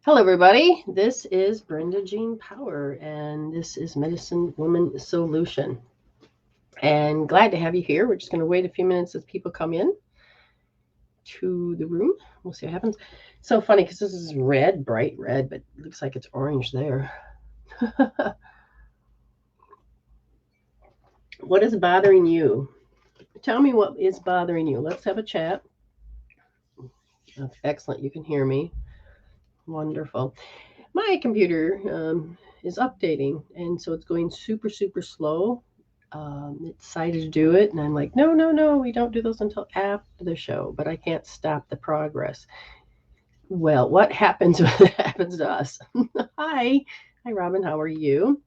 Hello, everybody. This is Brenda Power, and this is Medicine Woman Solution. And glad to have you here. We're just going to wait a few minutes as people come in to the room. We'll see what happens. So funny because this is red, bright red, but it looks like it's orange there. What is bothering you? Tell me what is bothering you. Let's have a chat. That's excellent. You can hear me. Wonderful. My computer is updating, and so it's going super, super slow. It decided to do it, and I'm like, no, no, no, we don't do those until after the show, but I can't stop the progress. Well, what happens when it happens to us? Hi. Hi, Robin. How are you?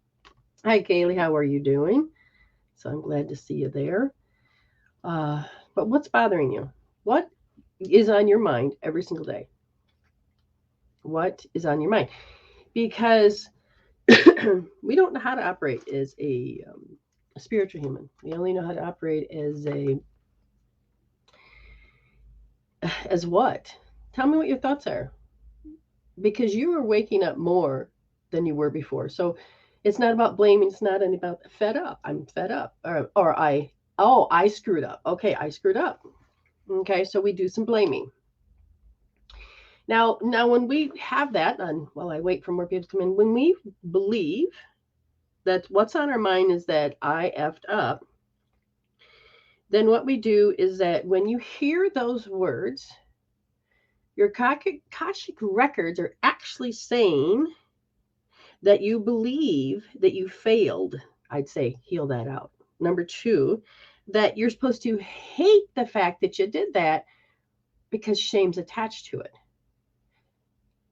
Hi, Kaylee. How are you doing? So I'm glad to see you there. Uh, but what's bothering you? What is on your mind every single day? What is on your mind? Because we don't know how to operate as a spiritual human. We only know how to operate as what? Tell me what your thoughts are. Because you are waking up more than you were before. So it's not about blaming. It's not about fed up. I'm fed up. I screwed up. Okay, I screwed up. Okay, so we do some blaming. Now, when we have that, and while I wait for more people to come in, when we believe that what's on our mind is that I effed up, then what we do is that when you hear those words, your Akashic records are actually saying that you believe that you failed. I'd say heal that out. Number two, that you're supposed to hate the fact that you did that because shame's attached to it.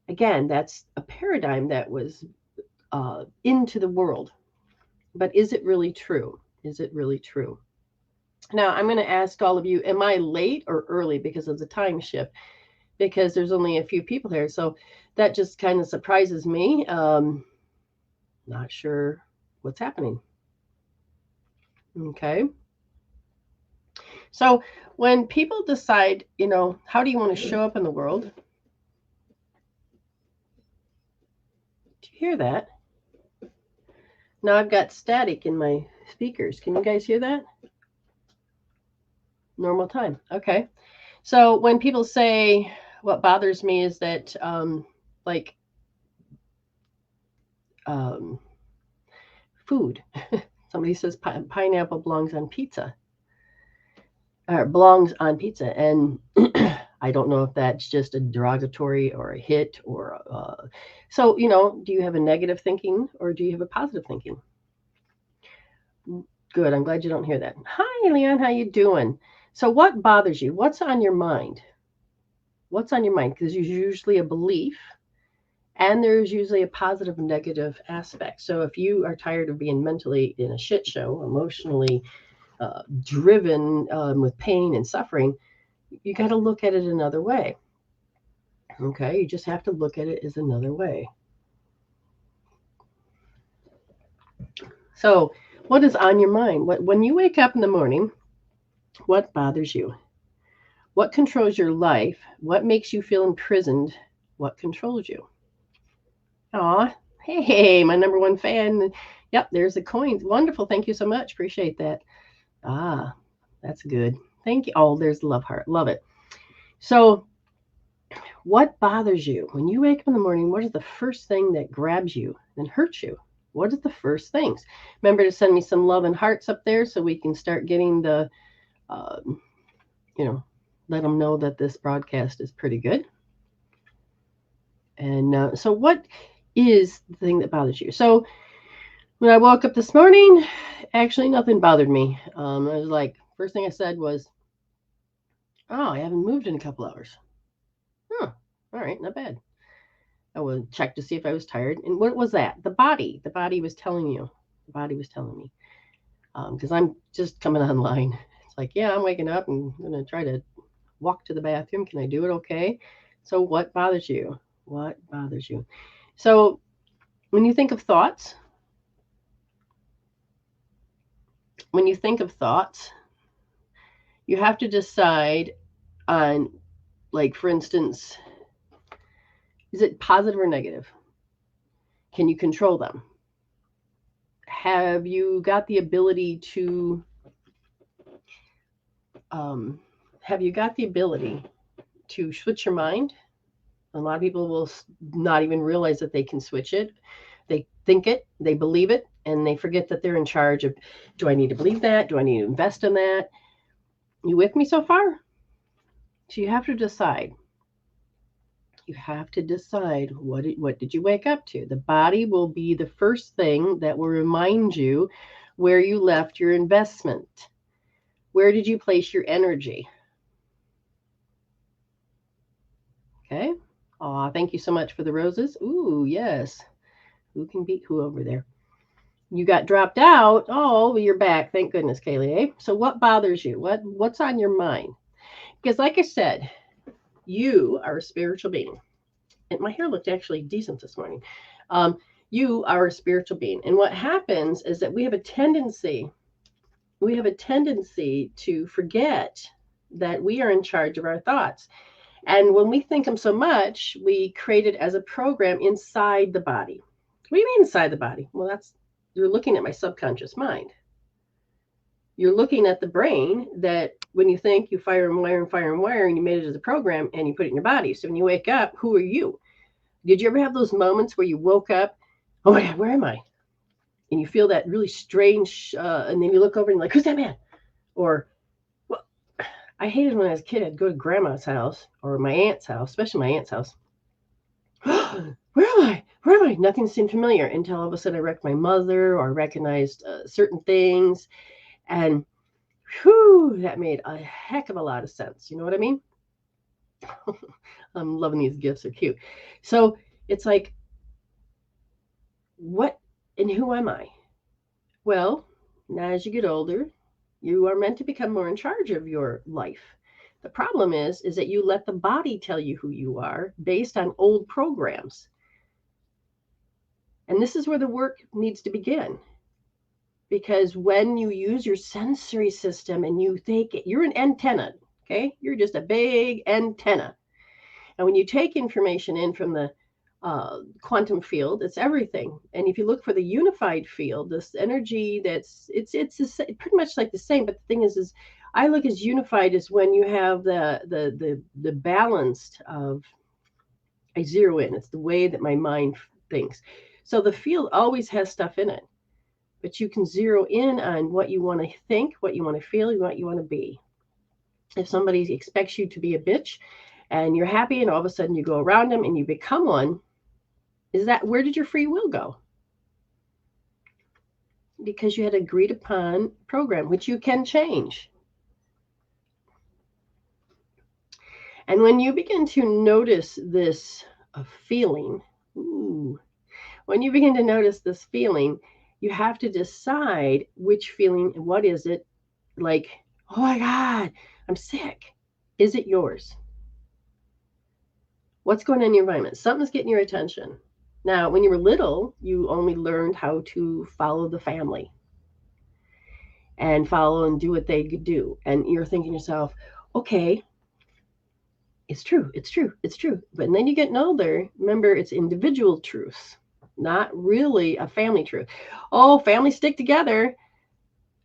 Again, that's a paradigm that was into the world. But is it really true? Is it really true? Now, I'm going to ask all of you, am I late or early because of the time shift? Because there's only a few people here. So that just kind of surprises me. Not sure what's happening. Okay. So when people decide, how do you want to show up in the world? Do you hear that? Now I've got static in my speakers. Can you guys hear that? Normal time. Okay. So when people say, what bothers me is that, like, um, food. Somebody says pineapple belongs on pizza, or belongs on pizza, and I don't know if that's just a derogatory or a hit or so. Do you have a negative thinking or do you have a positive thinking? Good. I'm glad you don't hear that. Hi, Leon. How you doing? So, what bothers you? What's on your mind? What's on your mind? Because there's usually a belief, and there's usually a positive and negative aspect. So, if you are tired of being mentally in a shit show, emotionally driven with pain and suffering, you got to look at it another way. Okay, you just have to look at it as another way. So, what is on your mind? When you wake up in the morning, what bothers you? What controls your life? What makes you feel imprisoned? What controls you? Aw, hey, my number one fan. Yep, there's the coins. Wonderful. Thank you so much. Appreciate that. Ah, that's good. Thank you. Oh, there's the love heart. Love it. So, what bothers you? When you wake up in the morning, what is the first thing that grabs you and hurts you? What is the first things? Remember to send me some love and hearts up there so we can start getting uh, you know, let them know that this broadcast is pretty good. And so, what is the thing that bothers you? So, when I woke up this morning, actually nothing bothered me. I was like, first thing I said was, "Oh, I haven't moved in a couple hours." Huh. All right, not bad. I would check to see if I was tired. And what was that? The body. The body was telling you. The body was telling me. Because I'm just coming online. It's like, yeah, I'm waking up and I'm going to try to walk to the bathroom. Can I do it okay? So, what bothers you? What bothers you? So, when you think of thoughts, when you think of thoughts, you have to decide on, like, for instance, Is it positive or negative? Can you control them? Have you got the ability to have you got the ability to switch your mind? A lot of people will not even realize that they can switch it. They think it, they believe it, and they forget that they're in charge of, do I need to believe that? Do I need to invest in that? You with me so far? So you have to decide. You have to decide what did you wake up to? The body will be the first thing that will remind you where you left your investment. Where did you place your energy? Okay. Aw, thank you so much for the roses. Ooh, yes. Who can beat who over there? You got dropped out. Oh, you're back. Thank goodness, Kaylee. Eh? So what bothers you? What's on your mind? Because like I said, you are a spiritual being. And my hair looked actually decent this morning. You are a spiritual being. And what happens is that we have a tendency to forget that we are in charge of our thoughts. And when we think them so much, we create it as a program inside the body. What do you mean inside the body? Well, you're looking at my subconscious mind. You're looking at the brain that when you think, you fire and wire and fire and wire, and you made it as a program and you put it in your body. So when you wake up, who are you? Did you ever have those moments where you woke up, oh my God, where am I? And you feel that really strange, and then you look over and you're like, who's that man? Or, well, I hated when I was a kid, I'd go to grandma's house or my aunt's house, especially my aunt's house. Where am I? Where am I? Nothing seemed familiar until all of a sudden I recognized my mother or recognized certain things. And whew, that made a heck of a lot of sense. You know what I mean? I'm loving these gifts. They're cute. So it's like, what and who am I? Well, now as you get older, you are meant to become more in charge of your life. The problem is that you let the body tell you who you are based on old programs. And this is where the work needs to begin. Because when you use your sensory system and you think you're an antenna, okay? You're just a big antenna. And when you take information in from the quantum field, it's everything. And if you look for the unified field, this energy it's pretty much like the same. But the thing is I look as unified as when you have the balanced of I zero in. It's the way that my mind thinks. So the field always has stuff in it, but you can zero in on what you want to think, what you want to feel, what you want to be. If somebody expects you to be a bitch and you're happy and all of a sudden you go around them and you become one, where did your free will go? Because you had agreed upon program, which you can change. And when you begin to notice this feeling, when you begin to notice this feeling, you have to decide which feeling, what is it? Like, oh my God, I'm sick. Is it yours? What's going on in your environment? Something's getting your attention. Now, when you were little, you only learned how to follow the family and follow and do what they could do. And you're thinking to yourself, okay, it's true, it's true, it's true. But then you get older, remember, it's individual truths, not really a family truth. Oh, families stick together.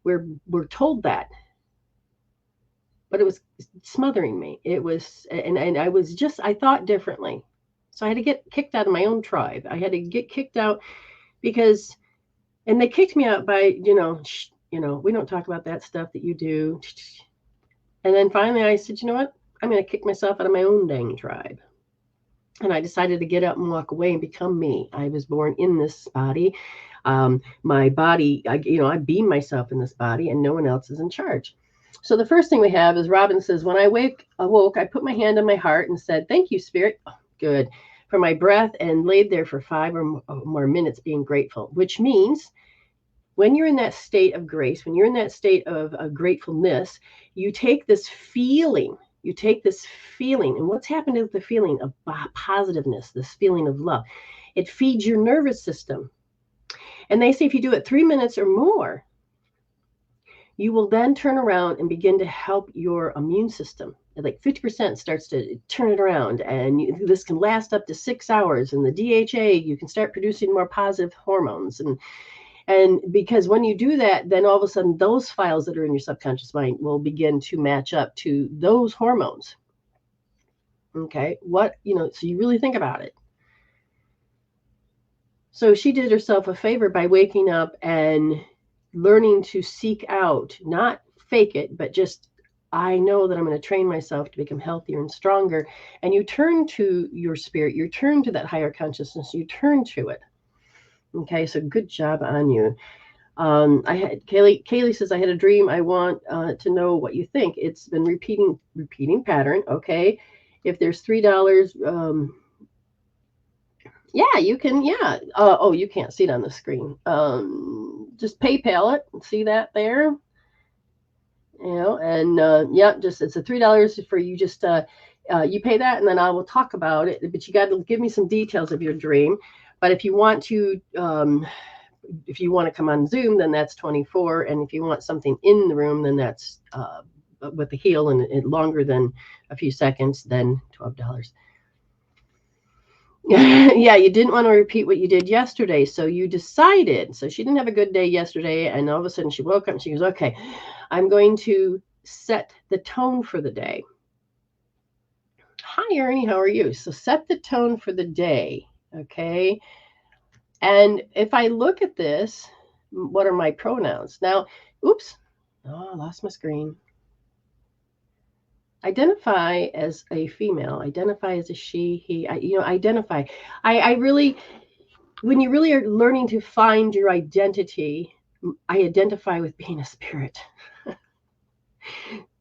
We're told that. But it was smothering me. It was, and I thought differently. So I had to get kicked out of my own tribe. I had to get kicked out because, and they kicked me out by, we don't talk about that stuff that you do. And then finally I said, you know what? I'm going to kick myself out of my own dang tribe. And I decided to get up and walk away and become me. I was born in this body. My body, I beam myself in this body and no one else is in charge. So the first thing we have is Robin says, when I awoke, I put my hand on my heart and said, thank you, Spirit. Oh, good. For my breath, and laid there for 5 or more minutes being grateful, which means when you're in that state of grace, when you're in that state of gratefulness, you take this feeling. And what's happened is the feeling of positiveness, this feeling of love. It feeds your nervous system. And they say if you do it 3 minutes or more, you will then turn around and begin to help your immune system. Like 50% starts to turn it around, and this can last up to 6 hours. And the DHA, you can start producing more positive hormones. And because when you do that, then all of a sudden those files that are in your subconscious mind will begin to match up to those hormones. Okay, so you really think about it. So she did herself a favor by waking up and learning to seek out, not fake it, but just, I know that I'm going to train myself to become healthier and stronger. And you turn to your spirit, you turn to that higher consciousness, you turn to it. Okay, so good job on you. Kaylee says, I had a dream. I want to know what you think. It's been repeating pattern. Okay. If there's $3, yeah, you can, yeah. Oh, you can't see it on the screen. Just PayPal it. See that there? And yeah, just, it's a $3 for you. Just, you pay that, and then I will talk about it, but you got to give me some details of your dream. But if you want to, if you want to come on Zoom, then that's $24. And if you want something in the room, then that's with the heel and longer than a few seconds, then $12. Yeah, you didn't want to repeat what you did yesterday. So you decided. So she didn't have a good day yesterday. And all of a sudden she woke up and she goes, okay, I'm going to set the tone for the day. Hi, Ernie, how are you? So set the tone for the day. Okay. And if I look at this, what are my pronouns? Now, oops, I lost my screen. Identify as a female, identify as a she, he, identify. I really, when you really are learning to find your identity, I identify with being a spirit.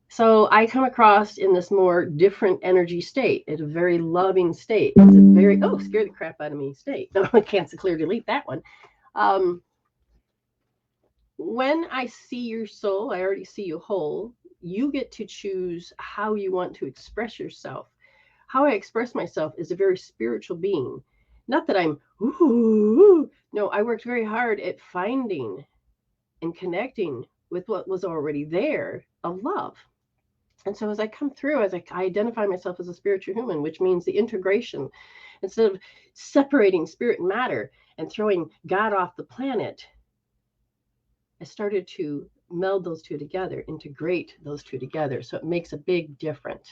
So I come across in this more different energy state. It's a very loving state. It's a very, scare the crap out of me state. No, I can't clear delete that one. When I see your soul, I already see you whole. You get to choose how you want to express yourself. How I express myself is a very spiritual being. Not that I'm, ooh. No, I worked very hard at finding and connecting with what was already there of love. And so as I come through, I identify myself as a spiritual human, which means the integration. Instead of separating spirit and matter and throwing God off the planet, I started to meld those two together, integrate those two together. So it makes a big difference.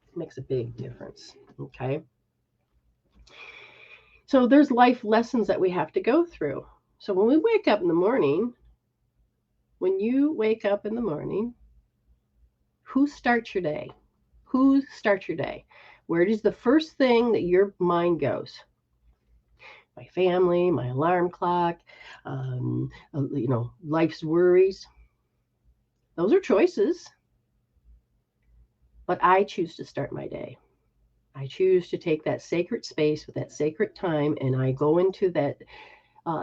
It makes a big difference. Okay. So there's life lessons that we have to go through. So when we wake up in the morning, when you wake up in the morning, who starts your day? Who starts your day? Where is the first thing that your mind goes? My family, my alarm clock, life's worries. Those are choices. But I choose to start my day. I choose to take that sacred space with that sacred time, and I go into that.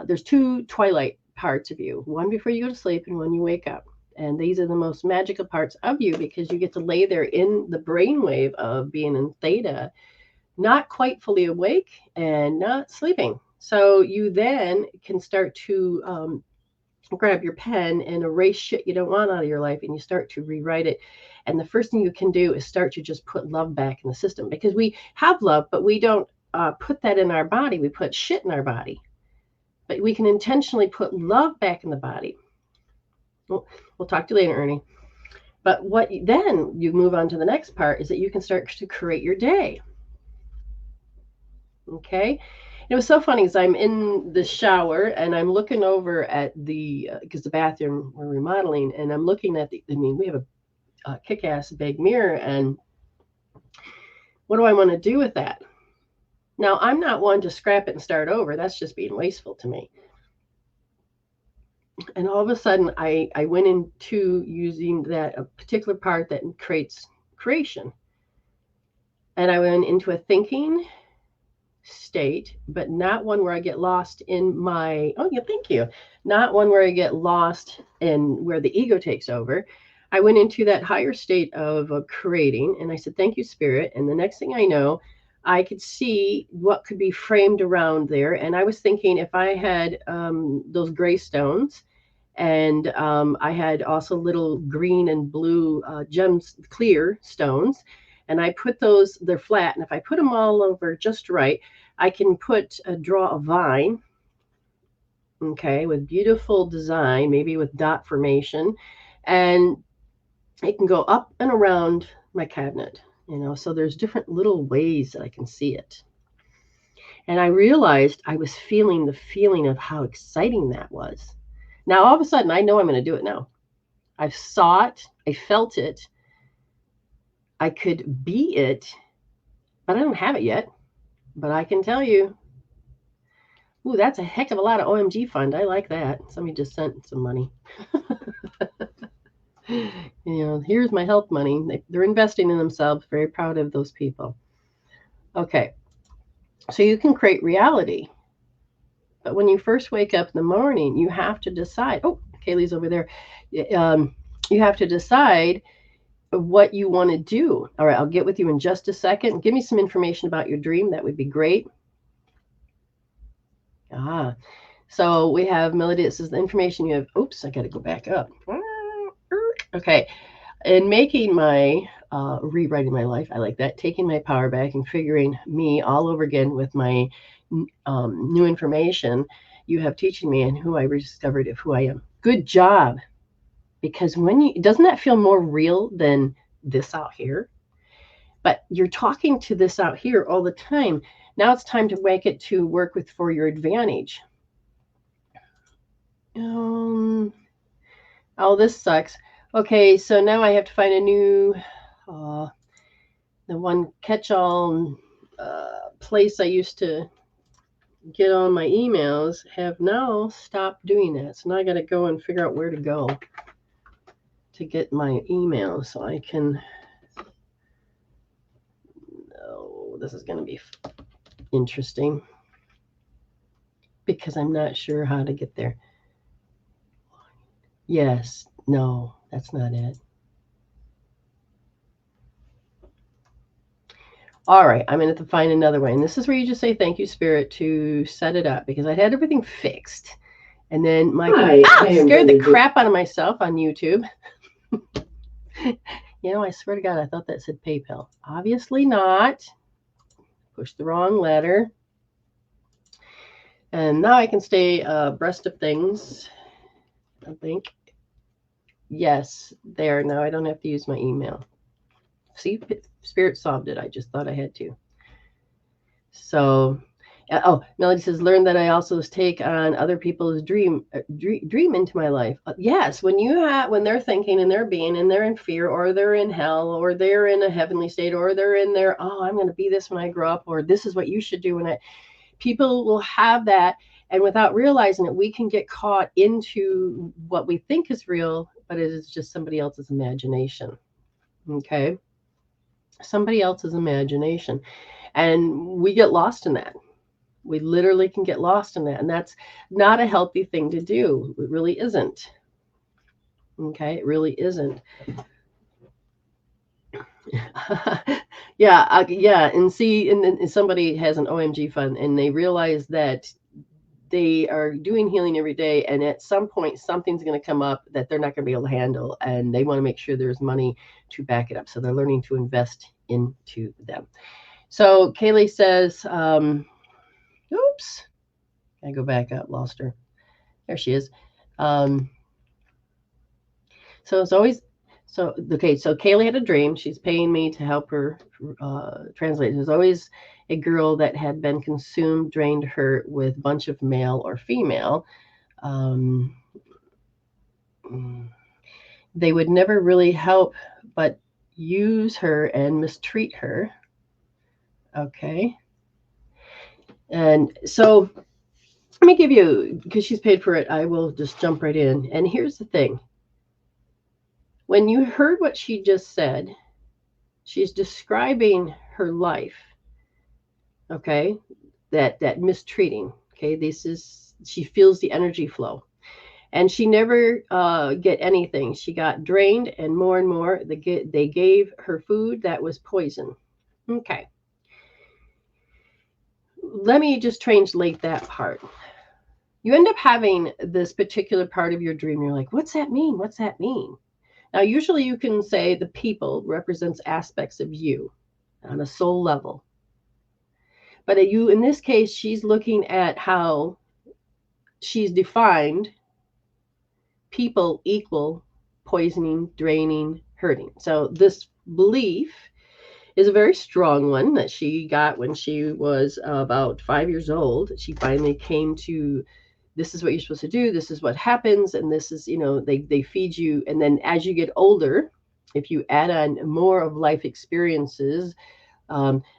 There's two twilight parts of you, one before you go to sleep and one you wake up. And these are the most magical parts of you because you get to lay there in the brainwave of being in theta, not quite fully awake and not sleeping. So you then can start to grab your pen and erase shit you don't want out of your life, and you start to rewrite it. And the first thing you can do is start to just put love back in the system, because we have love, but we don't put that in our body. We put shit in our body. But we can intentionally put love back in the body. We'll talk to you later, Ernie. But what then you move on to the next part is that you can start to create your day. Okay. It was so funny because I'm in the shower and I'm looking over at because the bathroom we're remodeling, and I'm looking at we have a kick-ass big mirror, and what do I want to do with that? Now, I'm not one to scrap it and start over. That's just being wasteful to me. And all of a sudden, I went into using that a particular part that creates creation. And I went into a thinking state, but not one where I get lost in my, thank you. Not one where I get lost in where the ego takes over. I went into that higher state of creating, and I said, thank you, Spirit. And the next thing I know, I could see what could be framed around there. And I was thinking, if I had those gray stones And I had also little green and blue gems, clear stones. And I put those, they're flat. And if I put them all over just right, I can draw a vine, okay, with beautiful design, maybe with dot formation. And it can go up and around my cabinet, so there's different little ways that I can see it. And I realized I was feeling the feeling of how exciting that was. Now, all of a sudden, I know I'm going to do it now. I saw it, I felt it, I could be it, but I don't have it yet. But I can tell you, ooh, that's a heck of a lot of OMG fund. I like that. Somebody just sent some money. Here's my health money. They're investing in themselves. Very proud of those people. Okay. So you can create reality. But when you first wake up in the morning, you have to decide. Oh, Kaylee's over there. You have to decide what you want to do. All right, I'll get with you in just a second. Give me some information about your dream. That would be great. So we have Melody. This is the information you have. Oops, I got to go back up. Okay. In making my, rewriting my life, I like that. Taking my power back and figuring me all over again with my new information, you have teaching me and who I rediscovered of who I am. Good job. Because doesn't that feel more real than this out here? But you're talking to this out here all the time. Now it's time to make it to work with for your advantage. Oh, this sucks. Okay, so now I have to find a new, the one catch-all place I used to get on my emails have now stopped doing that. So now I got to go and figure out where to go to get my email so I can. Oh, this is going to be interesting because I'm not sure how to get there. Yes, no, that's not it. All right, I'm going to have to find another way. And this is where you just say, thank you, Spirit, to set it up because I had everything fixed. And then I scared the crap out of myself on YouTube. I swear to God, I thought that said PayPal. Obviously not. Pushed the wrong letter. And now I can stay abreast of things, I think. Yes, there. Now I don't have to use my email. See, Spirit solved it. I just thought I had to. So, Melody says, learn that I also take on other people's dream into my life. Yes, when they're thinking and they're being and they're in fear or they're in hell or they're in a heavenly state or they're in there, I'm going to be this when I grow up, or this is what you should do people will have that. And without realizing it, we can get caught into what we think is real, but it is just somebody else's imagination. Okay. Somebody else's imagination. And we get lost in that. We literally can get lost in that. And that's not a healthy thing to do. It really isn't. Okay. It really isn't. Yeah. And see, and somebody has an OMG fund and they realize that they are doing healing every day. And at some point, something's going to come up that they're not going to be able to handle. And they want to make sure there's money to back it up. So they're learning to invest into them. So Kaylee says, oops, I go back up, lost her. There she is. So it's always, so Kaylee had a dream. She's paying me to help her translate. There's always a girl that had been consumed, drained her with a bunch of male or female. They would never really help but use her and mistreat her. Okay. And so let me give you, because she's paid for it, I will just jump right in. And here's the thing. When you heard what she just said, she's describing her life. Okay. That mistreating. Okay. She feels the energy flow. And she never get anything. She got drained and more. They gave her food that was poison. Okay. Let me just translate that part. you end up having this particular part of your dream. You're like, what's that mean? What's that mean? Now, usually you can say the people represents aspects of you on a soul level. But you, in this case, she's looking at how she's defined people equal poisoning, draining, hurting. So this belief is a very strong one that she got when she was about 5 years old. She finally came to, this is what you're supposed to do, this is what happens, and this is, they feed you. And then as you get older, if you add on more of life experiences,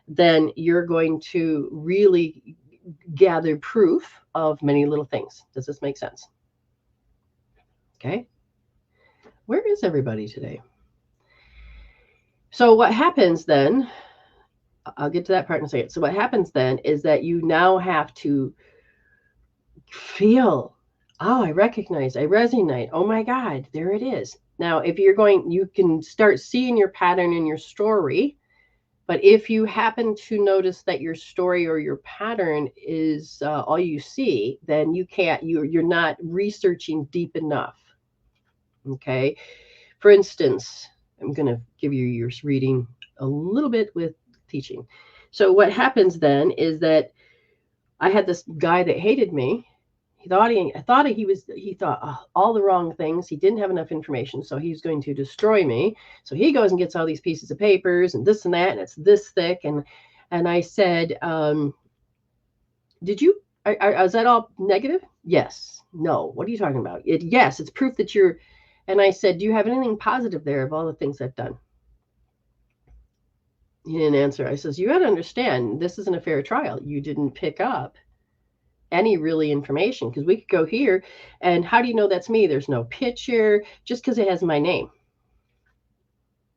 then you're going to really gather proof of many little things. Does this make sense? Okay. Where is everybody today? So what happens then, I'll get to that part in a second. So what happens then is that you now have to feel, oh, I recognize, I resonate. Oh my God, there it is. Now, if you're going, you can start seeing your pattern in your story. But if you happen to notice that your story or your pattern is all you see, then you can't, you're not researching deep enough. Okay. For instance, I'm going to give you your reading a little bit with teaching. So what happens then is that I had this guy that hated me. He thought all the wrong things. He didn't have enough information, so he's going to destroy me. So he goes and gets all these pieces of papers and this and that, and it's this thick. And I said, is that all negative? Yes. No. What are you talking about? Yes, it's proof that you're. And I said, do you have anything positive there of all the things I've done? He didn't answer. I says, you got to understand, this isn't a fair trial. You didn't pick up any really information, because we could go here and how do you know that's me? There's no picture, just because it has my name.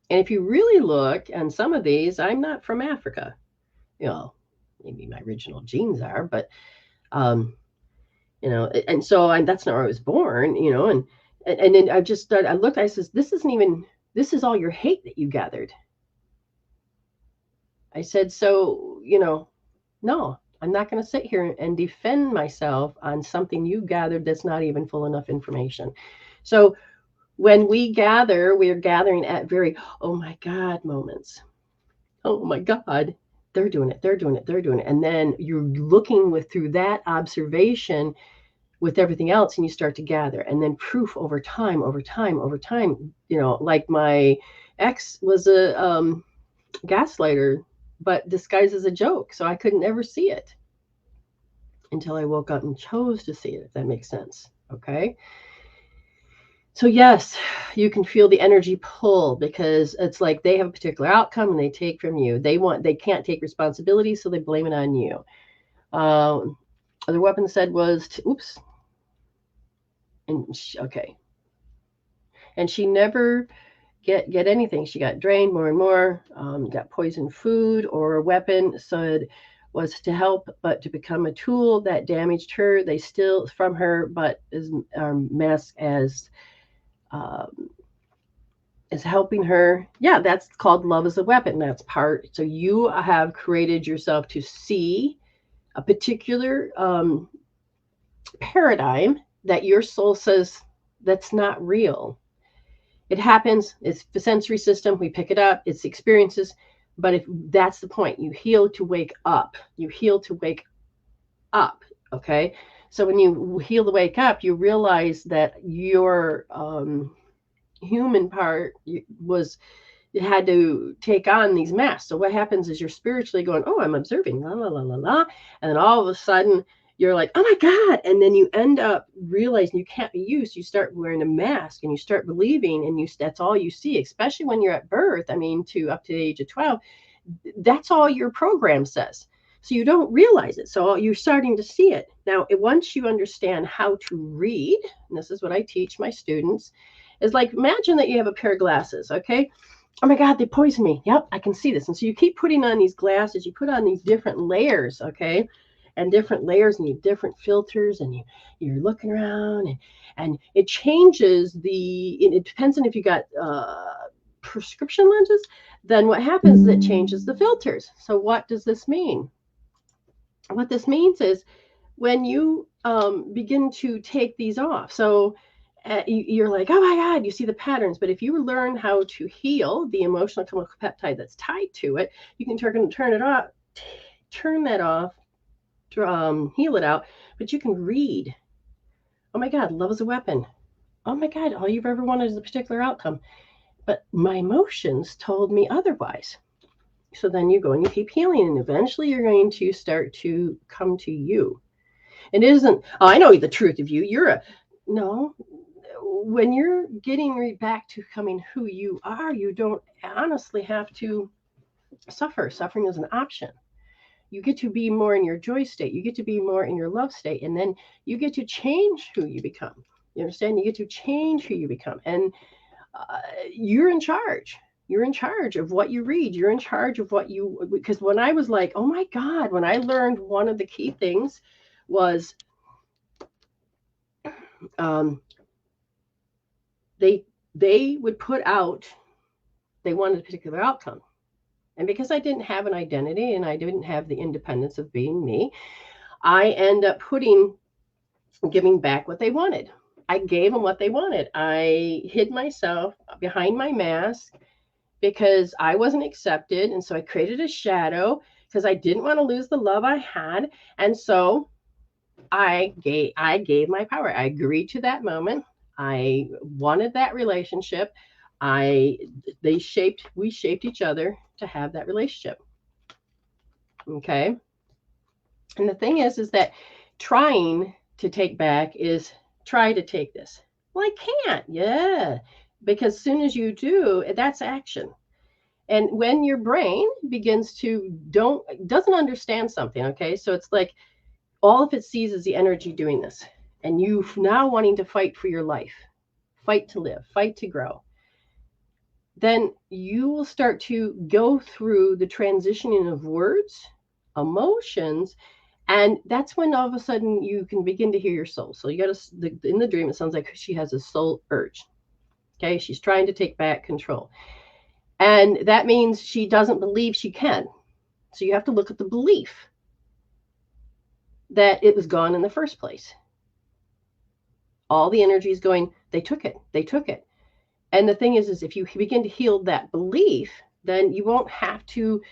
And if you really look on some of these, I'm not from Africa. Maybe my original genes are, but and so that's not where I was born, and then I just started, I looked, I says, this is all your hate that you gathered. I said, so, no, I'm not going to sit here and defend myself on something you gathered that's not even full enough information. So when we gather, we're gathering at very, oh my God moments. Oh my God, they're doing it. They're doing it. They're doing it. And then you're looking through that observation with everything else, and you start to gather, and then proof over time, like my ex was a gaslighter, but disguised as a joke. So I couldn't ever see it until I woke up and chose to see it, if that makes sense. Okay. So yes, you can feel the energy pull, because it's like they have a particular outcome and they take from you. They can't take responsibility, so they blame it on you. Other weapon said was, oops. Okay. And she never get anything. She got drained more and more, got poisoned food, or a weapon said was to help, but to become a tool that damaged her. They steal from her, but is masked as helping her. Yeah, that's called love as a weapon. That's part. So you have created yourself to see a particular paradigm that your soul says that's not real. It happens. It's the sensory system. We pick it up. It's experiences. But if that's the point, you heal to wake up. You heal to wake up. Okay. So when you heal to wake up, you realize that your human part had to take on these masks. So what happens is you're spiritually going, oh, I'm observing, la, la, la, la, la. And then all of a sudden you're like, oh my God. And then you end up realizing you can't be used. You start wearing a mask and you start believing, and that's all you see, especially when you're at birth. I mean, up to the age of 12, that's all your program says. So you don't realize it. So you're starting to see it. Now, once you understand how to read, and this is what I teach my students, is like, imagine that you have a pair of glasses, okay? Oh my God, they poisoned me. Yep, I can see this. And so you keep putting on these glasses, you put on these different layers, okay? And different layers, and you have different filters, and you're looking around, and it changes it depends on if you got prescription lenses. Then what happens is it changes the filters. So what does this mean? What this means is when you begin to take these off. So you're like, oh my God, you see the patterns. But if you learn how to heal the emotional chemical peptide that's tied to it, you can turn it off, turn that off, heal it out. But you can read. Oh my God, love is a weapon. Oh my God, all you've ever wanted is a particular outcome. But my emotions told me otherwise. So then you go and you keep healing, and eventually you're going to start to come to you. It isn't, oh, I know the truth of you. No. When you're getting back to becoming who you are, you don't honestly have to suffer. Suffering is an option. You get to be more in your joy state. You get to be more in your love state. And then you get to change who you become. You understand? You get to change who you become. And you're in charge. You're in charge of what you read. You're in charge of what you, because when I was like, oh my God, when I learned one of the key things was they would put out, they wanted a particular outcome. And because I didn't have an identity and I didn't have the independence of being me, I end up giving back what they wanted. I gave them what they wanted. I hid myself behind my mask because I wasn't accepted. And so I created a shadow because I didn't want to lose the love I had. And so I gave my power. I agreed to that moment. I wanted that relationship. We shaped each other to have that relationship. Okay. And the thing is that trying to take back is try to take this. Well, I can't. Yeah. Because as soon as you do, that's action. And when your brain begins to doesn't understand something, okay? So it's like all of it sees is the energy doing this. And you now wanting to fight for your life, fight to live, fight to grow. Then you will start to go through the transitioning of words, emotions, and that's when all of a sudden you can begin to hear your soul. So you got to, in the dream, it sounds like she has a soul urge. Okay, she's trying to take back control. And that means she doesn't believe she can. So you have to look at the belief that it was gone in the first place. All the energy is going, they took it. And the thing is if you begin to heal that belief, then you won't have to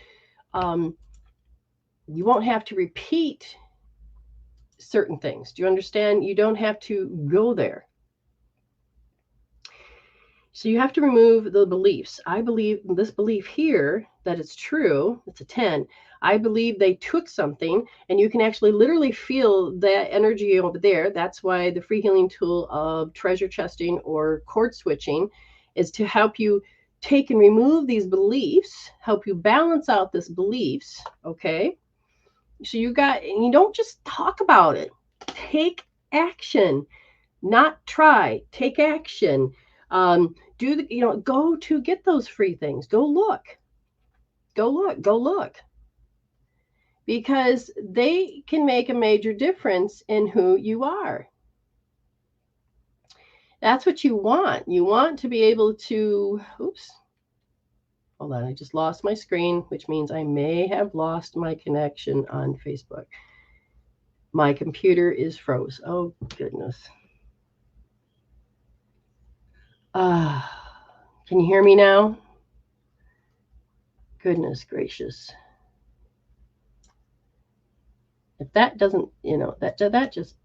repeat certain things. Do you understand? You don't have to go there. So you have to remove the beliefs. I believe this belief here that it's true. It's a 10. I believe they took something, and you can actually literally feel that energy over there. That's why the free healing tool of treasure chesting or cord switching is to help you take and remove these beliefs, help you balance out this beliefs. Okay. So you don't just talk about it. Take action, not try. Take action. Go to get those free things. Go look. Because they can make a major difference in who you are. That's what you want. You want to be able to, hold on, I just lost my screen, which means I may have lost my connection on Facebook. My computer is froze. Oh, goodness. Can you hear me now? Goodness gracious. If that doesn't, that just,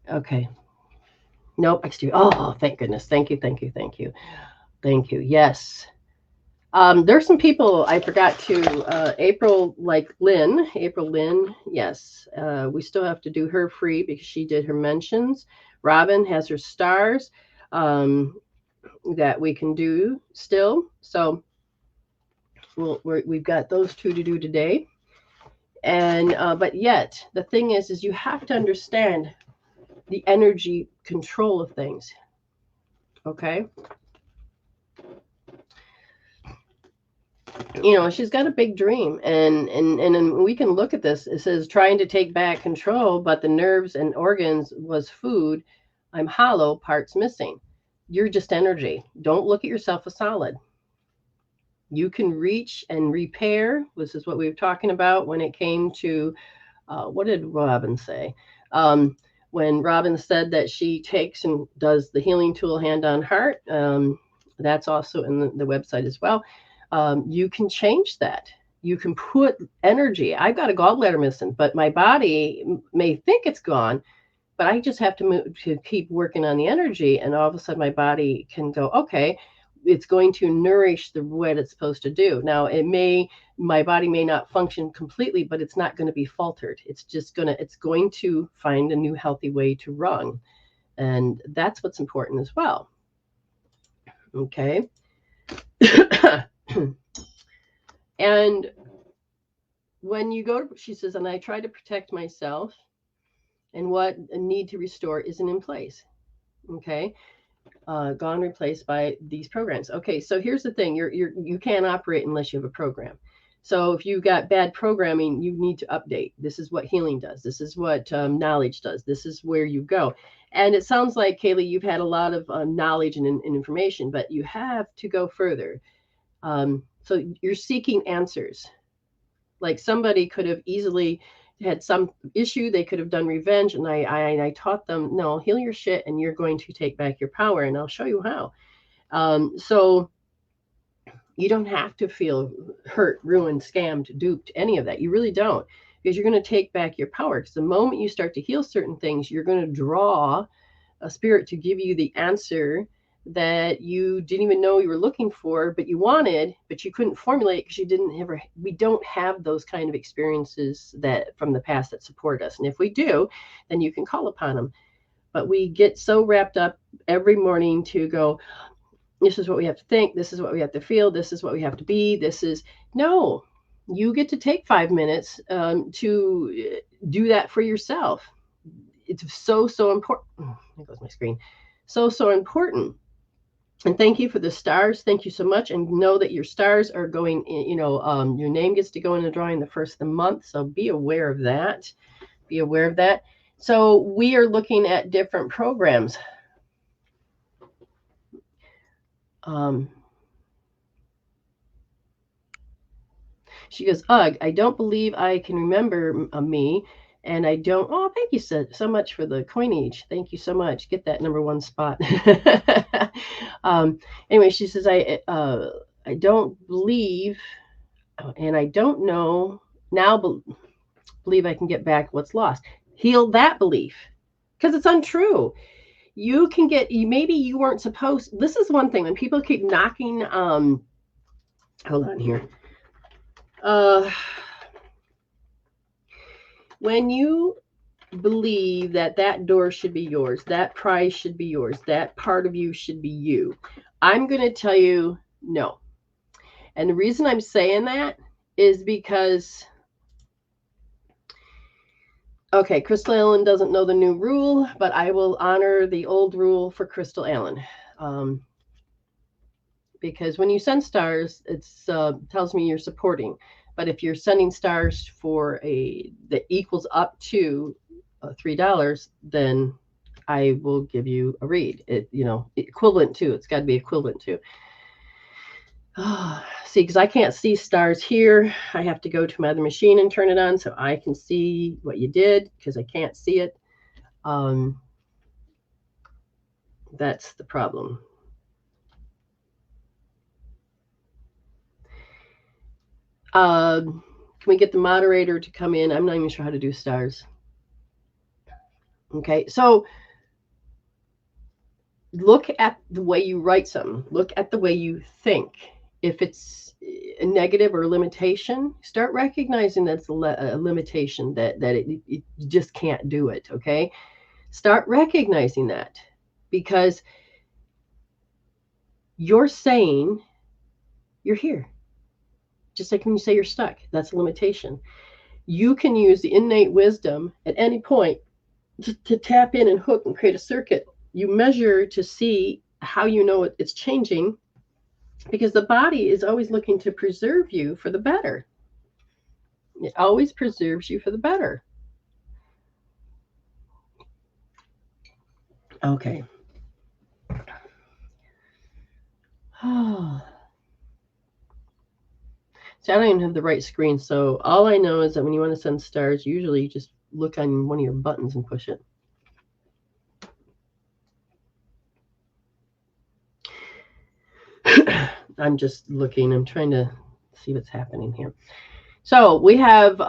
okay. Nope, oh, thank goodness. Thank you. Yes. There's some people I forgot to, April Lynn. Yes. We still have to do her free because she did her mentions. Robin has her stars, that we can do still. So we've got those two to do today. And, but yet the thing is you have to understand the energy control of things. Okay. She's got a big dream, and we can look at this. It says trying to take back control, but the nerves and organs was food. I'm hollow, parts missing. You're just energy. Don't look at yourself as solid. You can reach and repair. This is what we were talking about when it came to, what did Robin say? When Robin said that she takes and does the healing tool hand on heart, that's also in the website as well. You can change that. You can put energy. I've got a gallbladder missing, but my body may think it's gone, but I just have to keep working on the energy, and all of a sudden my body can go, okay, it's going to nourish the what it's supposed to do. Now my body may not function completely, but it's not going to be faltered. It's going to find a new healthy way to run. And that's what's important as well. Okay. And when you go, she says, and I try to protect myself, and what a need to restore isn't in place. Okay. Gone, replaced by these programs. Okay, so here's the thing: you can't operate unless you have a program. So if you've got bad programming, you need to update. This is what healing does. This is what knowledge does. This is where you go. And it sounds like, Kaylee, you've had a lot of knowledge and information, but you have to go further. So you're seeking answers. Like somebody could have easily had some issue, they could have done revenge, and I taught them, no, heal your shit and you're going to take back your power, and I'll show you how. So you don't have to feel hurt, ruined, scammed, duped, any of that. You really don't, because you're going to take back your power. Because the moment you start to heal certain things, you're going to draw a spirit to give you the answer that you didn't even know you were looking for, but you wanted, but you couldn't formulate because we don't have those kind of experiences that from the past that support us. And if we do, then you can call upon them. But we get so wrapped up every morning to go, this is what we have to think, this is what we have to feel, this is what we have to be, no, you get to take 5 minutes to do that for yourself. It's so important. There goes my screen. So important. And thank you for the stars. Thank you so much. And know that your stars are going in, your name gets to go in the drawing the first of the month. So be aware of that. Be aware of that. So we are looking at different programs. She goes, ugh, I don't believe I can remember me. And I don't, oh, thank you so much for the coinage. Thank you so much. Get that number one spot. Anyway, she says, I don't believe, and I don't know now, believe I can get back what's lost. Heal that belief, because it's untrue. You can maybe you weren't supposed, this is one thing, when people keep knocking, hold on here. When you believe that door should be yours, that prize should be yours, that part of you should be you, I'm going to tell you no. And the reason I'm saying that is because, okay, Crystal Allen doesn't know the new rule, but I will honor the old rule for Crystal Allen. Because when you send stars, it tells me you're supporting. But if you're sending stars for that equals up to $3, then I will give you a read. Equivalent to. It's got to be equivalent to. See, because I can't see stars here. I have to go to my other machine and turn it on so I can see what you did, because I can't see it. That's the problem. Can we get the moderator to come in? I'm not even sure how to do stars. Okay, so look at the way you write something. Look at the way you think. If it's a negative or a limitation, start recognizing that's a limitation, that you just can't do it, okay? Start recognizing that, because you're saying you're here. Just like when you say you're stuck, that's a limitation. You can use the innate wisdom at any point to tap in and hook and create a circuit. You measure to see how you know it's changing, because the body is always looking to preserve you for the better. It always preserves you for the better. Okay. So I don't even have the right screen. So all I know is that when you want to send stars, usually you just look on one of your buttons and push it. I'm just looking. I'm trying to see what's happening here. So we have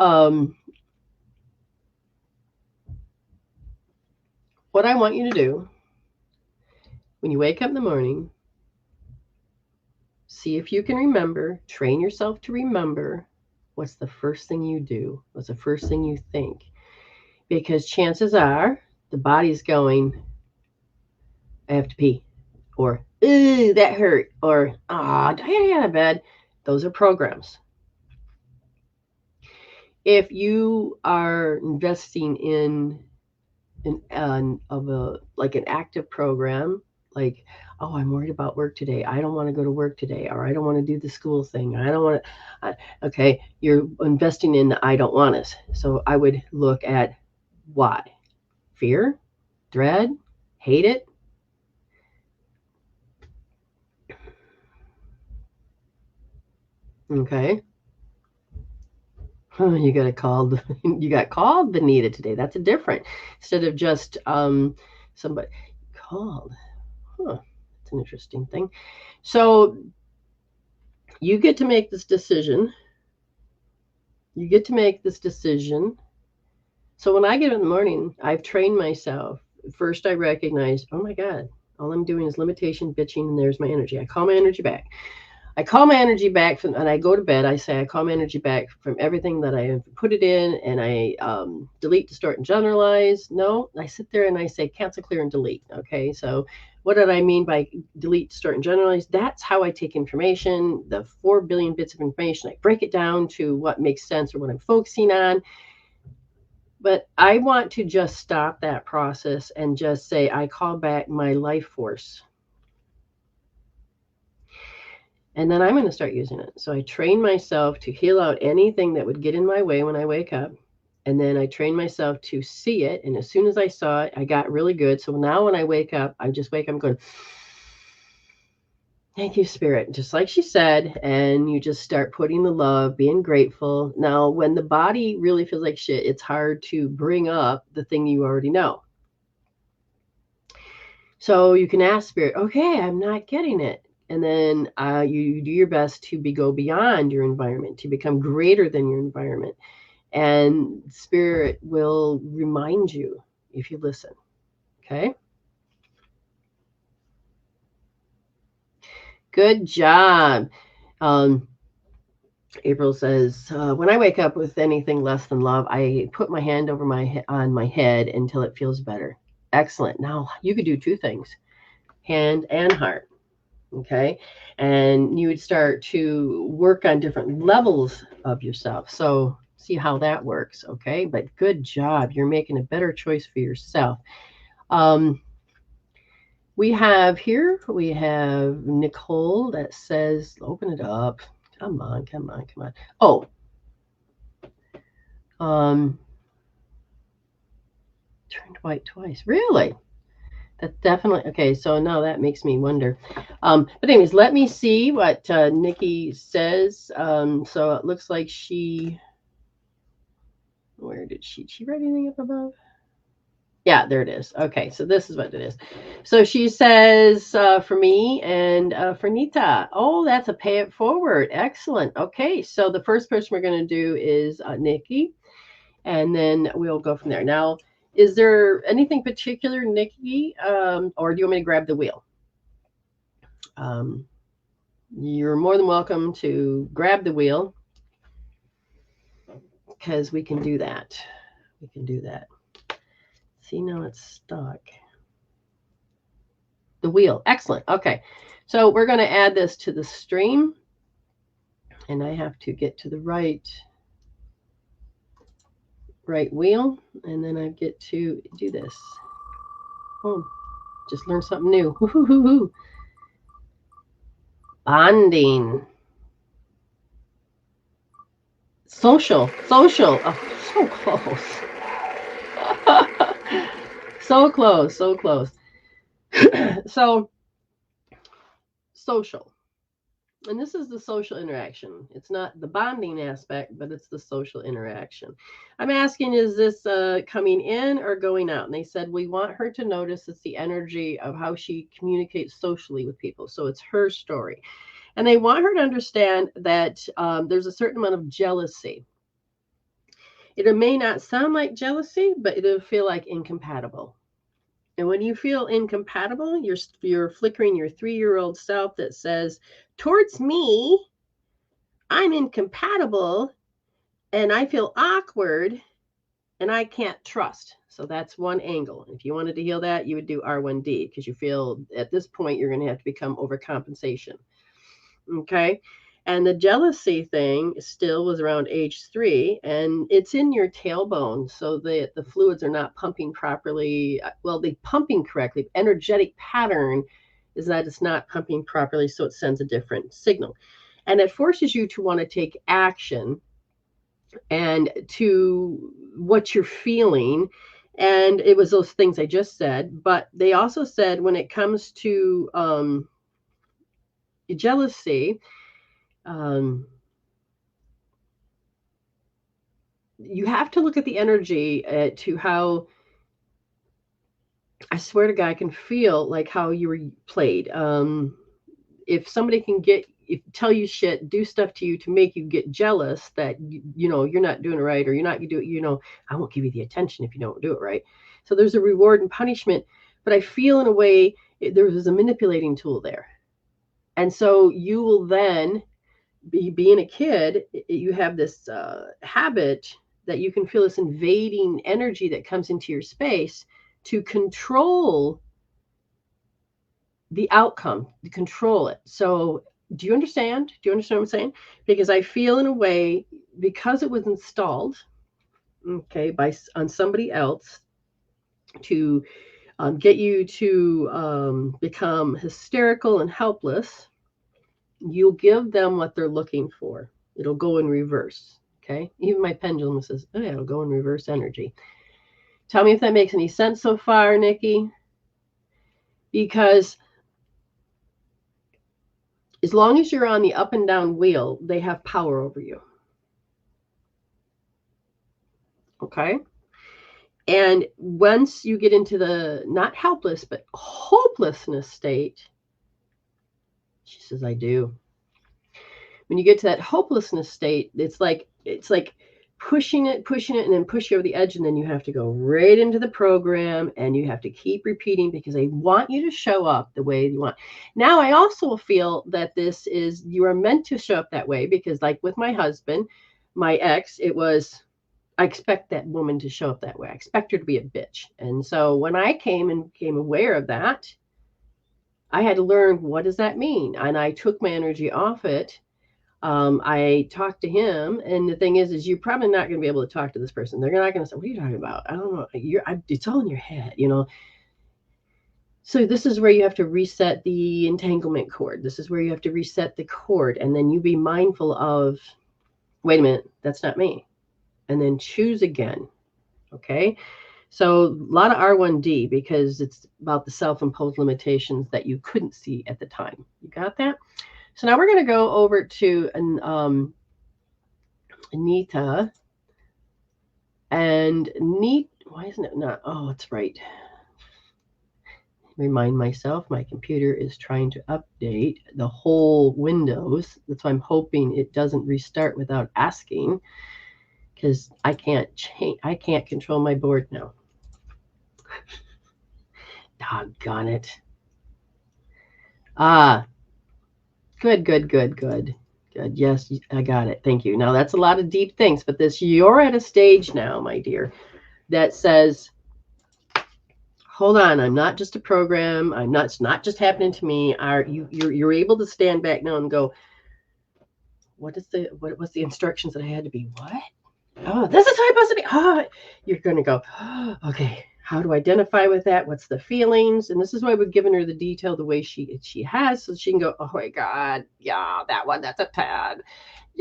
what I want you to do when you wake up in the morning. See if you can remember, train yourself to remember what's the first thing you do, what's the first thing you think. Because chances are the body's going, I have to pee, or, ooh, that hurt, or, ah, I get out of bed. Those are programs. If you are investing in an active program, like, oh, I'm worried about work today. I don't want to go to work today, or I don't want to do the school thing. I don't want to. Okay, you're investing in the I don't want us. So I would look at why. Fear, dread, hate it. Okay. You got called. You got called Benita today. That's a different. Instead of just somebody called. Huh. That's an interesting thing. So you get to make this decision. You get to make this decision. So when I get up in the morning, I've trained myself. First, I recognize, oh my God, all I'm doing is limitation, bitching, and there's my energy. I call my energy back. I call my energy back from, and I go to bed. I say I call my energy back from everything that I have put it in, and I delete, distort, and generalize. No, I sit there and I say cancel, clear, and delete. Okay, so what did I mean by delete, distort, and generalize? That's how I take information, the 4 billion bits of information. I break it down to what makes sense or what I'm focusing on. But I want to just stop that process and just say I call back my life force. And then I'm going to start using it. So I train myself to heal out anything that would get in my way when I wake up. And then I train myself to see it. And as soon as I saw it, I got really good. So now when I wake up, I just wake up going, thank you, Spirit, just like she said. And you just start putting the love, being grateful. Now, when the body really feels like shit, it's hard to bring up the thing you already know. So you can ask Spirit, okay, I'm not getting it. And then you do your best to go beyond your environment, to become greater than your environment. And Spirit will remind you if you listen. Okay? Good job. April says, when I wake up with anything less than love, I put my hand over on my head until it feels better. Excellent. Now, you could do two things, hand and heart. Okay, and you would start to work on different levels of yourself. So see how that works. Okay, but good job. You're making a better choice for yourself. We have Nicole that says, open it up. Come on. Oh, turned white twice. Really? That definitely, okay, so now that makes me wonder. But anyways, let me see what Nikki says. So it looks like where did she write anything up above? Yeah, there it is. Okay, so this is what it is. So she says, for me and for Nita. Oh, that's a pay it forward. Excellent. Okay, so the first person we're going to do is Nikki, and then we'll go from there. Now, is there anything particular, Nikki, or do you want me to grab the wheel? You're more than welcome to grab the wheel because we can do that. See, now it's stuck. The wheel. Excellent. Okay. So we're going to add this to the stream. And I have to get to the right wheel. And then I get to do this. Oh, just learned something new. Woo-hoo-hoo-hoo. Bonding. Social. Oh, so close. So close. So, social. And this is the social interaction. It's not the bonding aspect, but it's the social interaction. I'm asking, is this coming in or going out? And they said, we want her to notice it's the energy of how she communicates socially with people. So it's her story. And they want her to understand that there's a certain amount of jealousy. It may not sound like jealousy, but it'll feel like incompatible. And when you feel incompatible, you're flickering your 3-year-old self that says, towards me, I'm incompatible and I feel awkward and I can't trust. So that's one angle. If you wanted to heal that, you would do R1D because you feel at this point you're going to have to become overcompensation. Okay. And the jealousy thing still was around age 3, and it's in your tailbone. So the fluids are not pumping properly. Well, they pumping correctly. Energetic pattern is that it's not pumping properly, so it sends a different signal. And it forces you to want to take action and to what you're feeling. And it was those things I just said. But they also said when it comes to jealousy, you have to look at the energy to how, I swear to God, I can feel like how you were played. If somebody can tell you shit, do stuff to you to make you get jealous that you're not doing it right, or you're not going to do it, I won't give you the attention if you don't do it right. So there's a reward and punishment, but I feel in a way there was a manipulating tool there. And so you will then being a kid, you have this habit that you can feel this invading energy that comes into your space to control the outcome, to control it. So do you understand? Do you understand what I'm saying? Because I feel in a way, because it was installed, okay, on somebody else to get you to become hysterical and helpless, you'll give them what they're looking for. It'll go in reverse. Okay. Even my pendulum says, oh, yeah, it'll go in reverse energy. Tell me if that makes any sense so far, Nikki. Because as long as you're on the up and down wheel, they have power over you. Okay. And once you get into the not helpless, but hopelessness state, she says, I do. When you get to that hopelessness state, it's like pushing it, and then push you over the edge. And then you have to go right into the program and you have to keep repeating because they want you to show up the way you want. Now, I also feel that you are meant to show up that way because, like with my husband, my ex, it was, I expect that woman to show up that way. I expect her to be a bitch. And so when I became aware of that, I had to learn, what does that mean? And I took my energy off it. I talked to him, and the thing is you're probably not going to be able to talk to this person. They're not going to say, what are you talking about? I don't know. It's all in your head, So this is where you have to reset the entanglement cord. This is where you have to reset the cord. And then you be mindful of, wait a minute, that's not me. And then choose again. Okay. So a lot of R1D because it's about the self-imposed limitations that you couldn't see at the time. You got that? So now we're going to go over to Nita. And why isn't it not? Oh, it's right. Remind myself, my computer is trying to update the whole Windows. That's why I'm hoping it doesn't restart without asking, because I can't control my board now. Doggone it. Good. Yes, I got it. Thank you. Now, that's a lot of deep things, but you're at a stage now, my dear, that says, hold on, I'm not just a program. It's not just happening to me. You're able to stand back now and go, what's the instructions that I had to be? What? Oh, this is how I'm supposed to be. Oh, you're going to go, oh, okay. How to identify with that? What's the feelings? And this is why we've given her the detail the way she has, so she can go, oh my God, yeah, that one, that's a tad.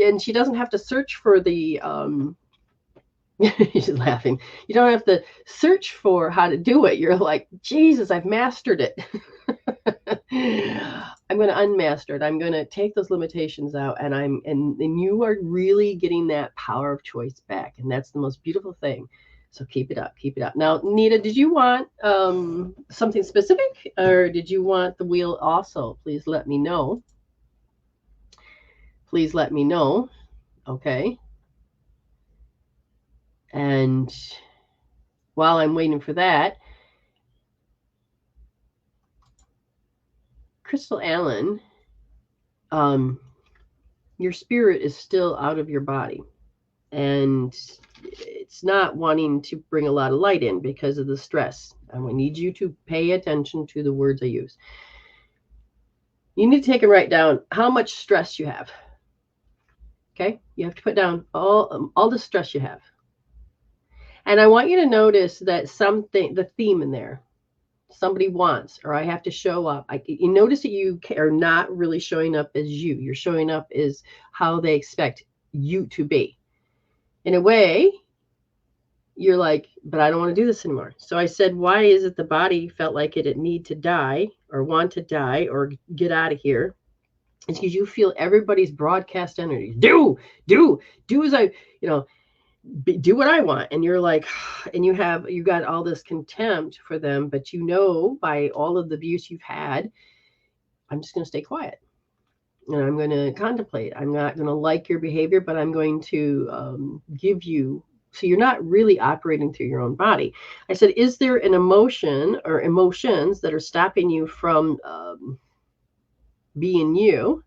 And she doesn't have to search for the she's laughing. You don't have to search for how to do it. You're like, Jesus, I've mastered it. I'm going to unmaster it. I'm going to take those limitations out, and you are really getting that power of choice back. And that's the most beautiful thing. So keep it up, keep it up. Now, Nita, did you want something specific, or did you want the wheel also? Please let me know. Please let me know. Okay. And while I'm waiting for that, Crystal Allen, your spirit is still out of your body, and it's not wanting to bring a lot of light in because of the stress. And we need you to pay attention to the words I use. You need to take and write down how much stress you have. Okay? You have to put down all the stress you have. And I want you to notice that the theme in there, somebody wants, or I have to show up. You notice that you are not really showing up as you. You're showing up as how they expect you to be. In a way, you're like, but I don't want to do this anymore. So I said, why is it the body felt like it need to die or want to die or get out of here? It's because you feel everybody's broadcast energy. Do as I, do what I want. And you're like, and you got all this contempt for them, but by all of the abuse you've had, I'm just going to stay quiet. And I'm going to contemplate. I'm not going to like your behavior, but I'm going to give you. So you're not really operating through your own body. I said, is there an emotion or emotions that are stopping you from being you?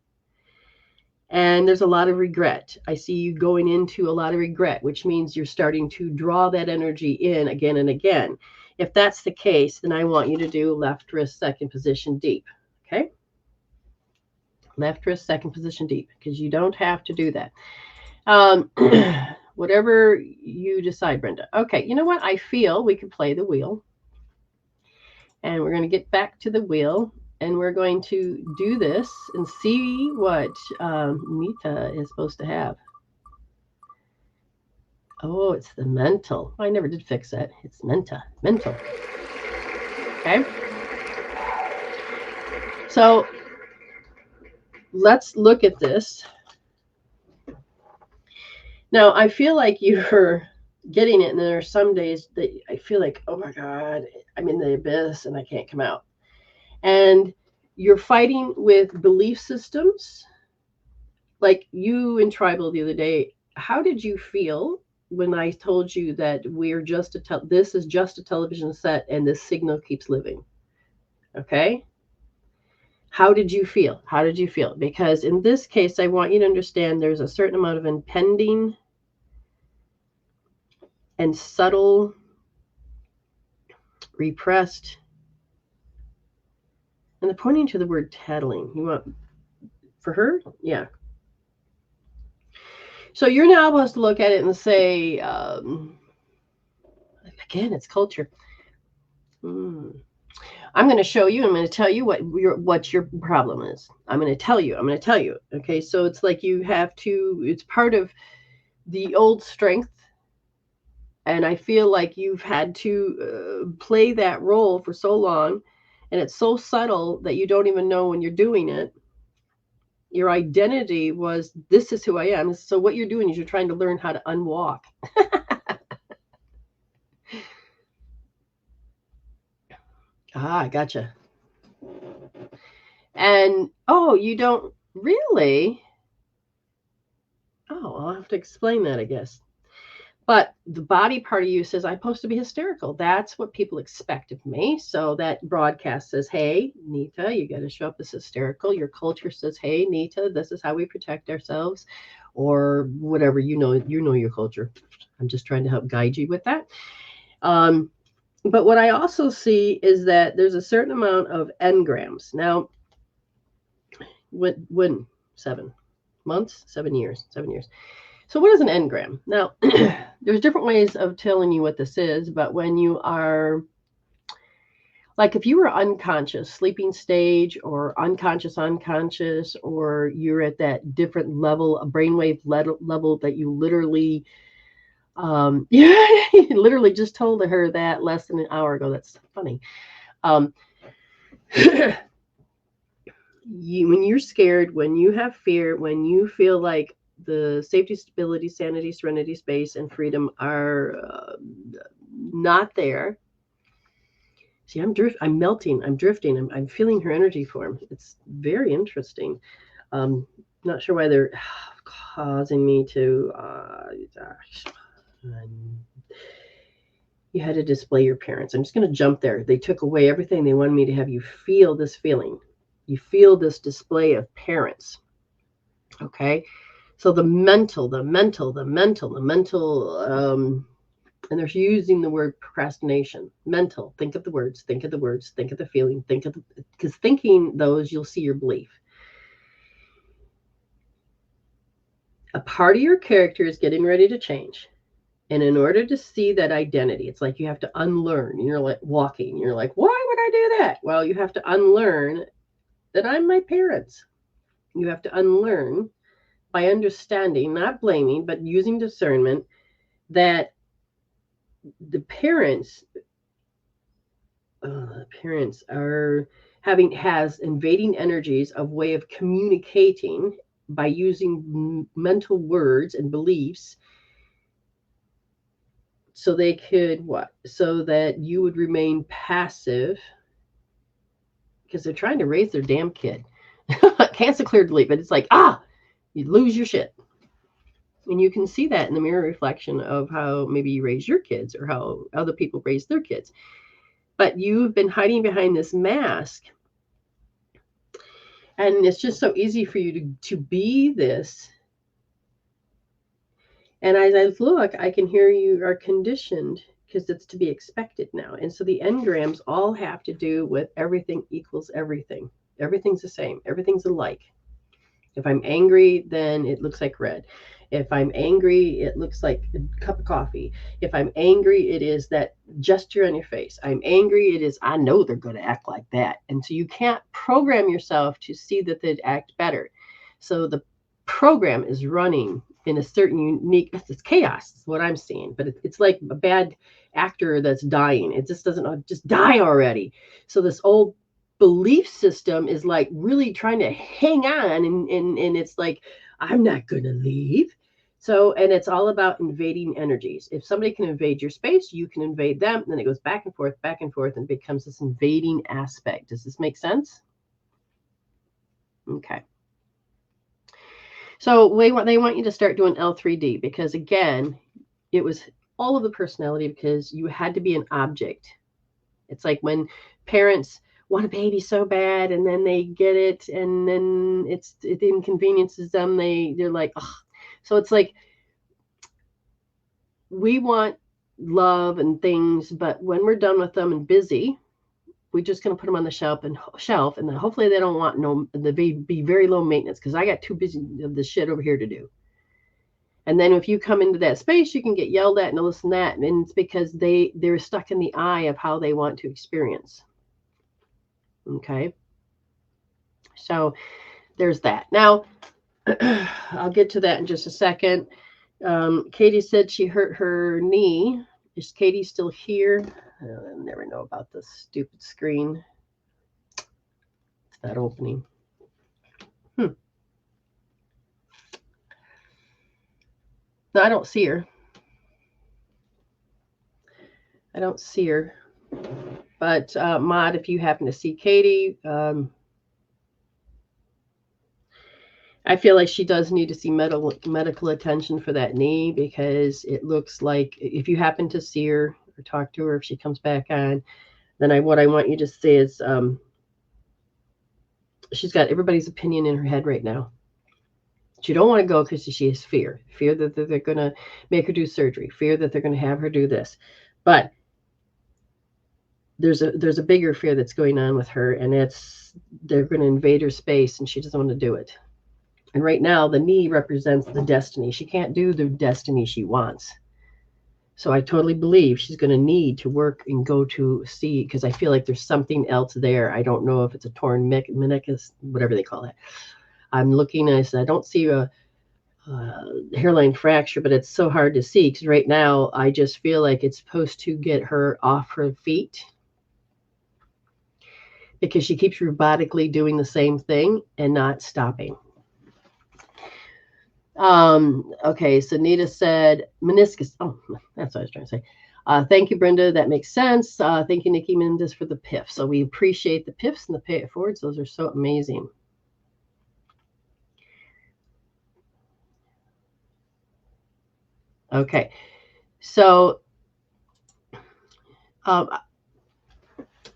And there's a lot of regret. I see you going into a lot of regret, which means you're starting to draw that energy in again and again. If that's the case, then I want you to do left wrist second position deep. Okay? Left wrist second position deep, because you don't have to do that. Whatever you decide, Brenda. Okay, you know what? I feel we could play the wheel. And we're going to get back to the wheel. And we're going to do this and see what Nita is supposed to have. Oh, it's the mental. I never did fix that. It's mental. Okay. So let's look at this. Now, I feel like you're getting it, and there are some days that I feel like, oh my God, I'm in the abyss and I can't come out. And you're fighting with belief systems. Like you in tribal the other day, how did you feel when I told you that this is just a television set and this signal keeps living? Okay. How did you feel? Because in this case, I want you to understand there's a certain amount of impending and subtle, repressed, and they're pointing to the word tattling. You want for her? Yeah. So you're now supposed to look at it and say, again, it's culture. I'm going to show you. I'm going to tell you what your problem is. I'm going to tell you. Okay, so it's like you have to. It's part of the old strength, and I feel like you've had to play that role for so long, and it's so subtle that you don't even know when you're doing it. Your identity was, this is who I am. So what you're doing is you're trying to learn how to unwalk. Gotcha. And, you don't really? I'll have to explain that, I guess. But the body part of you says, I'm supposed to be hysterical. That's what people expect of me. So that broadcast says, hey, Nita, you got to show up as hysterical. Your culture says, hey, Nita, this is how we protect ourselves, or whatever, you know your culture. I'm just trying to help guide you with that. But what I also see is that there's a certain amount of engrams. Now, when 7 months, 7 years. So what is an engram? Now, there's different ways of telling you what this is, but when you are, like if you were unconscious, sleeping stage, or unconscious, or you're at that different level, a brainwave level that you literally, you literally just told her that less than an hour ago. That's funny. when you're scared, when you have fear, when you feel like the safety, stability, sanity, serenity, space, and freedom are not there. See, I'm melting. I'm drifting. I'm feeling her energy form. It's very interesting. Not sure why they're causing me to. You had to display your parents. I'm just going to jump there. They took away everything. They wanted me to have you feel this feeling. You feel this display of parents. Okay. So the mental, and they're using the word procrastination. Mental. Think of the words, think of the words, think of the feeling, because thinking those, you'll see your belief. A part of your character is getting ready to change. And in order to see that identity, it's like you have to unlearn. You're like walking. You're like, why would I do that? Well, you have to unlearn that I'm my parents. You have to unlearn by understanding, not blaming, but using discernment, that the parents are has invading energies of way of communicating by using mental words and beliefs, so they could so that you would remain passive, because they're trying to raise their damn kid. Cancel, clear, delete. But it's like, you lose your shit. And you can see that in the mirror reflection of how maybe you raise your kids or how other people raise their kids. But you've been hiding behind this mask. And it's just so easy for you to be this. And as I look, I can hear you are conditioned, because it's to be expected now. And so the engrams all have to do with everything equals everything. Everything's the same. Everything's alike. If I'm angry, then it looks like red. If I'm angry, it looks like a cup of coffee. If I'm angry, it is that gesture on your face. I'm angry, it is, I know they're going to act like that. And so you can't program yourself to see that they'd act better. So the program is running in a certain unique, it's chaos, is what I'm seeing. But it's like a bad actor that's dying. It just doesn't, just die already. So this old belief system is like really trying to hang on, and it's like, I'm not going to leave. So, and it's all about invading energies. If somebody can invade your space, you can invade them. And then it goes back and forth, and becomes this invading aspect. Does this make sense? Okay. So they want you to start doing L3D, because again, it was all of the personality, because you had to be an object. It's like when parents want a baby so bad, and then they get it, and then it inconveniences them. They're like, ugh. So it's like, we want love and things, but when we're done with them and busy, we're just going to put them on the shelf, and then hopefully they don't want they be very low maintenance, because I got too busy of the shit over here to do. And then if you come into that space, you can get yelled at and this and that, and it's because they're stuck in the eye of how they want to experience. Okay, so there's that. Now, I'll get to that in just a second. Katie said she hurt her knee. Is Katie still here? I never know about this stupid screen. It's not opening. No, I don't see her. I don't see her. But Maud, if you happen to see Katie, I feel like she does need to see medical attention for that knee, because it looks like, if you happen to see her or talk to her, if she comes back on, then what I want you to say is, she's got everybody's opinion in her head right now. She don't want to go because she has fear that they're going to make her do surgery, fear that they're going to have her do this. But there's a bigger fear that's going on with her, and it's they're going to invade her space, and she doesn't want to do it. And right now, the knee represents the destiny. She can't do the destiny she wants. So I totally believe she's going to need to work and go to see, because I feel like there's something else there. I don't know if it's a torn meniscus, whatever they call it. I'm looking, and I don't see a hairline fracture, but it's so hard to see, because right now I just feel like it's supposed to get her off her feet, because she keeps robotically doing the same thing and not stopping. Okay, so Nita said meniscus. Oh, that's what I was trying to say. Thank you, Brenda. That makes sense. Thank you, Nikki Mendes, for the PIF. So we appreciate the PIFs and the pay it forwards. Those are so amazing. Okay, so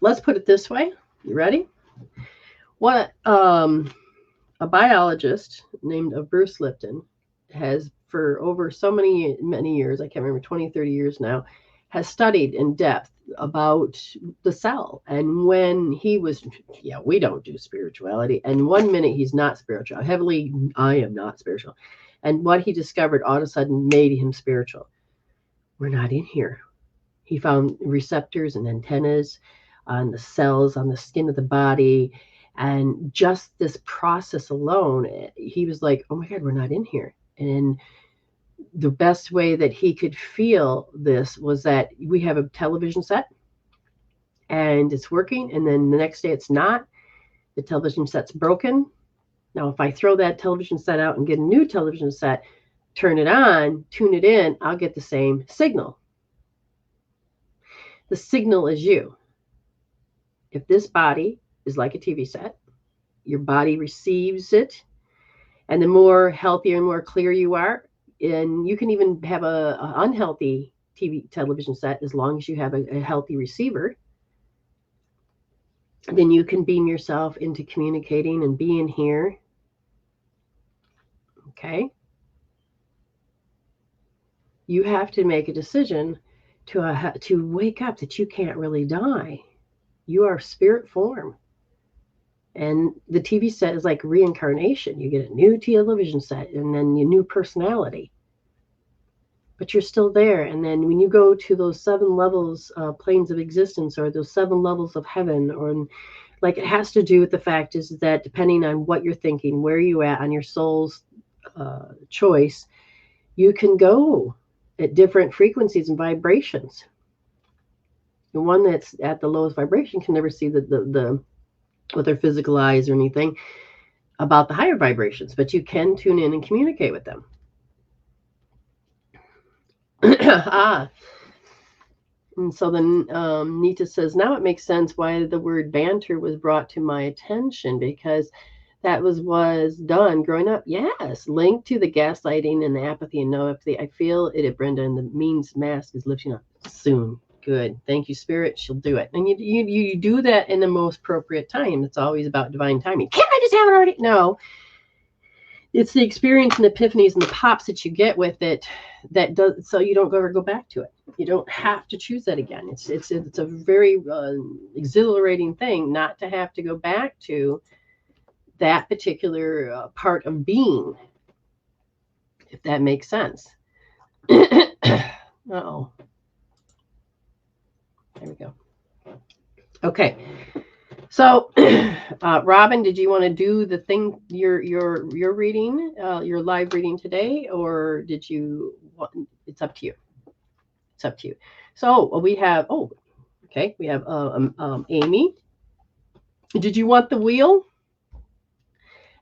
let's put it this way. You ready? What a biologist named Bruce Lipton has, for over so many years, I can't remember, 20, 30 years now, has studied in depth about the cell. And when he was, we don't do spirituality. And 1 minute he's not spiritual. Heavily, I am not spiritual. And what he discovered all of a sudden made him spiritual. We're not in here. He found receptors and antennas on the cells, on the skin of the body. And just this process alone, he was like, oh my God, we're not in here. And the best way that he could feel this was that we have a television set and it's working. And then the next day it's not. The television set's broken. Now, if I throw that television set out and get a new television set, turn it on, tune it in, I'll get the same signal. The signal is you. If this body is like a TV set, your body receives it, and the more healthier and more clear you are, and you can even have a unhealthy television set as long as you have a healthy receiver, then you can beam yourself into communicating and being here. Okay? You have to make a decision to wake up that you can't really die. You are spirit form. And the TV set is like reincarnation. You get a new television set and then your new personality. But you're still there. And then when you go to those 7 levels, planes of existence, or those 7 levels of heaven, or like, it has to do with the fact is that depending on what you're thinking, where you at on your soul's choice, you can go at different frequencies and vibrations. The one that's at the lowest vibration can never see the with their physical eyes or anything about the higher vibrations, but you can tune in and communicate with them. And so then Nita says, now it makes sense why the word banter was brought to my attention, because that was done growing up. Yes, linked to the gaslighting and the apathy and no apathy. I feel it at Brenda, and the means mask is lifting up soon. Good. Thank you, Spirit. She'll do it. And you do that in the most appropriate time. It's always about divine timing. Can't I just have it already? No. It's the experience and epiphanies and the pops that you get with it that does, so you don't ever go back to it. You don't have to choose that again. It's a very exhilarating thing not to have to go back to that particular part of being, if that makes sense. Uh-oh. There we go. Okay. So, Robin, did you want to do the thing you're reading, your live reading today, or did you want? It's up to you. It's up to you. So we have. Oh, okay. We have Amy. Did you want the wheel?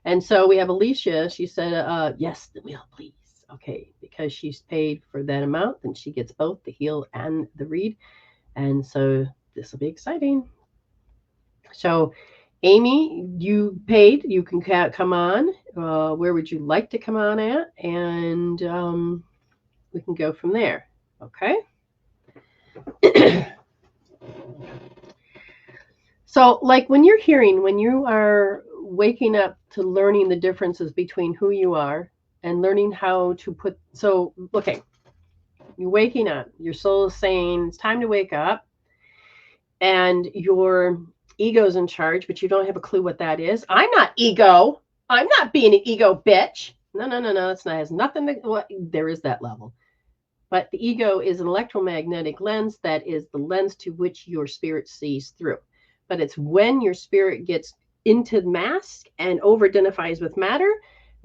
And so we have Alicia. She said, "Yes, the wheel, please." Okay, because she's paid for that amount, then she gets both the heal and the read, and so this will be exciting. So, Amy, you paid. You can come on. Where would you like to come on at? And we can go from there. Okay? So, like when you are waking up to learning the differences between who you are and learning how to put... So, okay. You're waking up. Your soul is saying, it's time to wake up. And your ego's in charge, but you don't have a clue what that is. I'm not ego. I'm not being an ego bitch. No. It's not, has nothing to, well, there is that level. But the ego is an electromagnetic lens that is the lens to which your spirit sees through. But it's when your spirit gets into the mask and over-identifies with matter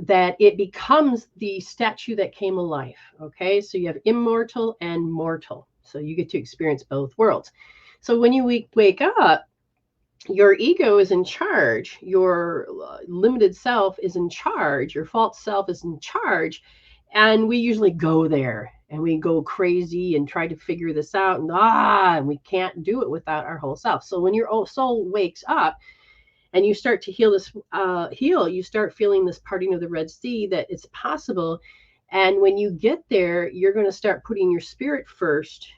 that it becomes the statue that came alive. Okay, so you have immortal and mortal. So you get to experience both worlds. So when you wake up, your ego is in charge. Your limited self is in charge. Your false self is in charge. And we usually go there and we go crazy and try to figure this out. And we can't do it without our whole self. So when your soul wakes up and you start to you start feeling this parting of the Red Sea, that it's possible. And when you get there, you're going to start putting your spirit first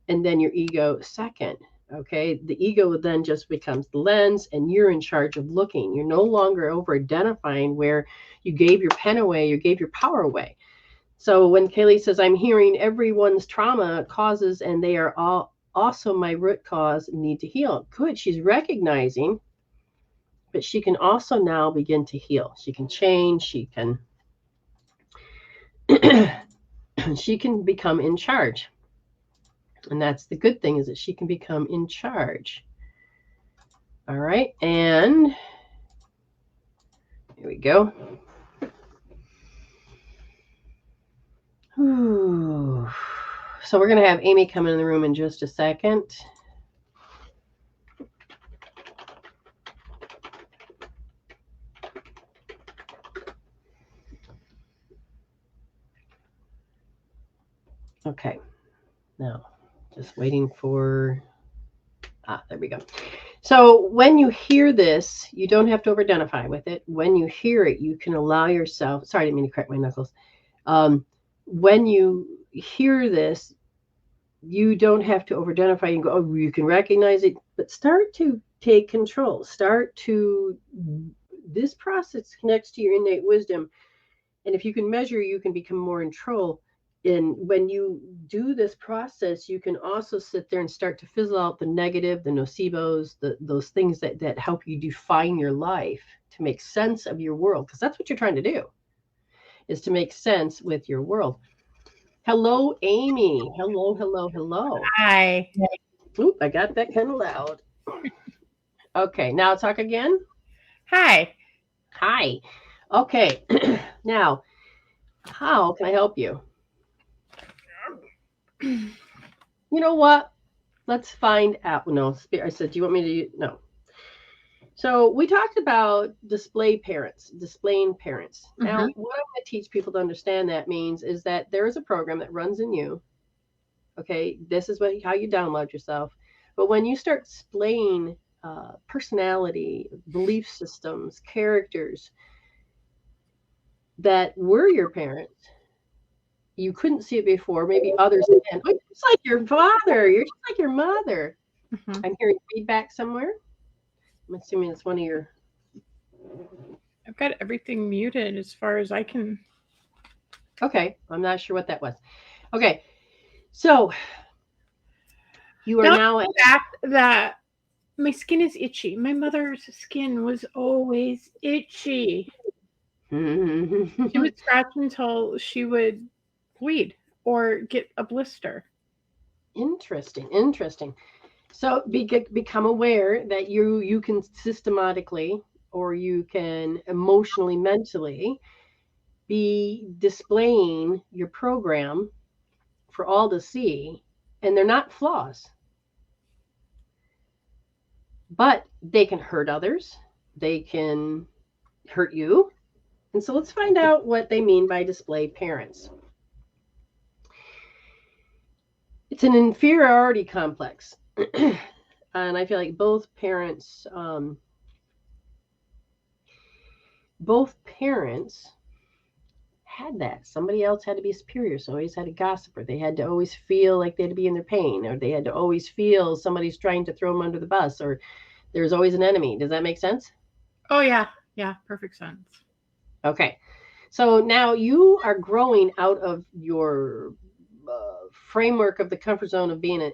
and then your ego second. Okay, the ego then just becomes the lens, and you're in charge of looking. You're no longer over identifying where you gave your pen away, you gave your power away. So when Kaylee says, I'm hearing everyone's trauma causes, and they are all also my root cause, need to heal. Good, she's recognizing, but she can also now begin to heal. She can change, she can she can become in charge. And that's the good thing, is that she can become in charge. All right. And here we go. Whew. So we're going to have Amy come in the room in just a second. Okay. Now, just waiting for... there we go. So when you hear this, you don't have to over-identify with it. When you hear it, you can allow yourself... Sorry, I didn't mean to crack my knuckles. When you hear this, you don't have to over-identify. You can go, oh, you can recognize it, but start to take control. This process connects to your innate wisdom. And if you can measure, you can become more in control. And when you do this process, you can also sit there and start to fizzle out the negative, the nocebos, those things that help you define your life, to make sense of your world. Because that's what you're trying to do, is to make sense with your world. Hello, Amy. Hello. Hi. Oop, I got that kind of loud. Okay, now talk again. Hi. Okay, now, how can I help you? You know what? Let's find out. No, I said, do you want me to? No. So we talked about displaying parents. Mm-hmm. Now, what I'm going to teach people to understand that means is that there is a program that runs in you. Okay, this is how you download yourself. But when you start displaying personality, belief systems, characters that were your parents, you couldn't see it before. Maybe others can. You're just like your father. You're just like your mother. Mm-hmm. I'm hearing feedback somewhere. I'm assuming it's one of your... I've got everything muted as far as I can. Okay, I'm not sure what that was. Okay, so you are now at the fact that my skin is itchy. My mother's skin was always itchy. She would scratch until she would bleed or get a blister. Interesting. So become aware that you can systematically, or you can emotionally, mentally be displaying your program for all to see, and they're not flaws. But they can hurt others. They can hurt you. And so let's find out what they mean by display parents. It's an inferiority complex. And I feel like both parents had that. Somebody else had to be superior, so always had a gossiper. They had to always feel like they had to be in their pain, or they had to always feel somebody's trying to throw them under the bus, or there's always an enemy. Does that make sense? Oh, yeah. Yeah, perfect sense. Okay. So now you are growing out of your framework of the comfort zone of being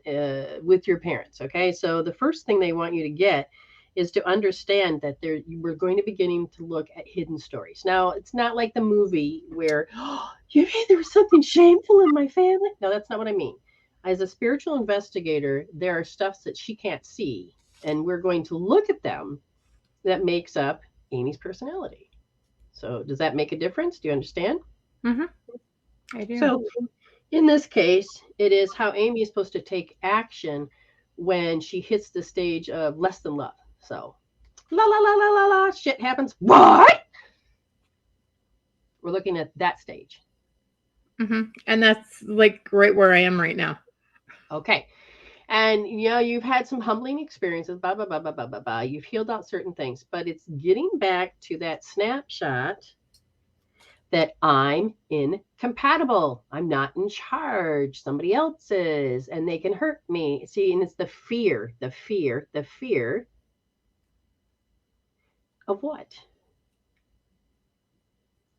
with your parents. Okay. So the first thing they want you to get is to understand that we're going to be beginning to look at hidden stories. Now, it's not like the movie where, you mean there was something shameful in my family? No, that's not what I mean. As a spiritual investigator, there are stuffs that she can't see, and we're going to look at them that makes up Amy's personality. So does that make a difference? Do you understand? Mm-hmm. I do. So in this case, it is how Amy is supposed to take action when she hits the stage of less than love. So, la la la la la la, shit happens. What? We're looking at that stage. And that's like right where I am right now. Okay. And you've had some humbling experiences, blah, blah, blah, blah, blah, blah, blah. You've healed out certain things, but it's getting back to that snapshot that I'm incompatible. I'm not in charge. Somebody else is, and they can hurt me. See, and it's the fear of what?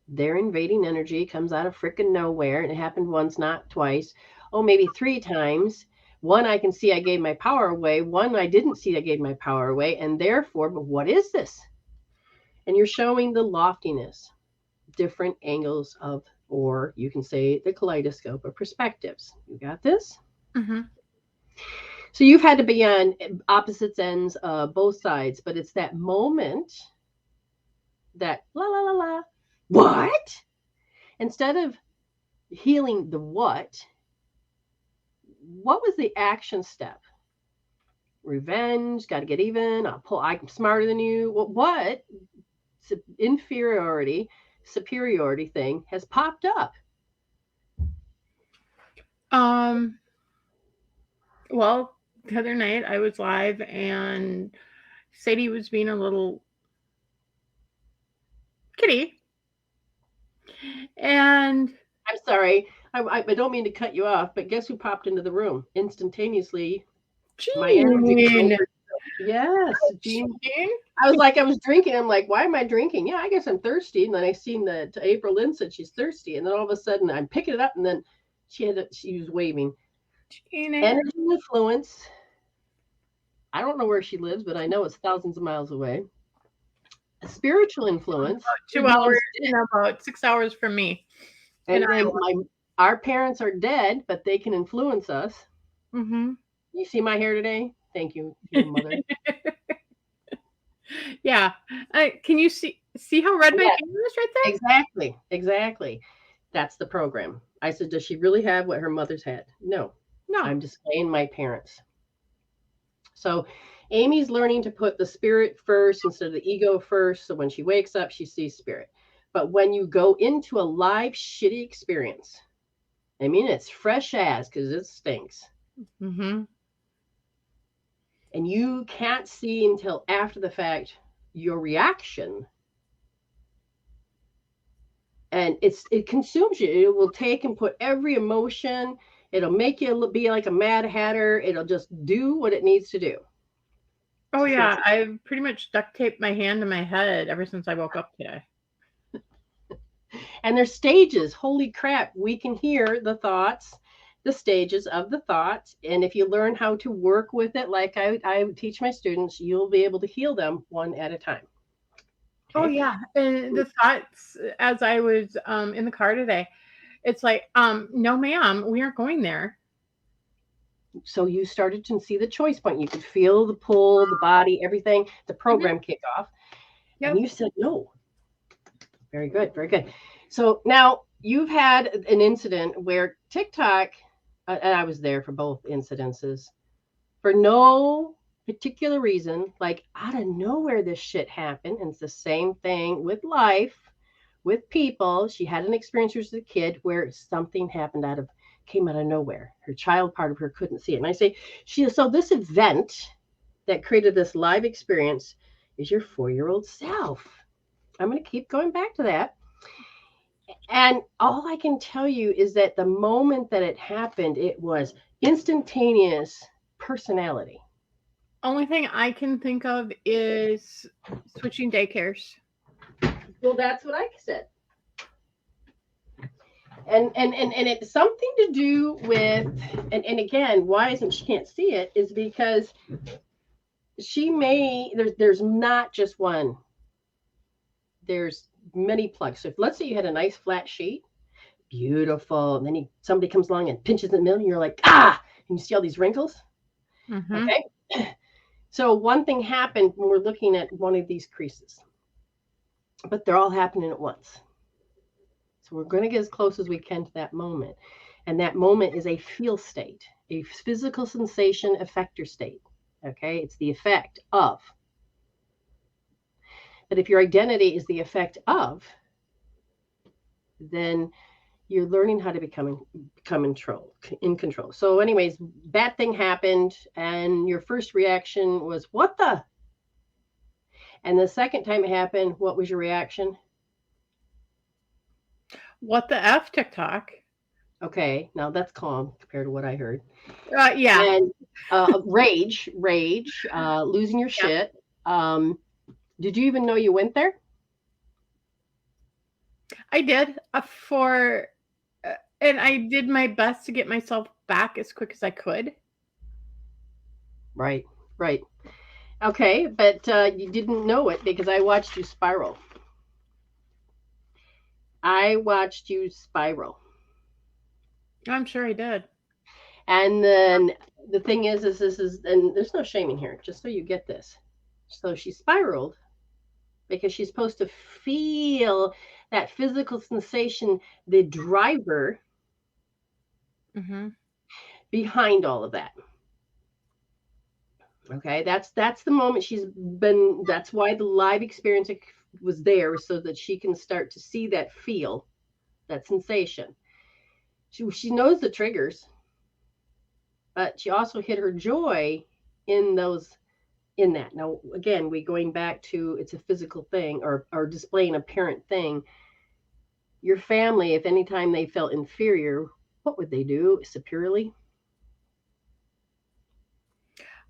Their invading energy comes out of frickin' nowhere, and it happened once, not twice. Oh, maybe 3 times. One I can see I gave my power away. One I didn't see I gave my power away. And therefore, but what is this? And you're showing the loftiness, different angles of, or you can say the kaleidoscope of perspectives. You got this? So you've had to be on opposite ends, both sides, but it's that moment that la la la la, what? Instead of healing the what was the action step? Revenge, got to get even. I'm smarter than you. What inferiority, superiority thing has popped up? Well, the other night I was live and Sadie was being a little kitty. And I'm sorry, I don't mean to cut you off, but guess who popped into the room instantaneously? Jean. My energy. Yes, Jean. I was drinking. I'm like, why am I drinking? Yeah, I guess I'm thirsty. And then I seen that April Lynn said she's thirsty, and then all of a sudden I'm picking it up, and then she was waving. Energy influence. I don't know where she lives, but I know it's thousands of miles away. A spiritual influence. About 2 hours, about 6 hours from me. And then our parents are dead, but they can influence us. You see my hair today? Thank you, your mother. Yeah. Can you see how red my hair is right there? Exactly. That's the program. I said, does she really have what her mother's had? No. I'm displaying my parents. So Amy's learning to put the spirit first instead of the ego first. So when she wakes up, she sees spirit. But when you go into a live shitty experience, I mean, it's fresh as because it stinks. And you can't see until after the fact your reaction. And it consumes you. It will take and put every emotion. It'll make you be like a mad hatter. It'll just do what it needs to do. Oh, yeah. I've pretty much duct taped my hand to my head ever since I woke up today. And there's stages. Holy crap. We can hear the thoughts, the stages of the thoughts. And if you learn how to work with it, like I teach my students, you'll be able to heal them one at a time. Okay? Oh, yeah. And the thoughts as I was in the car today, it's like, no, ma'am, we aren't going there. So you started to see the choice point. You could feel the pull, the body, everything, the program kick off. Yep. And you said no. Very good. Very good. So now you've had an incident where TikTok, and I was there for both incidences, for no particular reason, like out of nowhere this shit happened. And it's the same thing with life, with people. She had an experience as a kid where something happened came out of nowhere. Her child part of her couldn't see it. And I say, so this event that created this live experience is your 4-year-old self. I'm going to keep going back to that. And all I can tell you is that the moment that it happened, it was instantaneous personality. Only thing I can think of is switching daycares. Well, that's what I said. And it's something to do with, and again, why isn't she can't see it is because there's not just one. There's many plugs. So if, let's say you had a nice flat sheet, beautiful, and then somebody comes along and pinches in the middle, and you're like, and you see all these wrinkles. Okay. So one thing happened when we're looking at one of these creases, but they're all happening at once. So we're going to get as close as we can to that moment. And that moment is a feel state, a physical sensation effector state. Okay. It's the effect of. But if your identity is the effect of, then you're learning how to become in control. So anyways, bad thing happened and your first reaction was, what the? And the second time it happened, what was your reaction? What the F, TikTok? Okay, now that's calm compared to what I heard. Yeah. And rage, losing your Yeah. shit. Did you even know you went there? I did and I did my best to get myself back as quick as I could. Right, right. Okay, but you didn't know it because I watched you spiral. I watched you spiral. I'm sure I did. And then the thing is this is, and there's no shaming here, just so you get this. So she spiraled because she's supposed to feel that physical sensation, the driver Mm-hmm. behind all of that. Okay, that's the moment she's been. That's why the live experience was there, so that she can start to see that feel, that sensation. She knows the triggers, but she also hid her joy in those in that. Now, again, we going back to it's a physical thing or displaying a parent thing. Your family, if anytime they felt inferior, what would they do? Superiorly?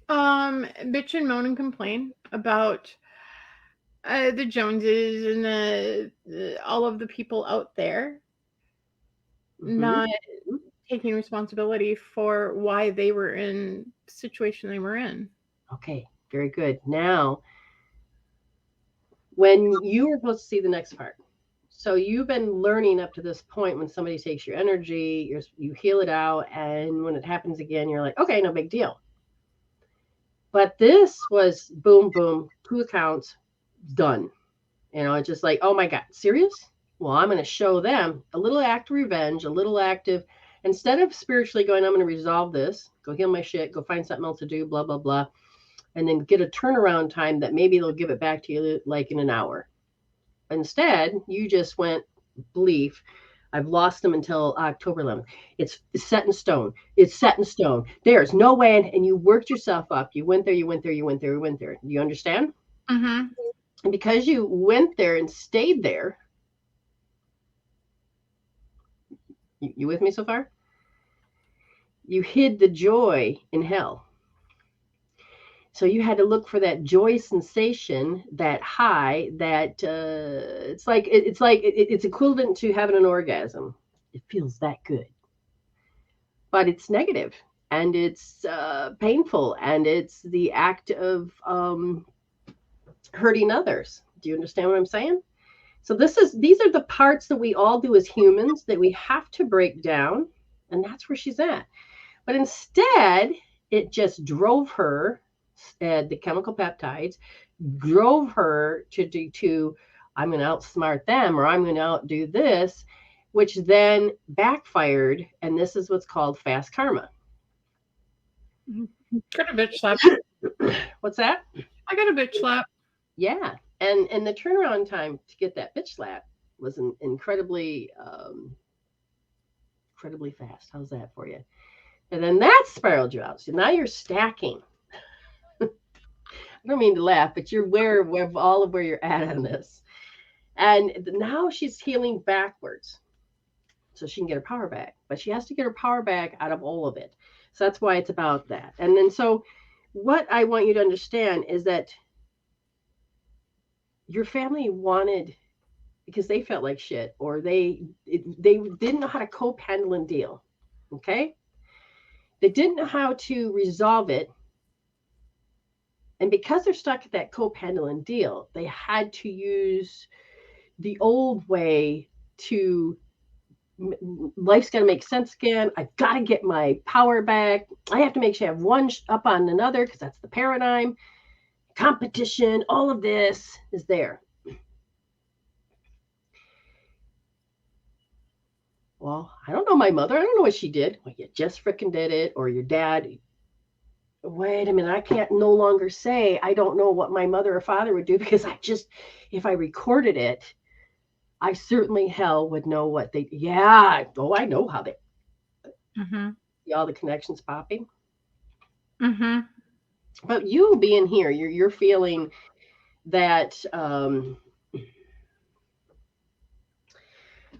Bitch and moan and complain about the Joneses and all of the people out there Mm-hmm. not taking responsibility for why they were in the situation they were in. Okay, very good. Now, when you were supposed to see the next part. So you've been learning up to this point when somebody takes your energy, you heal it out, and when it happens again, you're like, okay, no big deal. But this was boom, boom, 2 accounts, done. It's just like, oh my God, serious? Well, I'm going to show them a little act of revenge, a little act of, instead of spiritually going, I'm going to resolve this, go heal my shit, go find something else to do, blah, blah, blah, and then get a turnaround time that maybe they'll give it back to you like in an hour. Instead, you just went, belief. I've lost them until October 11th. It's set in stone. It's set in stone. There's no way. And you worked yourself up. You went there, you went there, you went there, you went there. You understand? Mm-hmm. And because you went there and stayed there, you with me so far? You hid the joy in hell. So you had to look for that joy sensation, that high, that it's equivalent to having an orgasm. It feels that good, but it's negative and it's painful and it's the act of hurting others. Do you understand what I'm saying? So these are the parts that we all do as humans that we have to break down, and that's where she's at. But instead, it just drove her, the chemical peptides, drove her to I'm going to outsmart them or I'm going to outdo this, which then backfired. And this is what's called fast karma. Got a bitch slap. What's that? I got a bitch slap. Yeah. And the turnaround time to get that bitch slap was incredibly fast. How's that for you? And then that spiraled you out. So now you're stacking. I don't mean to laugh, but you're aware of all of where you're at on this. And now she's healing backwards so she can get her power back. But she has to get her power back out of all of it. So that's why it's about that. And then so what I want you to understand is that your family wanted, because they felt like shit or they didn't know how to cope, handle, and deal. Okay? They didn't know how to resolve it. And because they're stuck at that cope, handle, and deal, they had to use the old way to life's got to make sense again. I've got to get my power back. I have to make sure I have one up on another because that's the paradigm. Competition, all of this is there. Well, I don't know my mother. I don't know what she did. Well, you just freaking did it, or your dad. wait a minute, I can't no longer say I don't know what my mother or father would do, because if I recorded it, I certainly hell would know what they, yeah, oh, I know how they, Mm-hmm. see all the connections popping. Mm-hmm. But you being here, you're feeling that, oh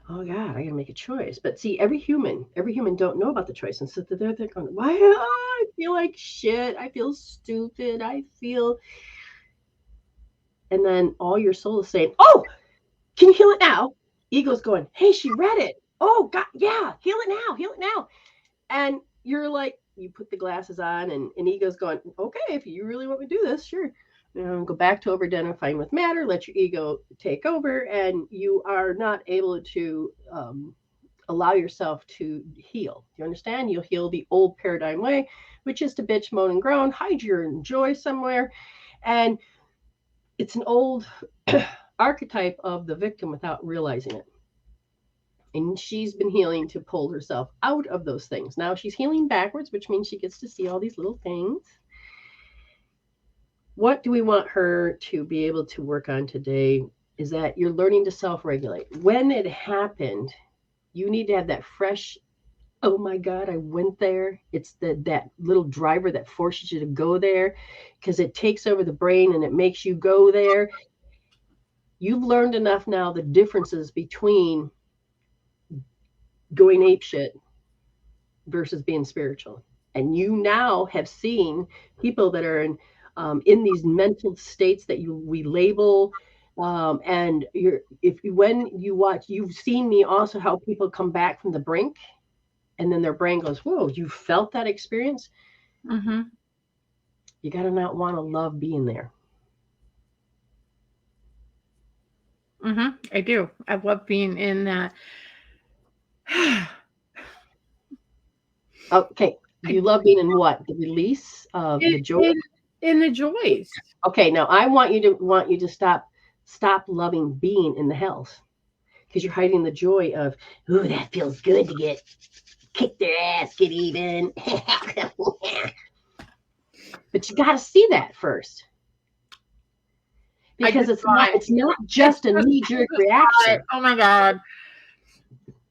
God, I gotta make a choice. But see, every human don't know about the choice. And so they're going, why, I feel like shit. I feel stupid. I feel, and then all your soul is saying, oh, can you heal it now? Ego's going, hey, she read it. Oh God, yeah, heal it now, heal it now. And you're like, you put the glasses on, and ego's going, okay, if you really want me to do this, sure. Go back to over identifying with matter, let your ego take over, and you are not able to allow yourself to heal. Do you understand? You'll heal the old paradigm way, which is to bitch, moan, and groan, hide your joy somewhere. And it's an old archetype of the victim without realizing it. And she's been healing to pull herself out of those things. Now she's healing backwards, which means she gets to see all these little things. What do we want her to be able to work on today is that you're learning to self-regulate. When it happened, you need to have that fresh, oh my God, I went there. It's that little driver that forces you to go there, because it takes over the brain and it makes you go there. You've learned enough now the differences between going apeshit versus being spiritual. And you now have seen people that are in these mental states that we label. And when you watch, you've seen me also how people come back from the brink, and then their brain goes, whoa, you felt that experience? Mm-hmm. You got to not want to love being there. Mm-hmm. I do. I love being in that. Okay. You love being in what? The release of the joy? In the joys. Okay, now I want you to stop loving being in the hells, because you're hiding the joy of, ooh, that feels good to get kick their ass, get even. But you got to see that first, because it's not just a knee jerk reaction. Oh my God.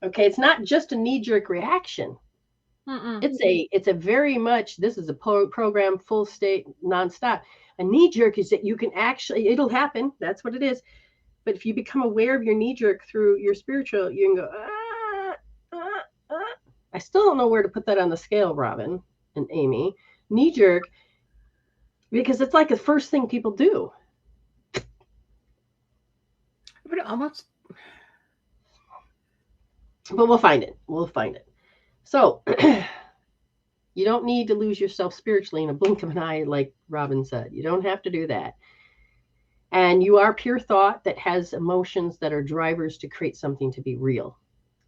Okay, it's not just a knee jerk reaction. Mm-mm. It's a very much, this is a program full state nonstop. A knee jerk is that you can actually, it'll happen. That's what it is. But if you become aware of your knee jerk through your spiritual, you can go, I still don't know where to put that on the scale, Robin and Amy. Knee jerk, because it's like the first thing people do. But almost. But we'll find it. We'll find it. So you don't need to lose yourself spiritually in a blink of an eye, like Robin said. You don't have to do that. And you are pure thought that has emotions that are drivers to create something to be real.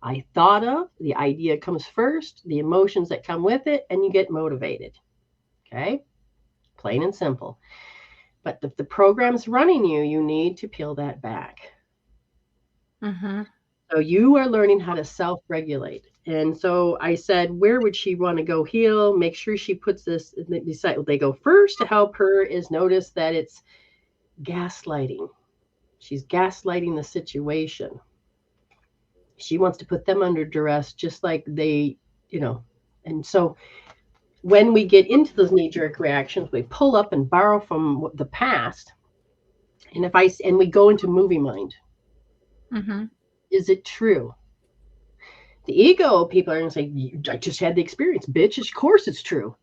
I thought of, the idea comes first, the emotions that come with it, and you get motivated. Okay? Plain and simple. But if the program's running you, you need to peel that back. Mm-hmm. So you are learning how to self-regulate. And so I said, where would she want to go heal? Make sure she puts this, they go first to help her is notice that it's gaslighting. She's gaslighting the situation. She wants to put them under duress, just like they, and so when we get into those knee-jerk reactions, we pull up and borrow from the past. And we go into movie mind. Mm-hmm. Is it true? The ego people are going to say, I just had the experience, bitch. Of course it's true.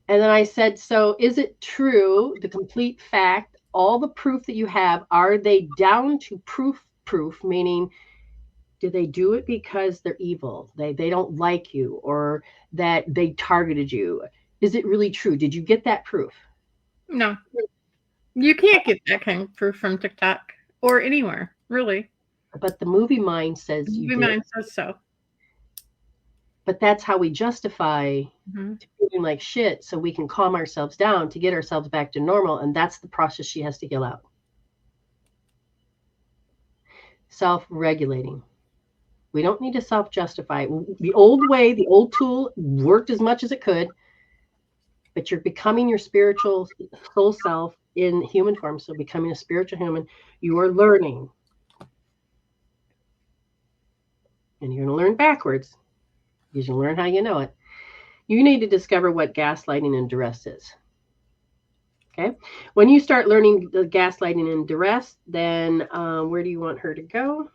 And then I said, so is it true, the complete fact, all the proof that you have, are they down to proof, meaning do they do it because they're evil? They don't like you, or that they targeted you? Is it really true? Did you get that proof? No. You can't get that kind of proof from TikTok or anywhere, really. But the movie mind says you did. Movie mind says so. But that's how we justify Mm-hmm. feeling like shit, so we can calm ourselves down to get ourselves back to normal. And that's the process she has to heal out. Self-regulating. We don't need to self-justify. The old way, the old tool worked as much as it could. but you're becoming your spiritual soul self in human form. So becoming a spiritual human, you are learning. And you're going to learn backwards because you learn how you know it. You need to discover what gaslighting and duress is. Okay. When you start learning the gaslighting and duress, then where do you want her to go?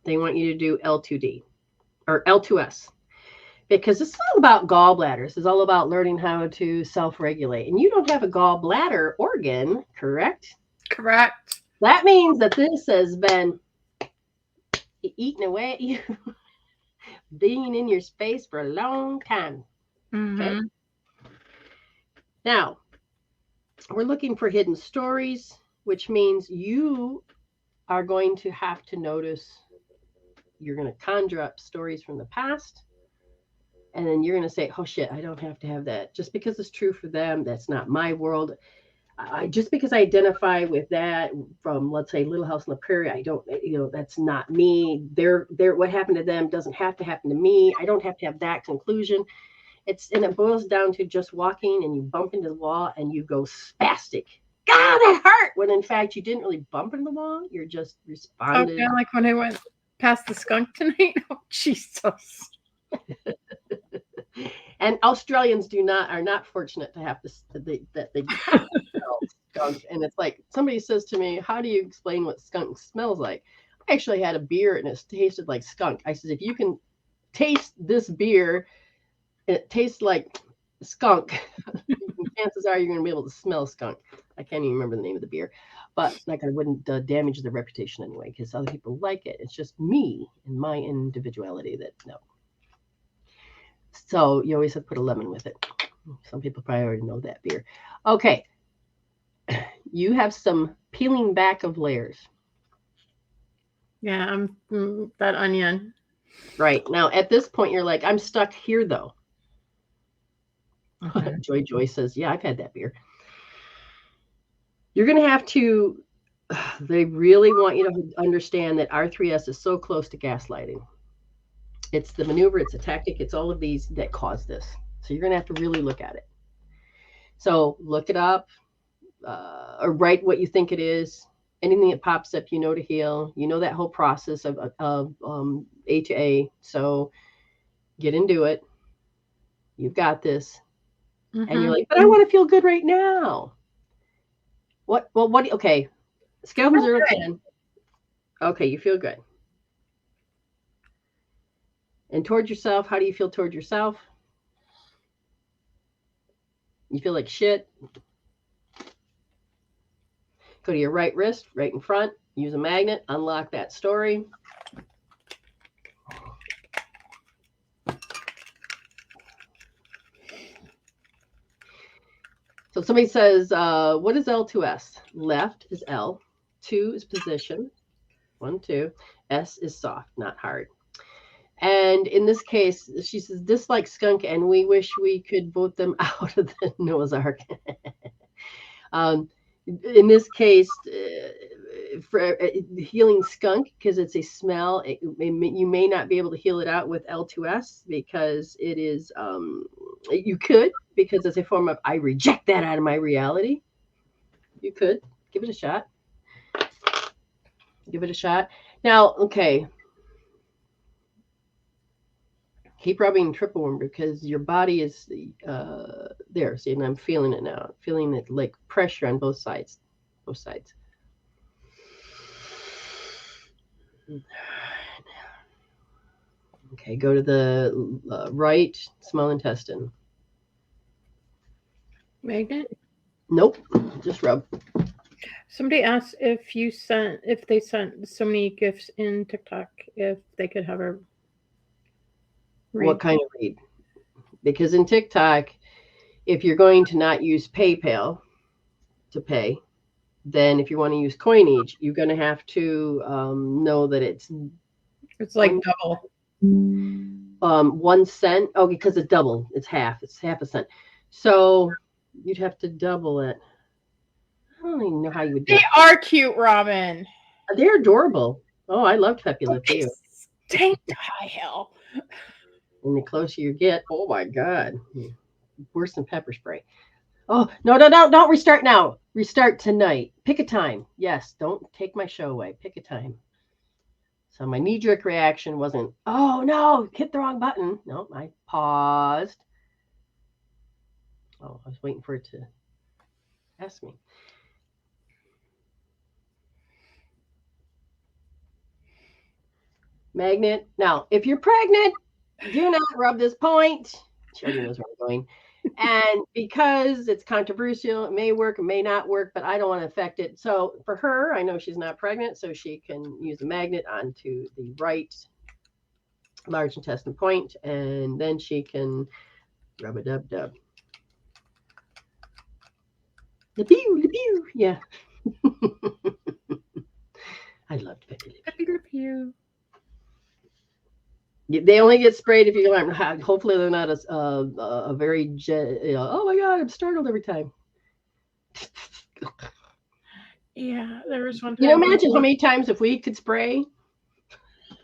They want you to do L2D or L2S. Because it's all about gallbladders. It's all about learning how to self-regulate. And you don't have a gallbladder organ, correct? Correct. That means that this has been eating away at you, being in your space for a long time. Mm-hmm. Okay. Now, we're looking for hidden stories, which means you are going to have to notice, you're going to conjure up stories from the past. And then you're going to say, oh shit, I don't have to have that. Just because it's true for them, that's not my world. Just because I identify with that from, let's say, Little House on the Prairie, I don't, that's not me. They're what happened to them doesn't have to happen to me. I don't have to have that conclusion. And it boils down to just walking and you bump into the wall and you go spastic. God, that hurt. When in fact, you didn't really bump into the wall. You're just responded. Oh, yeah, like when I went past the skunk tonight. Oh, Jesus. And Australians are not fortunate to have this, that they smell skunk. And it's like, somebody says to me, how do you explain what skunk smells like? I actually had a beer and it tasted like skunk. I said, if you can taste this beer, it tastes like skunk, chances are you're going to be able to smell skunk. I can't even remember the name of the beer, but like I wouldn't damage the reputation anyway, because other people like it. It's just me and my individuality that no. So you always have to put a lemon with it. Some people probably already know that beer. Okay. You have some peeling back of layers. Yeah, I'm that onion. Right. Now, at this point, you're like, I'm stuck here, though. Okay. Joy says, yeah, I've had that beer. You're going to have to, they really want you to understand that R3S is so close to gaslighting. It's the maneuver, it's a tactic, it's all of these that cause this. So you're going to have to really look at it. So look it up, or write what you think it is. Anything that pops up, to heal. You know that whole process of A to A. So get into it. You've got this. Mm-hmm. And you're like, but I want to feel good right now. What? Well, what? Okay. Scale from 0 to 10. Okay, you feel good. And towards yourself, how do you feel towards yourself? You feel like shit. Go to your right wrist, right in front. Use a magnet. Unlock that story. So somebody says, what is L2S? Left is L. 2 is position. 1, 2. S is soft, not hard. And in this case, she says, dislike skunk, and we wish we could vote them out of the Noah's Ark. In this case, for healing skunk, because it's a smell, you may not be able to heal it out with L2S because it is, you could, because it's a form of, I reject that out of my reality. You could give it a shot. Give it a shot. Now, okay. Keep rubbing triple worm because your body is there. See, and I'm feeling it now. Feeling it like pressure on both sides. Both sides. Okay, go to the right small intestine. Magnet? Nope, just rub. Somebody asked if they sent so many gifts in TikTok, if they could have a read. What kind of read? Because in TikTok, if you're going to not use PayPal to pay, then if you want to use coinage, you're going to have to know that it's like double. 1 cent. Oh, because it's double. It's half. It's half a cent. So you'd have to double it. I don't even know how you would do it. They are cute, Robin. They're adorable. Oh, I loved Peppy Le Pew. Stink to high hell. And the closer you get, oh my God. worse than pepper spray. Oh, no, don't restart now. Restart tonight. Pick a time. Yes, don't take my show away. Pick a time. So my knee-jerk reaction wasn't, oh, no, hit the wrong button. No, I paused. Oh, I was waiting for it to ask me. Magnet. Now, if you're pregnant, do not rub this point. She already knows where I'm going. And because it's controversial, it may work, it may not work, but I don't want to affect it. So for her, I know she's not pregnant, so she can use a magnet onto the right large intestine point, and then she can rub a dub. The pew. Yeah. I loved Pepe Le Pew. They only get sprayed if you learn. Hopefully, they're not a very, oh my God, I'm startled every time. Yeah, there was one time. Imagine how many times if we could spray,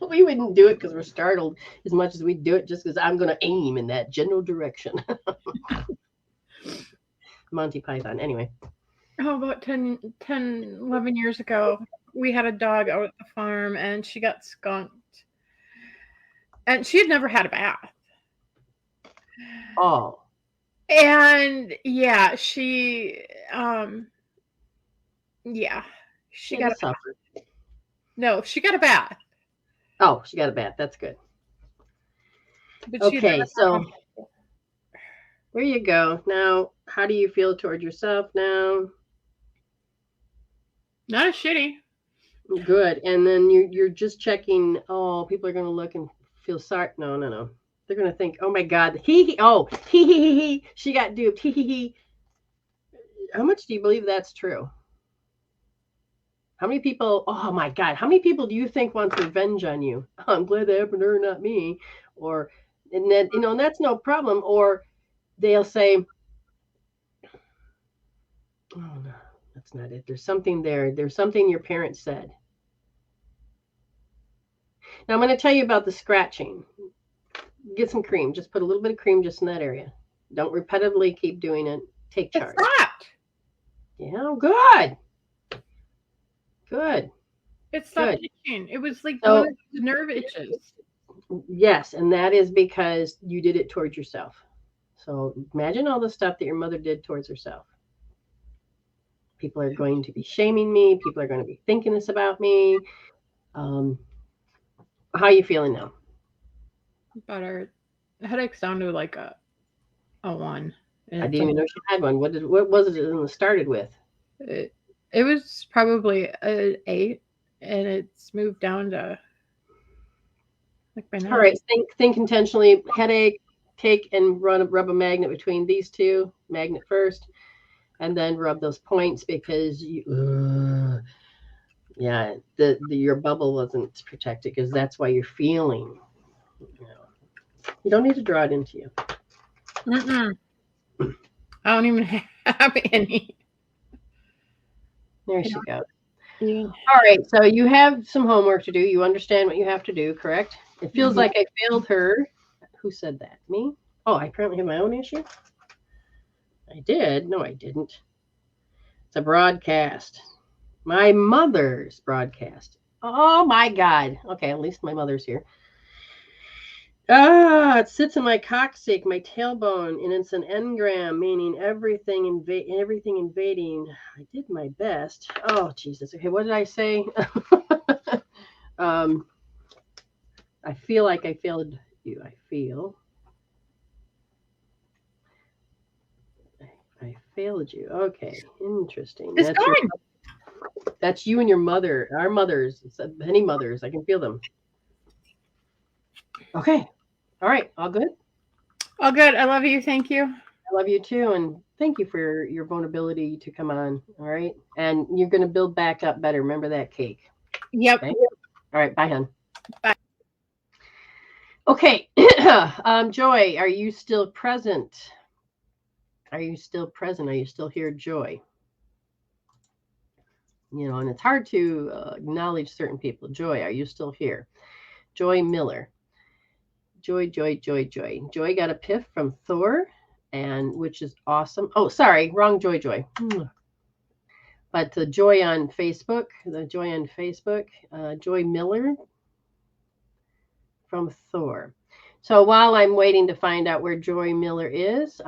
we wouldn't do it because we're startled as much as we do it just because I'm going to aim in that general direction. Monty Python. Anyway. Oh, about 10, 11 years ago, we had a dog out at the farm, and she got skunked. And she had never had a bath. Oh. And yeah, she got a bath. No, she got a bath. Oh, she got a bath. That's good. But okay, so there you go. Now, how do you feel toward yourself now? Not as shitty. Good. And then you're just checking, oh, people are going to look and feel sorry. No. They're going to think, oh my God, he, she got duped. He. How much do you believe that's true? How many people, oh my God, how many people do you think wants revenge on you? Oh, I'm glad that happened to her, not me. Or, and then, and that's no problem. Or they'll say, oh no, that's not it. There's something there. There's something your parents said. Now I'm going to tell you about the scratching. Get some cream. Just put a little bit of cream just in that area. Don't repetitively keep doing it. Take charge. It stopped. Yeah, good. It stopped itching. It was like one of the nerve itches. Yes, and that is because you did it towards yourself. So imagine all the stuff that your mother did towards herself. People are going to be shaming me. People are going to be thinking this about me. How are you feeling now? Better. Headache's down to like a 1. I didn't even know she had one. What was it started with? It was probably an 8, and it's moved down to like by now. All right, think intentionally. Headache. Take and rub a magnet between these two. Magnet first, and then rub those points because your bubble wasn't protected because that's why you're feeling. You don't need to draw it into you. I don't even have any. There she goes. Yeah. All right, so you have some homework to do. You understand what you have to do, correct? It feels like I failed her. Who said that? Me? Oh, I apparently have my own issue. I did. No, I didn't. It's a broadcast. My mother's broadcast. Oh, my God. Okay, at least my mother's here. It sits in my coccyx, my tailbone, and it's an engram, meaning everything invading. I did my best. Oh, Jesus. Okay, what did I say? I feel like I failed you. I failed you. Okay, interesting. That's you and your mother. Our mothers. It's many mothers. I can feel them. Okay. All right. All good? All good. I love you. Thank you. I love you too. And thank you for your vulnerability to come on. All right. And you're going to build back up better. Remember that cake. Yep. Okay? All right. Bye, hon. Bye. Okay. Joy, are you still present? Are you still here, Joy? And it's hard to acknowledge certain people. Joy, are you still here? Joy Miller. Joy. Joy got a piff from Thor. and which is awesome. Oh, sorry, wrong Joy. But the Joy on Facebook, Joy Miller from Thor. So while I'm waiting to find out where Joy Miller is,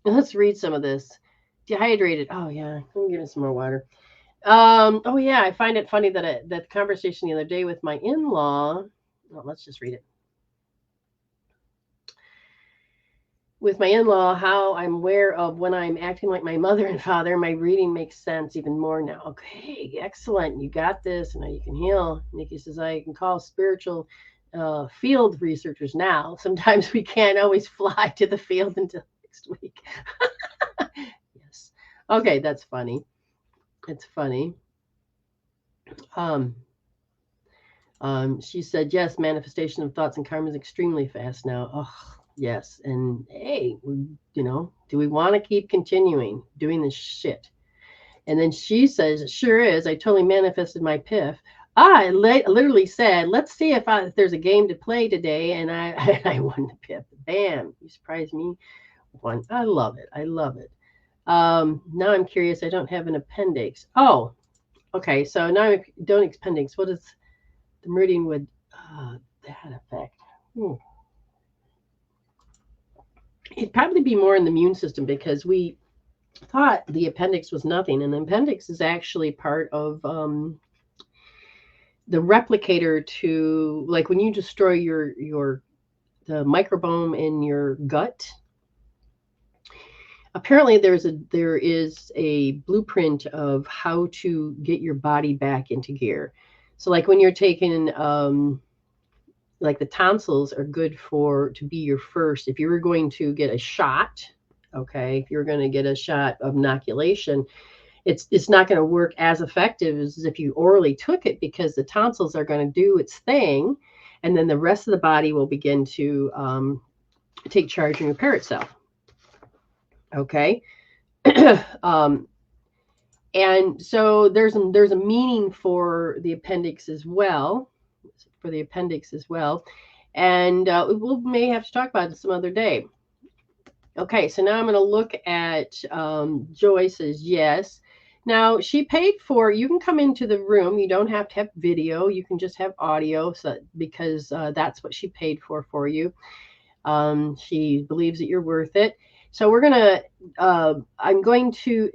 let's read some of this. Dehydrated. Oh yeah, I'm getting some more water. Oh yeah, I find it funny that that conversation the other day with my in-law. Well, let's just read it. With my in-law, how I'm aware of when I'm acting like my mother and father. My reading makes sense even more now. Okay, excellent. You got this. Now you can heal. Nikki says I can call spiritual field researchers now. Sometimes we can't always fly to the field until next week. Yes. Okay, that's funny. It's funny. She said, yes, manifestation of thoughts and karma is extremely fast now. Oh, yes. And hey, do we want to keep continuing doing this shit? And then she says, it sure is. I totally manifested my PIF. I literally said, let's see if there's a game to play today. And I won the PIF. Bam. You surprised me. One. I love it. I love it. Now I'm curious. I don't have an appendix. Oh, okay. So now I don't appendix. What is the meridian would that affect? It'd probably be more in the immune system because we thought the appendix was nothing, and the appendix is actually part of the replicator to, like, when you destroy the microbiome in your gut. Apparently, there is a blueprint of how to get your body back into gear. So, like when you're taking like the tonsils are good to be your first. If you were going to get a shot, okay, if you're going to get a shot of inoculation, it's not going to work as effective as if you orally took it, because the tonsils are going to do its thing, and then the rest of the body will begin to take charge and repair itself. Okay. And so there's a meaning for the appendix as well. And we may have to talk about it some other day. Okay, so now I'm going to look at Joy says yes. Now she paid for, you can come into the room. You don't have to have video. You can just have audio, because that's what she paid for you. She believes that you're worth it. So we're going to,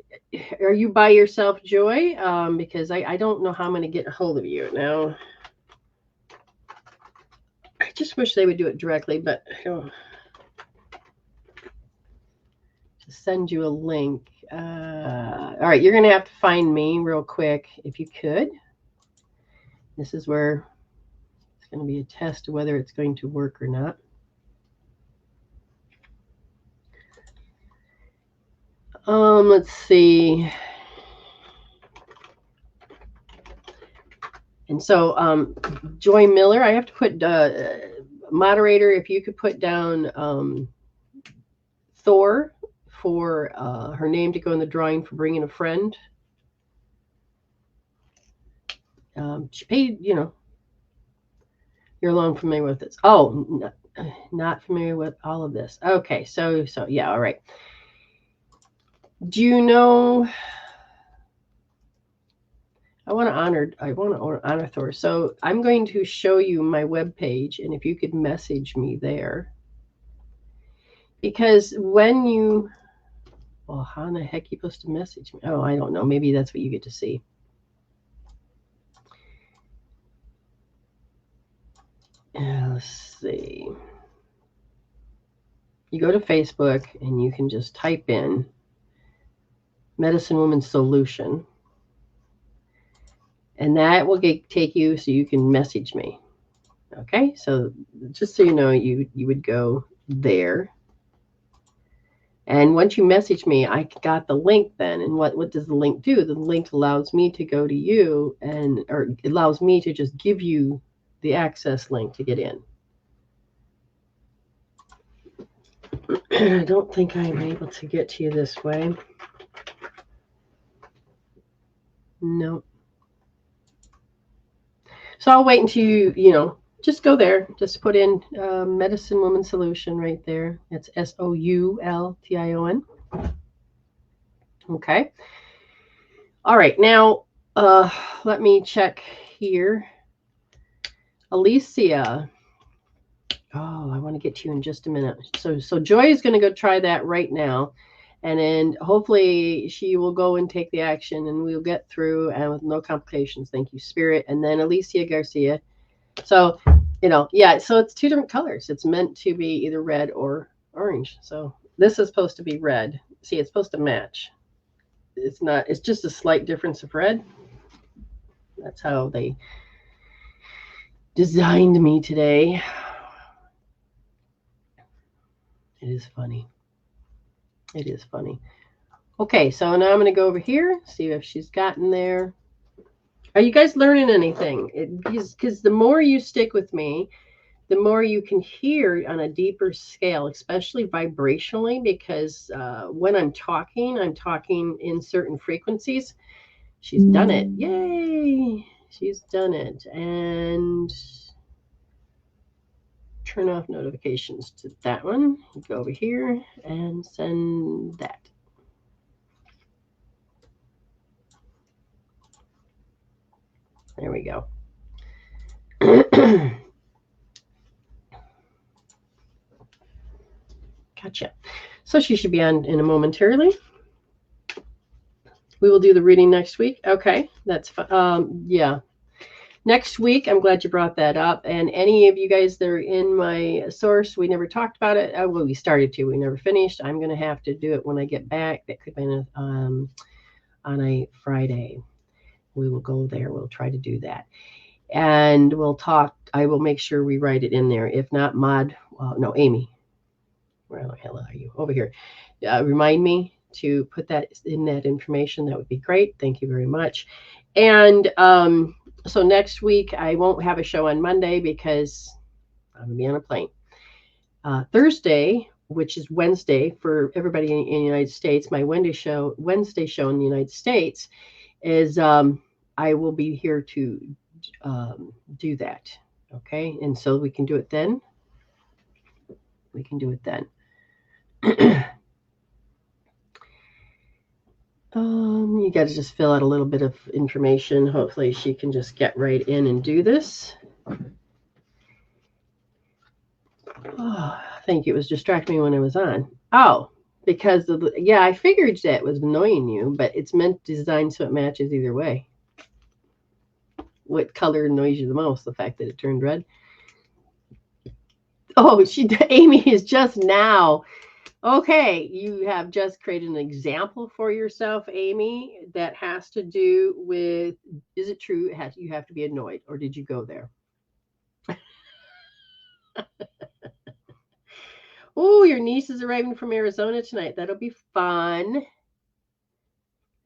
are you by yourself, Joy? Because I don't know how I'm going to get a hold of you now. I just wish they would do it directly, but to send you a link. All right, you're going to have to find me real quick if you could. This is where it's going to be a test of whether it's going to work or not. Let's see. And so, Joy Miller, I have to put moderator. If you could put down Thor for her name to go in the drawing for bringing a friend. She paid, you're alone familiar with this. Oh, not familiar with all of this. Okay, so yeah, all right. Do you know? I want to honor Thor. So I'm going to show you my webpage, and if you could message me there. Because when you, well, how in the heck are you supposed to message me? Oh, I don't know. Maybe that's what you get to see. Let's see. You go to Facebook, and you can just type in Medicine Woman Solution. And that will take you so you can message me. Okay, so just so you know, you would go there. And once you message me, I got the link then. And what does the link do? The link allows me to go to you, or it allows me to just give you the access link to get in. I don't think I'm able to get to you this way. No. So I'll wait until you just go there. Just put in Medicine Woman Solution right there. It's SOULTION. Okay. All right. Now, let me check here. Alicia. Oh, I want to get to you in just a minute. So Joy is going to go try that right now. And then hopefully she will go and take the action and we'll get through and with no complications. Thank you, Spirit. And then Alicia Garcia. So, yeah, so it's two different colors. It's meant to be either red or orange. So this is supposed to be red. See, it's supposed to match. It's not, it's just a slight difference of red. That's how they designed me today. It is funny. It is funny. Okay, so now I'm going to go over here, see if she's gotten there. Are you guys learning anything? Because the more you stick with me, the more you can hear on a deeper scale, especially vibrationally, because when I'm talking in certain frequencies. She's done it. Yay! She's done it. And turn off notifications to that one. Go over here and send that. There we go. Gotcha. So she should be on in a momentarily. We will do the reading next week. Okay, that's fine. Yeah. Next week, I'm glad you brought that up. And any of you guys that are in my source, we never talked about it. Well, we started to. We never finished. I'm going to have to do it when I get back. That could be on a Friday. We will go there. We'll try to do that. And we'll talk. I will make sure we write it in there. If not, Amy. Where the hell are you? Over here. Remind me to put that in that information. That would be great. Thank you very much. And so next week, I won't have a show on Monday because I'm going to be on a plane. Thursday, which is Wednesday for everybody in the United States, my Wednesday show in the United States is I will be here to do that. Okay. And so we can do it then. We can do it then. You got to just fill out a little bit of information. Hopefully she can just get right in and do this. Oh, thank you. It was distracting me when I was on. Oh, because of I figured that was annoying you, but it's meant designed so it matches either way. What color annoys you the most? The fact that it turned red? Oh, Amy is just now. Okay, you have just created an example for yourself, Amy, that has to do with, is it true you have to be annoyed, or did you go there? Oh, your niece is arriving from Arizona tonight. That'll be fun.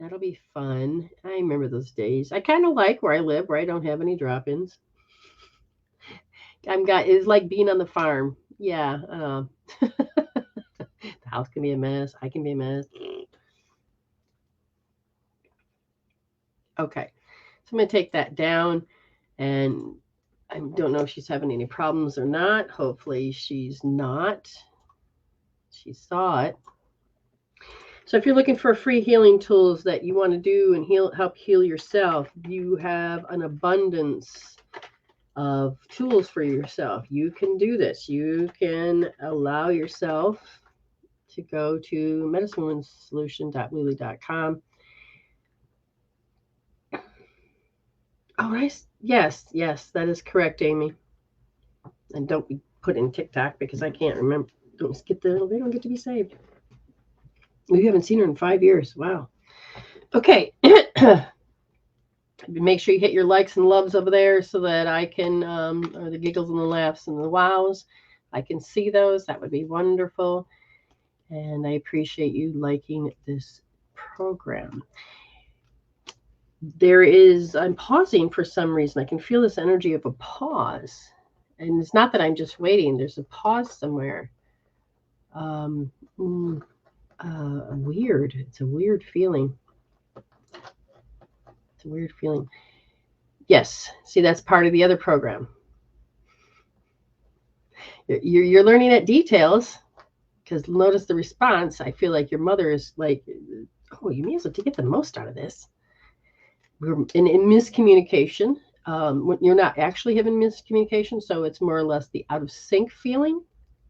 That'll be fun. I remember those days. I kind of like where I live, where I don't have any drop-ins. It's like being on the farm. Yeah. The house can be a mess. I can be a mess. Okay. So I'm going to take that down. And I don't know if she's having any problems or not. Hopefully she's not. She saw it. So if you're looking for free healing tools that you want to do and help heal yourself, you have an abundance of tools for yourself. You can do this. You can allow yourself to go to medicinewomansolution.wheelie.com. Oh, yes, that is correct, Amy. And don't be put in TikTok because I can't remember. They don't get to be saved. We haven't seen her in 5 years. Wow. Okay. Make sure you hit your likes and loves over there so that I can, or the giggles and the laughs and the wows, I can see those. That would be wonderful. And I appreciate you liking this program. I'm pausing for some reason. I can feel this energy of a pause. And it's not that I'm just waiting. There's a pause somewhere. Weird. It's a weird feeling. It's a weird feeling. Yes. See, that's part of the other program. You're learning at details, because notice the response. I feel like your mother is like, oh, you may as well to get the most out of this. We're in miscommunication. When you're not actually having miscommunication, so it's more or less the out of sync feeling.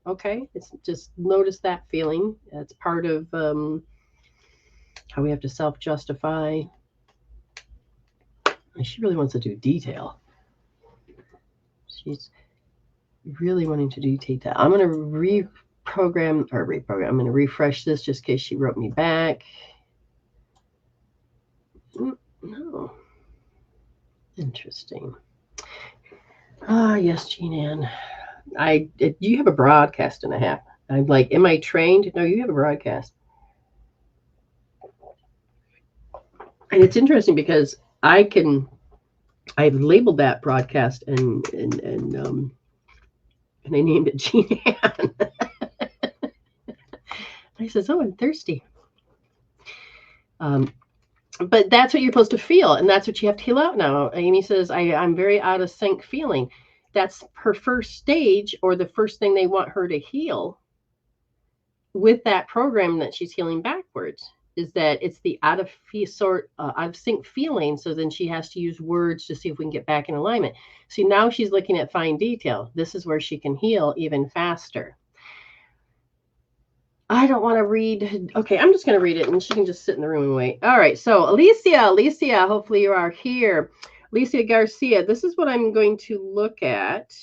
Okay, it's just notice that feeling. It's part of how we have to self-justify. She really wants to do detail. She's really wanting to do detail. I'm going to reprogram. I'm going to refresh this just in case she wrote me back. No. Interesting. Ah, yes, Jean Ann. You have a broadcast and a half. I'm like, am I trained? No, you have a broadcast. And it's interesting because I've labeled that broadcast and I named it Jean Ann. I says, oh, I'm thirsty. But that's what you're supposed to feel, and that's what you have to heal out now. Amy says, I'm very out of sync feeling. That's her first stage, or the first thing they want her to heal with that program that she's healing backwards, is that it's the out of sync feeling. So then she has to use words to see if we can get back in alignment. See, now she's looking at fine detail. This is where she can heal even faster. I don't want to read. Okay, I'm just going to read it, and she can just sit in the room and wait. All right, so Alicia, hopefully you are here. Alicia Garcia, this is what I'm going to look at.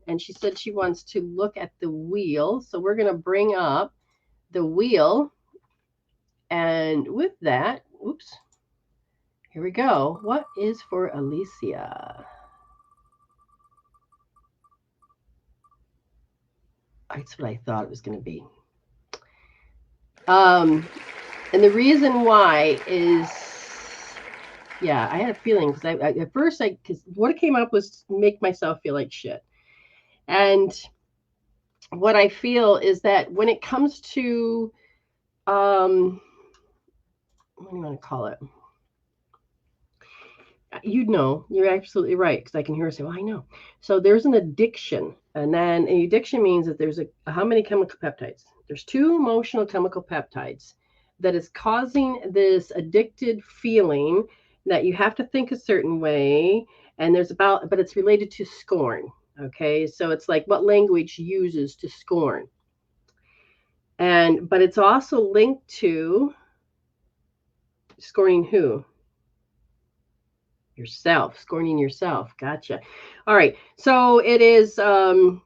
And she said she wants to look at the wheel. So we're going to bring up the wheel. And with that, oops, here we go. What is for Alicia? That's what I thought it was going to be. And the reason why is, yeah, I had a feeling because at first because what it came up was make myself feel like shit. And what I feel is that when it comes to, what do you want to call it? You're absolutely right, because I can hear her say, well, I know. So there's an addiction, and then an addiction means that there's how many chemical peptides? There's 2 emotional chemical peptides that is causing this addicted feeling that you have to think a certain way, and but it's related to scorn. Okay, so it's like what language uses to scorn, but it's also linked to scorning who? Yourself, scorning yourself. Gotcha. All right. So it is, okay.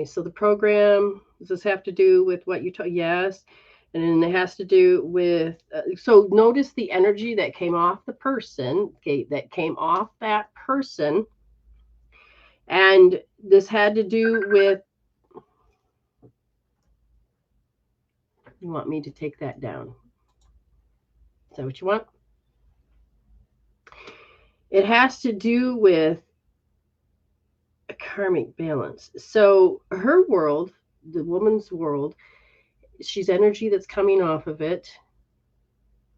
So the program, does this have to do with what you told? Yes. And then it has to do with, so notice the energy that came off the person, okay, that came off that person. And this had to do with, you want me to take that down? Is that what you want? It has to do with a karmic balance. So her world, the woman's world, she's energy that's coming off of it.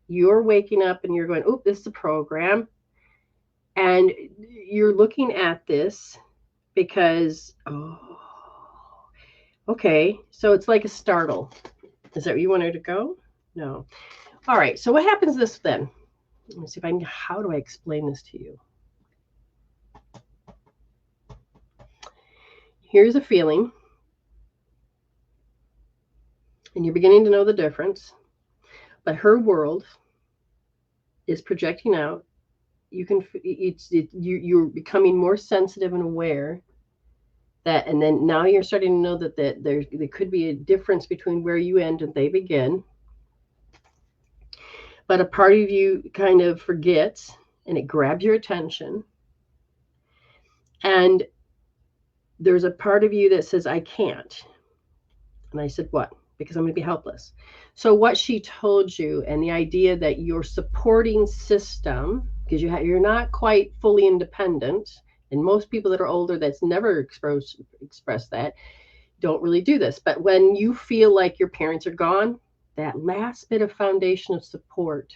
You're waking up and you're going, oh, this is a program. And you're looking at this because, oh, okay. So it's like a startle. Is that where you want her to go? No. All right. So what happens this then? Let me see if how do I explain this to you? Here's a feeling. And you're beginning to know the difference. But her world is projecting out. You're becoming more sensitive and aware that, and then now you're starting to know that there could be a difference between where you end and they begin. But a part of you kind of forgets, and it grabs your attention. And there's a part of you that says, I can't. And I said, what? Because I'm going to be helpless. So what she told you, and the idea that your supporting system, because you're not quite fully independent, and most people that are older that's never expressed that don't really do this. But when you feel like your parents are gone, that last bit of foundation of support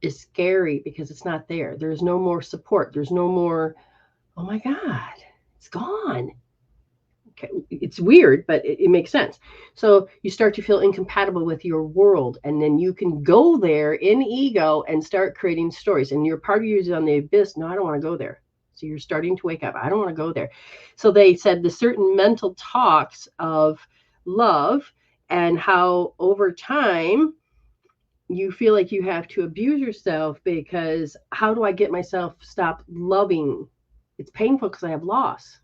is scary because it's not there. There's no more support. There's no more oh my God, it's gone. Okay. It's weird, but it makes sense. So you start to feel incompatible with your world, and then you can go there in ego and start creating stories. And your part of you is on the abyss. No, I don't want to go there. So you're starting to wake up. I don't want to go there. So they said the certain mental talks of love and how over time you feel like you have to abuse yourself because how do I get myself stop loving? It's painful because I have loss.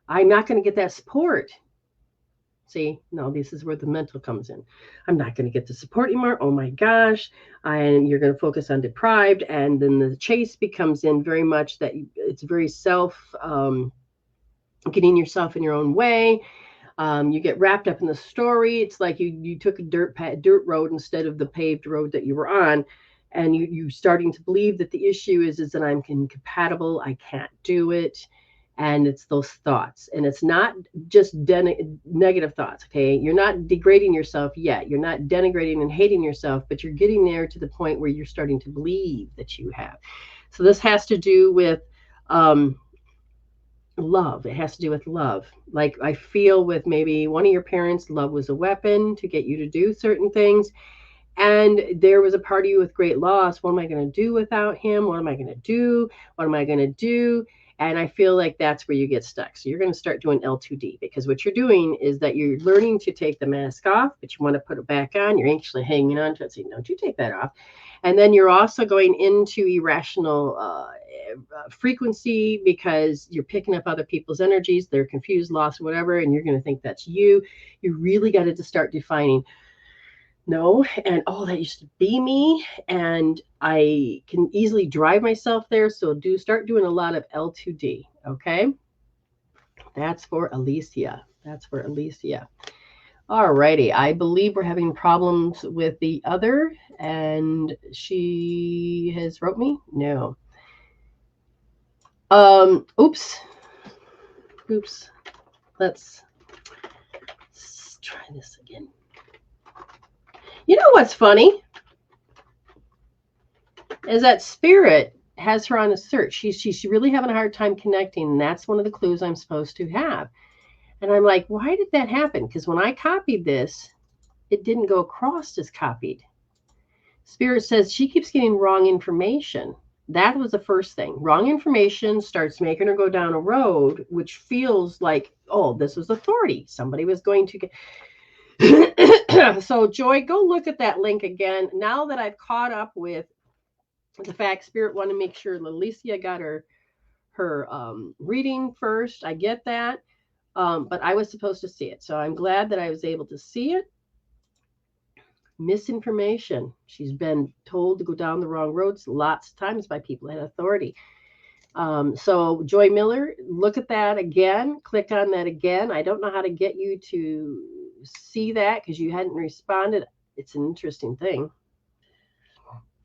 I'm not going to get that support. See, no, this is where the mental comes in. I'm not going to get the support anymore. Oh my gosh. And you're going to focus on deprived. And then the chase becomes in very much that it's very getting yourself in your own way. You get wrapped up in the story. It's like you took a dirt road instead of the paved road that you were on. And you starting to believe that the issue is that I'm incompatible. I can't do it. And it's those thoughts, and it's not just negative thoughts. Okay, you're not degrading yourself yet, you're not denigrating and hating yourself, but you're getting there to the point where you're starting to believe that you have. So this has to do with love. It has to do with love. Like I feel with maybe one of your parents, love was a weapon to get you to do certain things, and there was a part of you with great loss. What am I going to do without him? What am I going to do? What am I going to do? And I feel like that's where you get stuck. So you're going to start doing L2D, because what you're doing is that you're learning to take the mask off, but you want to put it back on. You're anxiously hanging on to it, saying, don't you take that off. And then you're also going into irrational frequency, because you're picking up other people's energies. They're confused, lost, whatever, and you're going to think that's you. You really got to start defining, no, and oh, that used to be me, and I can easily drive myself there. So start doing a lot of L2D. Okay, that's for Alicia. That's for Alicia. Alrighty, I believe we're having problems with the other, and she has wrote me. No. Oops. Let's try this again. You know what's funny? Is that Spirit has her on a search. She's really having a hard time connecting, and that's one of the clues I'm supposed to have. And I'm like, why did that happen? Because when I copied this, it didn't go across as copied. Spirit says she keeps getting wrong information. That was the first thing. Wrong information starts making her go down a road, which feels like, oh, this was authority. Somebody was going to get. So, Joy, go look at that link again. Now that I've caught up with the fact Spirit wanted to make sure Alicia got her reading first. I get that. But I was supposed to see it. So I'm glad that I was able to see it. Misinformation. She's been told to go down the wrong roads lots of times by people in authority. So Joy Miller, look at that again. Click on that again. I don't know how to get you to see that because you hadn't responded. It's an interesting thing.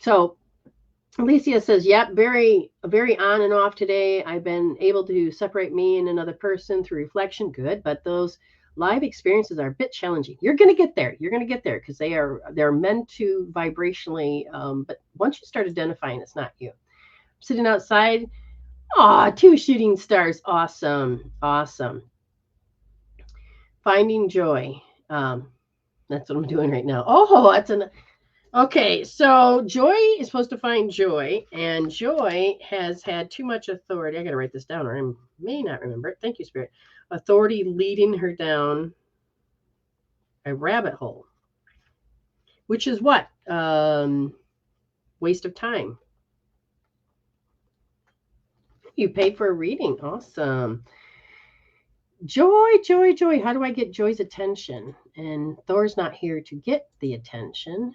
So Alicia says, yep, very on and off today. I've been able to separate me and another person through reflection. Good, but those live experiences are a bit challenging. You're going to get there. You're going to get there because they're meant to vibrationally. But once you start identifying, it's not you. I'm sitting outside. Aw, 2 shooting stars. Awesome. Finding joy. That's what I'm doing right now. Oh, that's an... Okay, so Joy is supposed to find joy, and Joy has had too much authority. I got to write this down, or I may not remember it. Thank you, Spirit. Authority leading her down a rabbit hole, which is what? Waste of time. You paid for a reading. Awesome. Joy. How do I get Joy's attention? And Thor's not here to get the attention.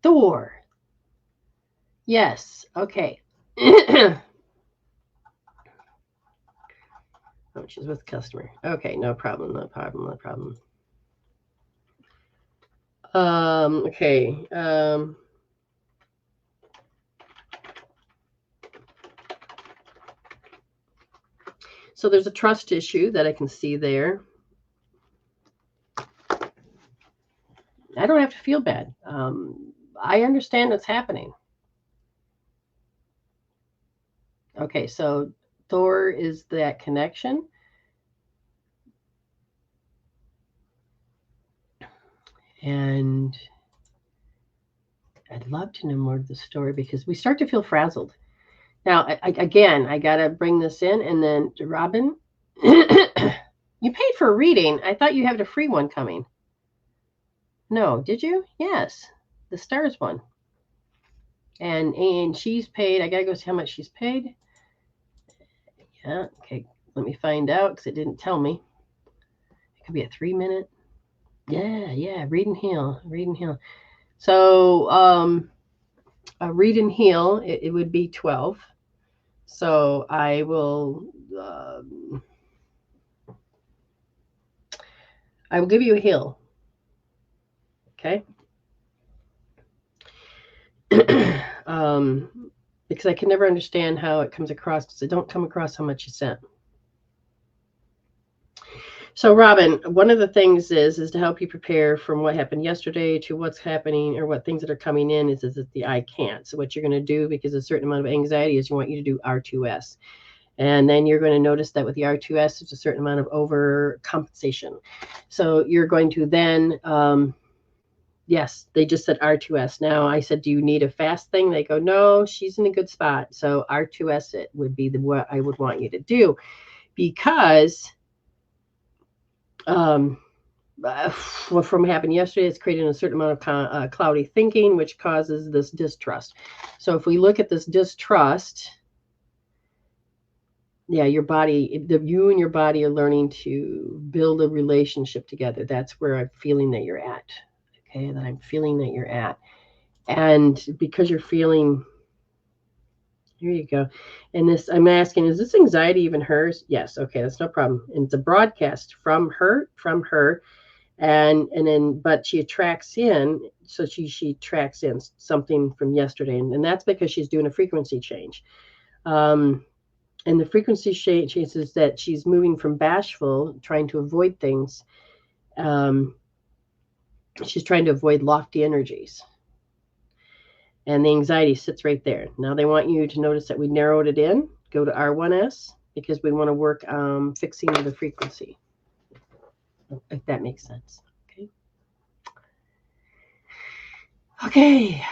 Thor. Yes. Okay. Oh, she's with the customer. Okay, no problem. Okay. So there's a trust issue that I can see there. I don't have to feel bad. I understand what's happening. Okay, so Thor is that connection. And I'd love to know more of the story because we start to feel frazzled. Now, again, I got to bring this in. And then, Robin, you paid for a reading. I thought you had a free one coming. No, did you? Yes, the stars one. And she's paid. I got to go see how much she's paid. Yeah, okay. Let me find out because it didn't tell me. It could be a 3-minute. Yeah. Read and heal. So, read and heal, it would be 12. So I will give you a heal. Okay. Because I can never understand how it comes across because I don't come across how much you sent. So, Robin, one of the things is to help you prepare from what happened yesterday to what's happening or what things that are coming in is that the I can't. So what you're going to do, because a certain amount of anxiety, is you want you to do R2S. And then you're going to notice that with the R2S, there's a certain amount of overcompensation. So you're going to then, yes, they just said R2S. Now I said, do you need a fast thing? They go, no, she's in a good spot. So R2S it would be what I would want you to do because from what happened yesterday, it's creating a certain amount of cloudy thinking, which causes this distrust. So if we look at this distrust, yeah, your body, you and your body are learning to build a relationship together. That's where I'm feeling that you're at. Okay, that I'm feeling that you're at. And because you're feeling, here you go. And this, I'm asking, is this anxiety even hers? Yes. Okay, that's no problem. And it's a broadcast from her. And then, but she attracts in, so she tracks in something from yesterday. And that's because she's doing a frequency change. And the frequency change is that she's moving from bashful, trying to avoid things. She's trying to avoid lofty energies. And the anxiety sits right there. Now they want you to notice that we narrowed it in. Go to R1S because we want to work fixing the frequency, if that makes sense. Okay.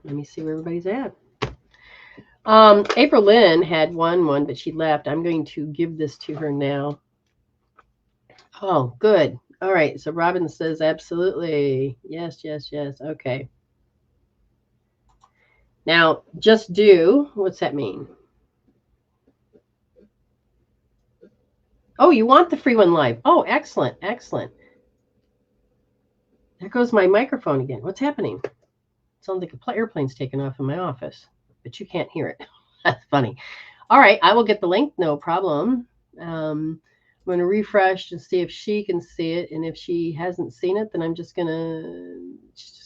Let me see where everybody's at. April Lynn had one, but she left. I'm going to give this to her now. Oh, good. All right. So Robin says absolutely. Yes. Okay. Now, just do, what's that mean? Oh, you want the free one live. Oh, excellent. There goes my microphone again. What's happening? It sounds like a airplane's taking off in my office, but you can't hear it. That's funny. All right, I will get the link. No problem. I'm going to refresh and see if she can see it. And if she hasn't seen it, then she's just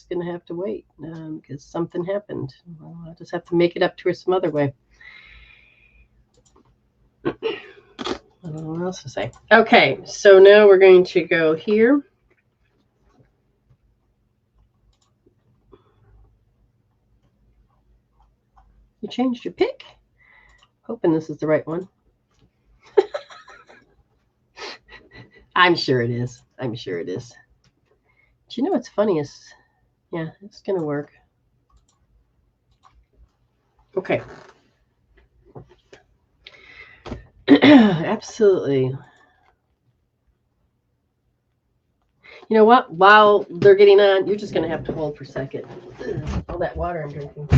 going to have to wait because something happened. Well, I'll just have to make it up to her some other way. I don't know what else to say. Okay, so now we're going to go here. You changed your pick? Hoping this is the right one. I'm sure it is. Do you know what's funny is, yeah, it's going to work. Okay. Absolutely. You know what? While they're getting on, you're just going to have to hold for a second. All that water I'm drinking.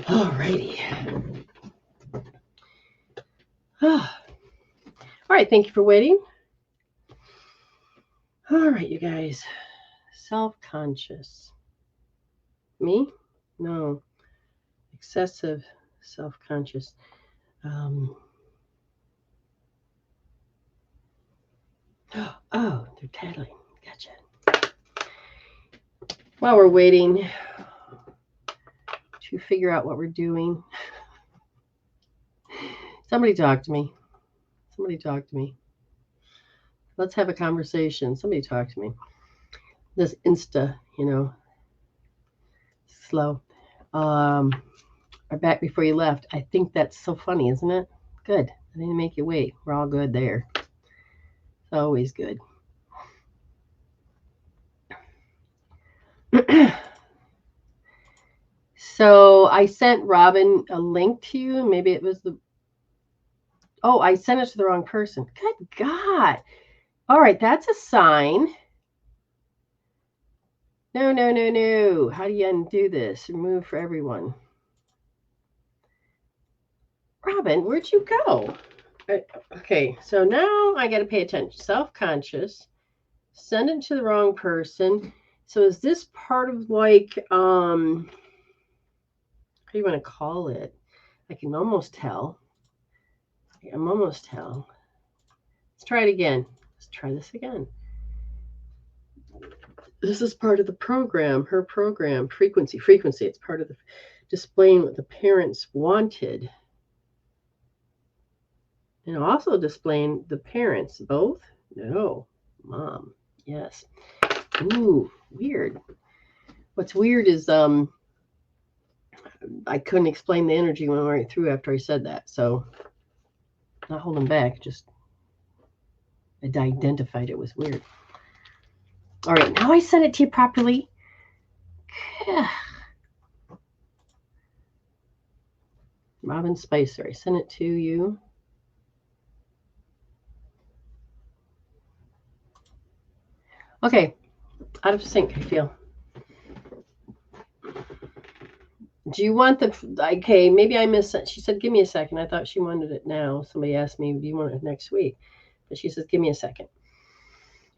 Alrighty. All right, thank you for waiting. All right, you guys. Self-conscious. Me? No. excessive self-conscious. Oh, they're tattling. Gotcha. While we're waiting to figure out what we're doing, somebody talk to me. Somebody talk to me. Let's have a conversation. Somebody talk to me. This Insta, slow. Or back before you left. I think that's so funny, isn't it? Good. I didn't make you wait. We're all good there. It's always good. So I sent Robin a link to you. Maybe it was Oh, I sent it to the wrong person. Good God. All right, that's a sign. No. How do you undo this? Remove for everyone. Robin, where'd you go? Okay, so now I got to pay attention. Self-conscious. Send it to the wrong person. So is this part of like, how do you want to call it? I can almost tell. I'm almost tell. Let's try it again. Let's try this again. This is part of the program, her program, frequency. It's part of the displaying what the parents wanted. And also displaying the parents, both? No. Mom. Yes. Ooh, weird. What's weird is I couldn't explain the energy when I went through after I said that. So not holding back, just I identified it was weird. All right, now I sent it to you properly. Robin Spicer, I sent it to you. Okay, out of sync, I feel. Do you want the, okay, maybe I missed it. She said, give me a second. I thought she wanted it now. Somebody asked me, do you want it next week? But she says, give me a second.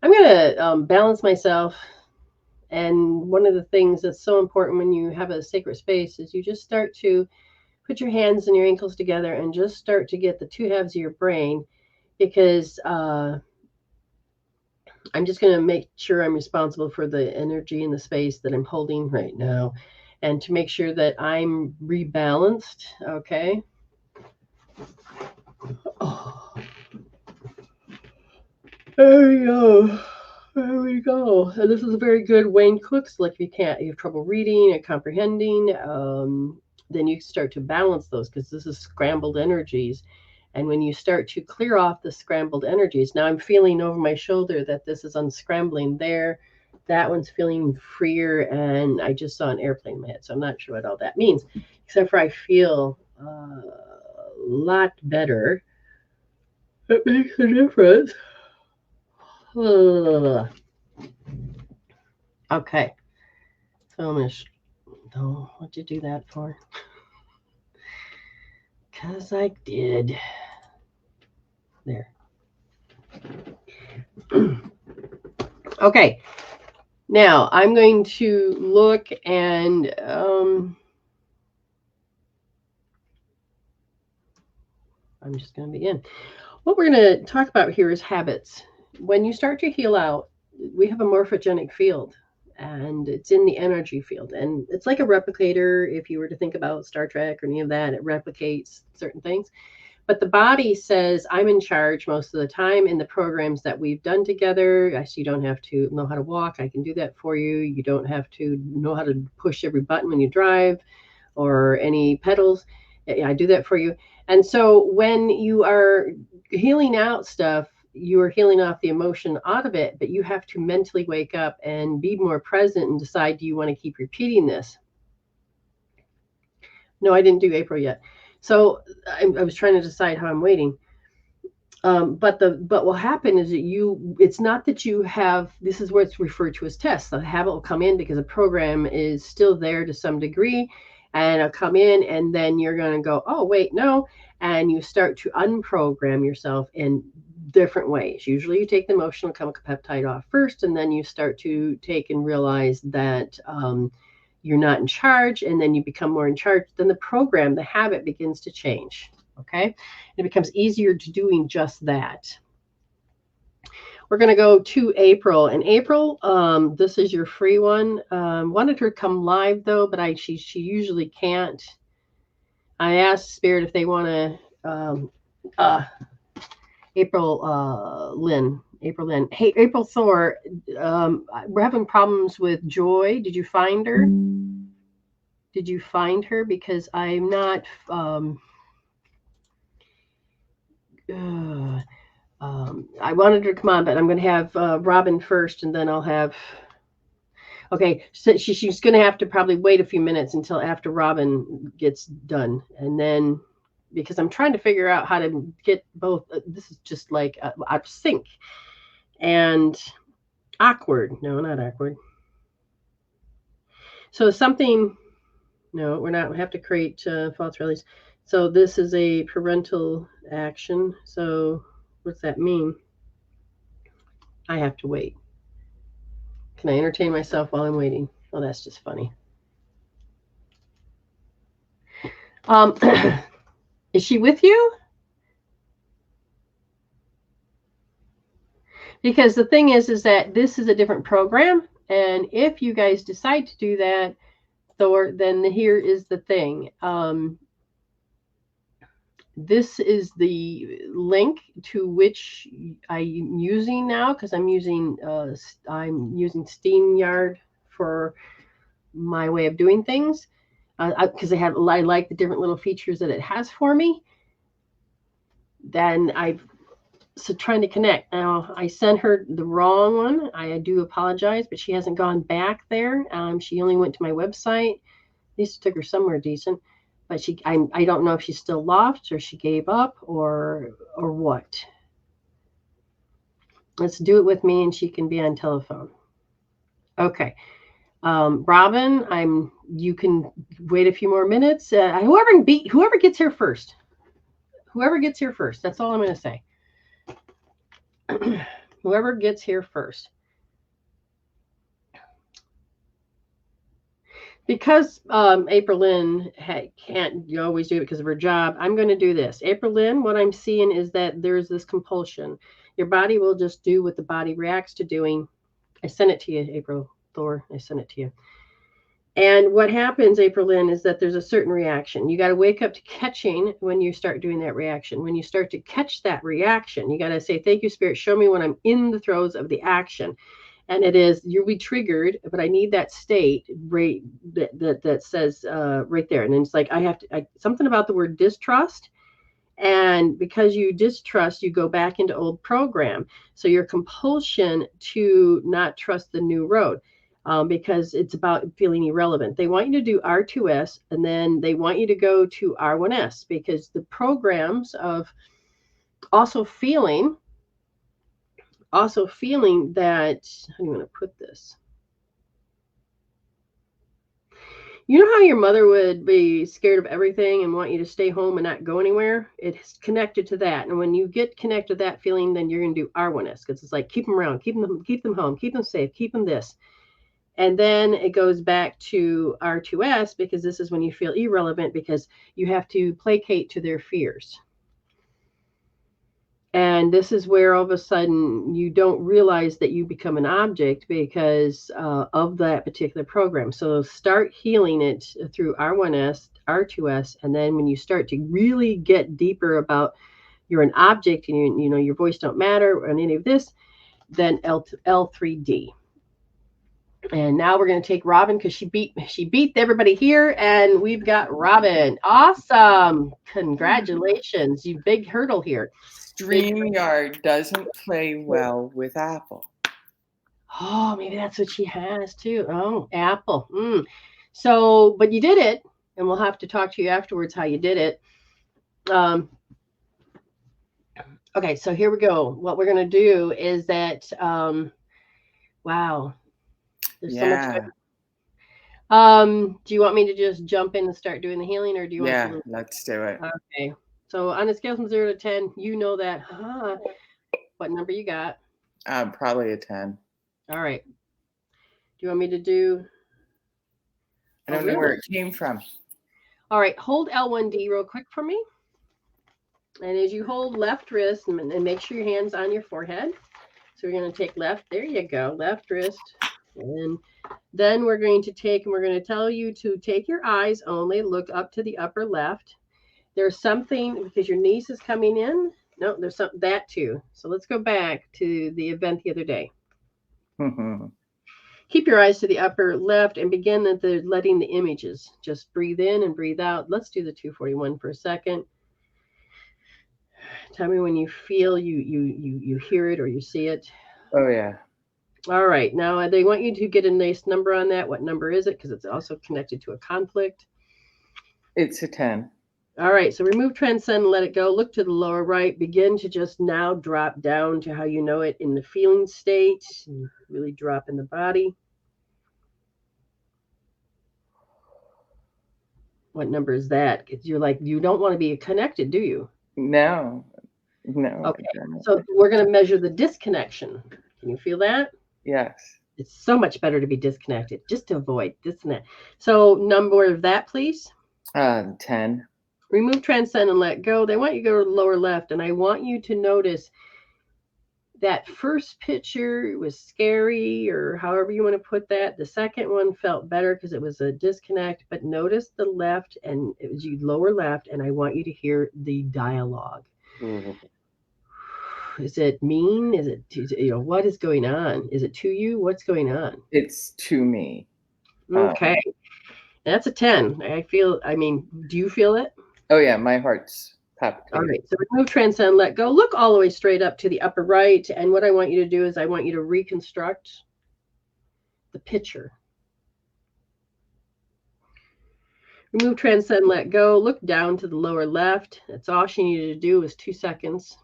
I'm going to balance myself. And one of the things that's so important when you have a sacred space is you just start to put your hands and your ankles together and just start to get the two halves of your brain, because I'm just going to make sure I'm responsible for the energy and the space that I'm holding right now, and to make sure that I'm rebalanced. Okay. Oh. There we go. There we go. And this is a very good Wayne Cook's. Like if you have trouble reading and comprehending, then you start to balance those, because this is scrambled energies. And when you start to clear off the scrambled energies, now I'm feeling over my shoulder that this is unscrambling there. That one's feeling freer, and I just saw an airplane in my head, so I'm not sure what all that means, except for I feel a lot better. It makes a difference. Okay. So I'm going to... Oh, what'd you do that for? Because I did. There. Okay. Now I'm going to look and I'm just going to begin. What we're going to talk about here is habits. When you start to heal out, we have a morphogenic field, and it's in the energy field. And it's like a replicator. If you were to think about Star Trek or any of that, it replicates certain things. But the body says, I'm in charge most of the time in the programs that we've done together. You don't have to know how to walk. I can do that for you. You don't have to know how to push every button when you drive or any pedals. I do that for you. And so when you are healing out stuff, you are healing off the emotion out of it, but you have to mentally wake up and be more present and decide, do you want to keep repeating this? No, I didn't do April yet. So I was trying to decide how I'm waiting. But what will happen is that it's not that you have, this is where it's referred to as tests. The habit will come in because the program is still there to some degree, and it'll come in, and then you're going to go, oh, wait, no. And you start to unprogram yourself in different ways. Usually you take the emotional chemical peptide off first, and then you start to take and realize that you're not in charge, and then you become more in charge, then the program, the habit begins to change. Okay. It becomes easier to doing just that. We're going to go to April. And April, this is your free one. Wanted her to come live though, but she usually can't. I asked Spirit if they want to, April Lynn. Hey, April Thor, we're having problems with Joy. Did you find her? Did you find her? Because I'm not, I wanted her to come on, but I'm going to have Robin first, and then I'll have. Okay, so she's going to have to probably wait a few minutes until after Robin gets done, and then because I'm trying to figure out how to get both. This is just like out of sync and awkward. No, not awkward. So something. No, we're not. We have to create false release. So this is a parental action. So what's that mean? I have to wait. Can I entertain myself while I'm waiting? Oh, that's just funny. Is she with you? Because the thing is that this is a different program. And if you guys decide to do that, Thor, then here is the thing. This is the link to which I'm using now, because I'm using SteamYard for my way of doing things, because I like the different little features that it has for me. Then so trying to connect. Now I sent her the wrong one. I do apologize, but she hasn't gone back there. She only went to my website. At least it took her somewhere decent. But I don't know if she's still lost or she gave up or what. Let's do it with me, and she can be on telephone. Okay. Robin, you can wait a few more minutes. Whoever gets here first. Whoever gets here first. That's all I'm going to say. Whoever gets here first. Because April Lynn can't always do it because of her job, I'm going to do this. April Lynn, what I'm seeing is that there's this compulsion. Your body will just do what the body reacts to doing. I sent it to you, April Thor. I sent it to you. And what happens, April Lynn, is that there's a certain reaction. You got to wake up to catching when you start doing that reaction. When you start to catch that reaction, you got to say, thank you, Spirit. Show me when I'm in the throes of the action. And it is, you'll be triggered, but I need that state right that says right there. And then it's like, something about the word distrust. And because you distrust, you go back into old program. So your compulsion to not trust the new road, because it's about feeling irrelevant. They want you to do R2S, and then they want you to go to R1S, because the programs of also feeling that, how do you want to put this? You know how your mother would be scared of everything and want you to stay home and not go anywhere? It's connected to that. And when you get connected to that feeling, then you're going to do R1S, because it's like, keep them around, keep them home, keep them safe, keep them this. And then it goes back to R2S, because this is when you feel irrelevant, because you have to placate to their fears. And this is where all of a sudden you don't realize that you become an object because of that particular program. So start healing it through R1S, R2S. And then when you start to really get deeper about you're an object and you know your voice don't matter and any of this, then L3D. And now we're going to take Robin, because she beat everybody here, and we've got Robin. Awesome. Congratulations. You big hurdle here. StreamYard doesn't play well with Apple. Oh, maybe that's what she has too. Oh, Apple. So, but you did it, and we'll have to talk to you afterwards how you did it. Okay, so here we go. What we're going to do is that, wow. There's so much. Do you want me to just jump in and start doing the healing, or do you want to? Let's do it. Okay. So on a scale from 0 to 10, you know that. What number you got? Probably a 10. All right. Do you want me to do? I don't know where it came from. All right, hold L1D real quick for me. And as you hold left wrist, and make sure your hand's on your forehead. So we're going to take left. There you go. Left wrist. And then we're going to take, and we're going to tell you to take your eyes only. Look up to the upper left. There's something, because your niece is coming in. No, there's something, that too. So let's go back to the event the other day. Keep your eyes to the upper left and begin at the letting the images. Just breathe in and breathe out. Let's do the 241 for a second. Tell me when you feel you hear it or you see it. Oh, yeah. All right. Now, they want you to get a nice number on that. What number is it? Because it's also connected to a conflict. It's a 10. All right. So remove, transcend, let it go. Look to the lower right. Begin to just now drop down to how you know it in the feeling state. And really drop in the body. What number is that? Because you're like, you don't want to be connected, do you? No. Okay. So we're going to measure the disconnection. Can you feel that? Yes. It's so much better to be disconnected, just to avoid this and that. So number of that, please. 10. Remove, transcend, and let go. They want you to go to the lower left, and I want you to notice that first picture was scary, or however you want to put that. The second one felt better because it was a disconnect, but notice the left, and it was you lower left, and I want you to hear the dialogue. Mm-hmm. Is it mean? Is it, what is going on? Is it to you? What's going on? It's to me. Okay. That's a 10. Do you feel it? Oh, yeah. My heart's palpitating. All right. So remove, transcend, let go. Look all the way straight up to the upper right. And what I want you to do is I want you to reconstruct the picture. Remove, transcend, let go. Look down to the lower left. That's all she needed to do was 2 seconds.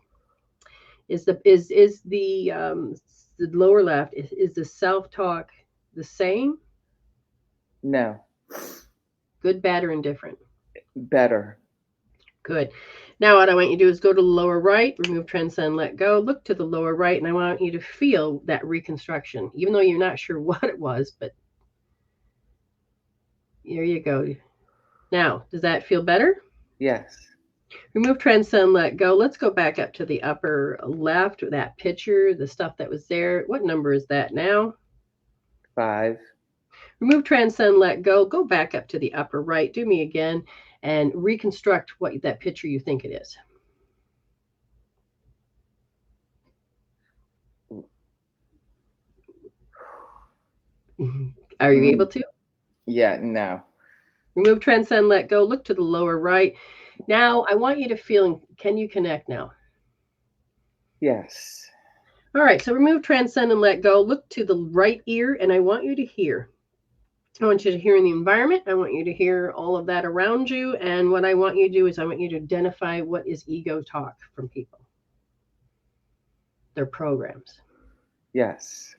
Is the lower left, is the self-talk the same? No. Good, bad, or indifferent? Better. Good. Now what I want you to do is go to the lower right, remove, transcend, let go. Look to the lower right, and I want you to feel that reconstruction, even though you're not sure what it was, but there you go. Now, does that feel better? Yes. Remove, transcend, let go. Let's go back up to the upper left, that picture, the stuff that was there. What number is that now? 5. Remove, transcend, let go. Go back up to the upper right. Do me again and reconstruct what that picture you think it is. Are you able to? Yeah, no. Remove, transcend, let go. Look to the lower right. Now, I want you to feel, can you connect now? Yes. All right, so remove, transcend, and let go. Look to the right ear, and I want you to hear. I want you to hear in the environment. I want you to hear all of that around you. And what I want you to do is I want you to identify what is ego talk from people. Their programs. Yes.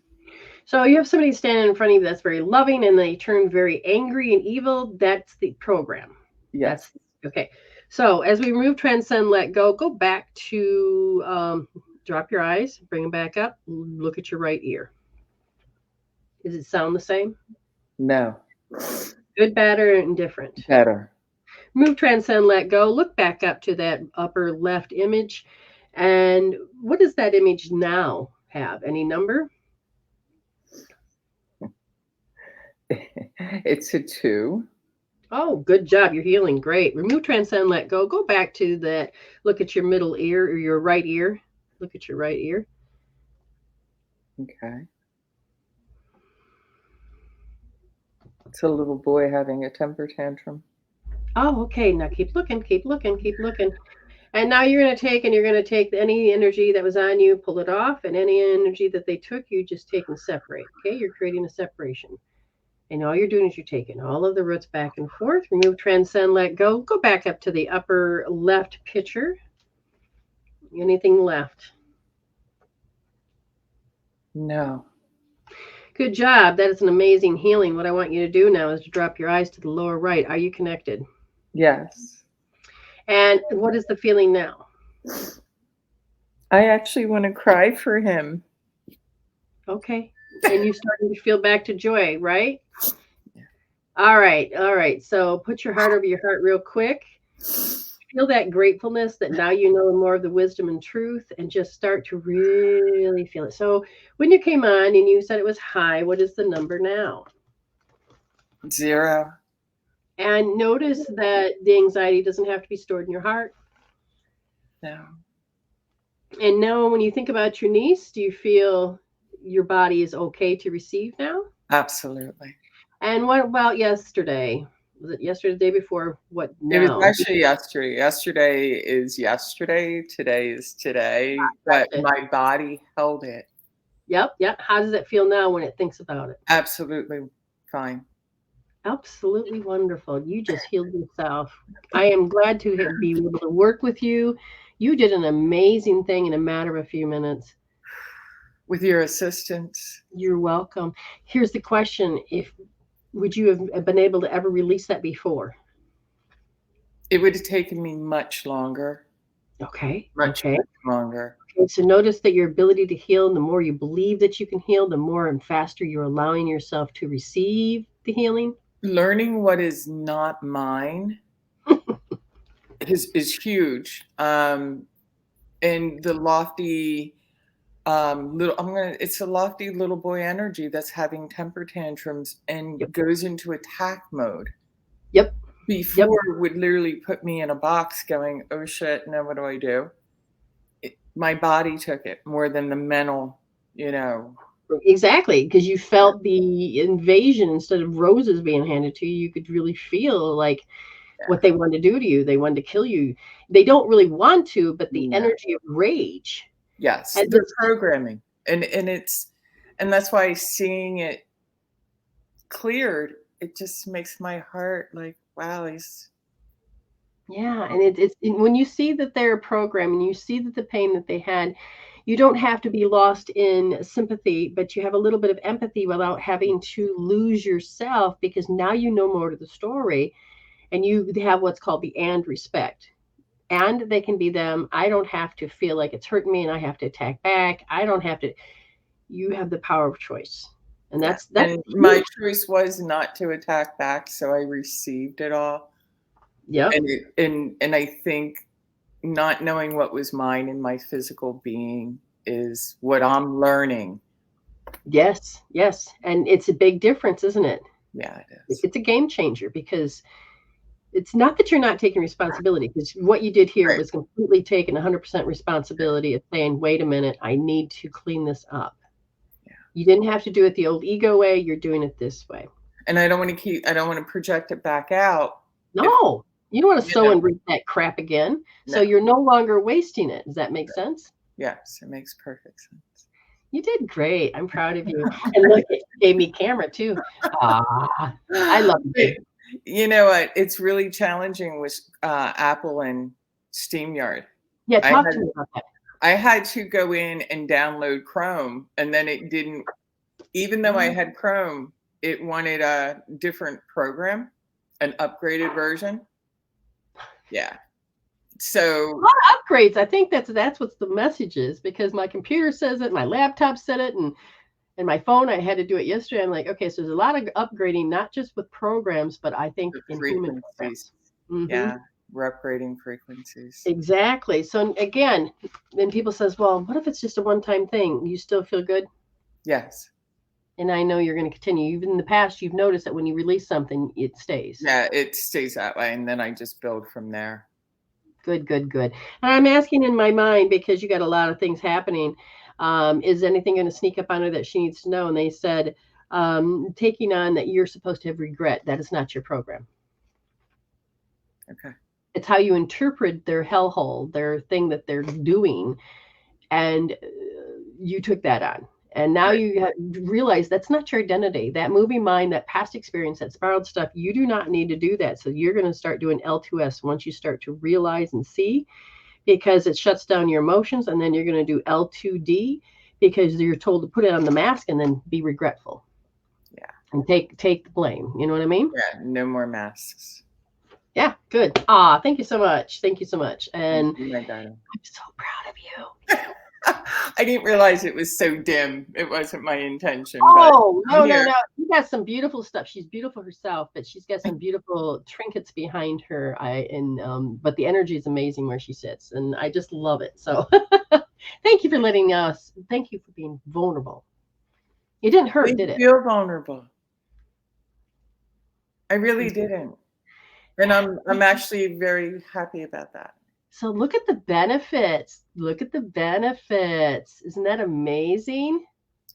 So you have somebody standing in front of you that's very loving and they turn very angry and evil. That's the program. Yes. Okay. So as we remove, transcend, let go, go back to drop your eyes, bring them back up, look at your right ear. Does it sound the same? No. Good, bad, or indifferent? Better. Remove, transcend, let go, look back up to that upper left image. And what does that image now have? Any number? It's a 2. Oh, good job. You're healing. Great. Remove, transcend, let go. Go back to that. Look at your middle ear or your right ear. Look at your right ear. Okay. It's a little boy having a temper tantrum. Oh, okay. Now keep looking, keep looking, keep looking. And now you're going to take any energy that was on you, pull it off, and any energy that they took, you just take and separate. Okay. You're creating a separation. And all you're doing is you're taking all of the roots back and forth. Remove, transcend, let go. Go back up to the upper left picture. Anything left? No. Good job. That is an amazing healing. What I want you to do now is to drop your eyes to the lower right. Are you connected? Yes. And what is the feeling now? I actually want to cry for him. Okay. And you're starting to feel back to joy, right? All right. All right. So put your heart over your heart real quick. Feel that gratefulness that now you know more of the wisdom and truth, and just start to really feel it. So when you came on and you said it was high, what is the number now? 0. And notice that the anxiety doesn't have to be stored in your heart. No. And now when you think about your niece, do you feel your body is okay to receive now? Absolutely. And what about yesterday? Was it yesterday, the day before? What It was now? actually yesterday. Yesterday is yesterday. Today is today. But Gotcha. my body held it. Yep. How does it feel now when it thinks about it? Absolutely fine. Absolutely wonderful. You just healed yourself. I am glad to be able to work with you. You did an amazing thing in a matter of a few minutes. With your assistance. You're welcome. Here's the question. Would you have been able to ever release that before? It would have taken me much longer. Okay. Much longer. Okay, so notice that your ability to heal, the more you believe that you can heal, the more and faster you're allowing yourself to receive the healing. Learning what is not mine is huge. And the lofty it's a lofty little boy energy that's having temper tantrums and goes into attack mode. Yep. Before would literally put me in a box going, oh shit, now what do I do? My body took it more than the mental, Exactly, because you felt the invasion instead of roses being handed to you. You could really feel like what they wanted to do to you. They wanted to kill you. They don't really want to, but the energy of rage. Yes, and the programming, and that's why seeing it cleared, it just makes my heart like, wow, yeah, and it's when you see that they're programming, you see that the pain that they had, you don't have to be lost in sympathy, but you have a little bit of empathy without having to lose yourself, because now you know more to the story, and you have what's called the and respect. And they can be them. I don't have to feel like it's hurting me and I have to attack back. I don't have to. You have the power of choice. And that's and my choice was not to attack back, so I received it all. Yeah. And I think not knowing what was mine in my physical being is what I'm learning. Yes. And it's a big difference, isn't it? Yeah, it is. It's a game changer, because it's not that you're not taking responsibility, because what you did here was completely taking 100% responsibility of saying, wait a minute, I need to clean this up. Yeah. You didn't have to do it the old ego way. You're doing it this way. And I don't want to project it back out. No, you don't want to sow and reap that crap again. No. So you're no longer wasting it. Does that make sense? Yes, it makes perfect sense. You did great. I'm proud of you. And look, it gave me camera too. I love you. You know what? It's really challenging with Apple and SteamYard. Yeah, talk to me about that. I had to go in and download Chrome, and then it didn't. Even though I had Chrome, it wanted a different program, an upgraded version. Yeah. So a lot of upgrades. I think that's what the message is, because my computer says it, my laptop said it, and my phone, I had to do it yesterday. I'm like, okay, so there's a lot of upgrading, not just with programs, but I think in human programs. Mm-hmm. Yeah, we're upgrading frequencies. Exactly. So again, then people says, well, what if it's just a one-time thing? You still feel good? Yes. And I know you're going to continue. Even in the past, you've noticed that when you release something, it stays. Yeah, it stays that way, and then I just build from there. Good. And I'm asking in my mind, because you got a lot of things happening. Is anything going to sneak up on her that she needs to know? And they said, taking on that you're supposed to have regret. That is not your program. Okay. It's how you interpret their hellhole, their thing that they're doing. And you took that on. And now you realize that's not your identity. That movie mind, that past experience, that spiraled stuff, you do not need to do that. So you're going to start doing L2S once you start to realize and see, because it shuts down your emotions. And then you're going to do L2D, because you're told to put it on the mask and then be regretful. Yeah. And take the blame. You know what I mean? Yeah. No more masks. Yeah. Good. Thank you so much. And I'm so proud of you. I didn't realize it was so dim. It wasn't my intention. Oh, but no. You got some beautiful stuff. She's beautiful herself, but she's got some beautiful trinkets behind her. But the energy is amazing where she sits, and I just love it. So thank you for thank you for being vulnerable. It didn't hurt, did it? Feel vulnerable. I really didn't. And I'm actually very happy about that. So look at the benefits. Look at the benefits. Isn't that amazing?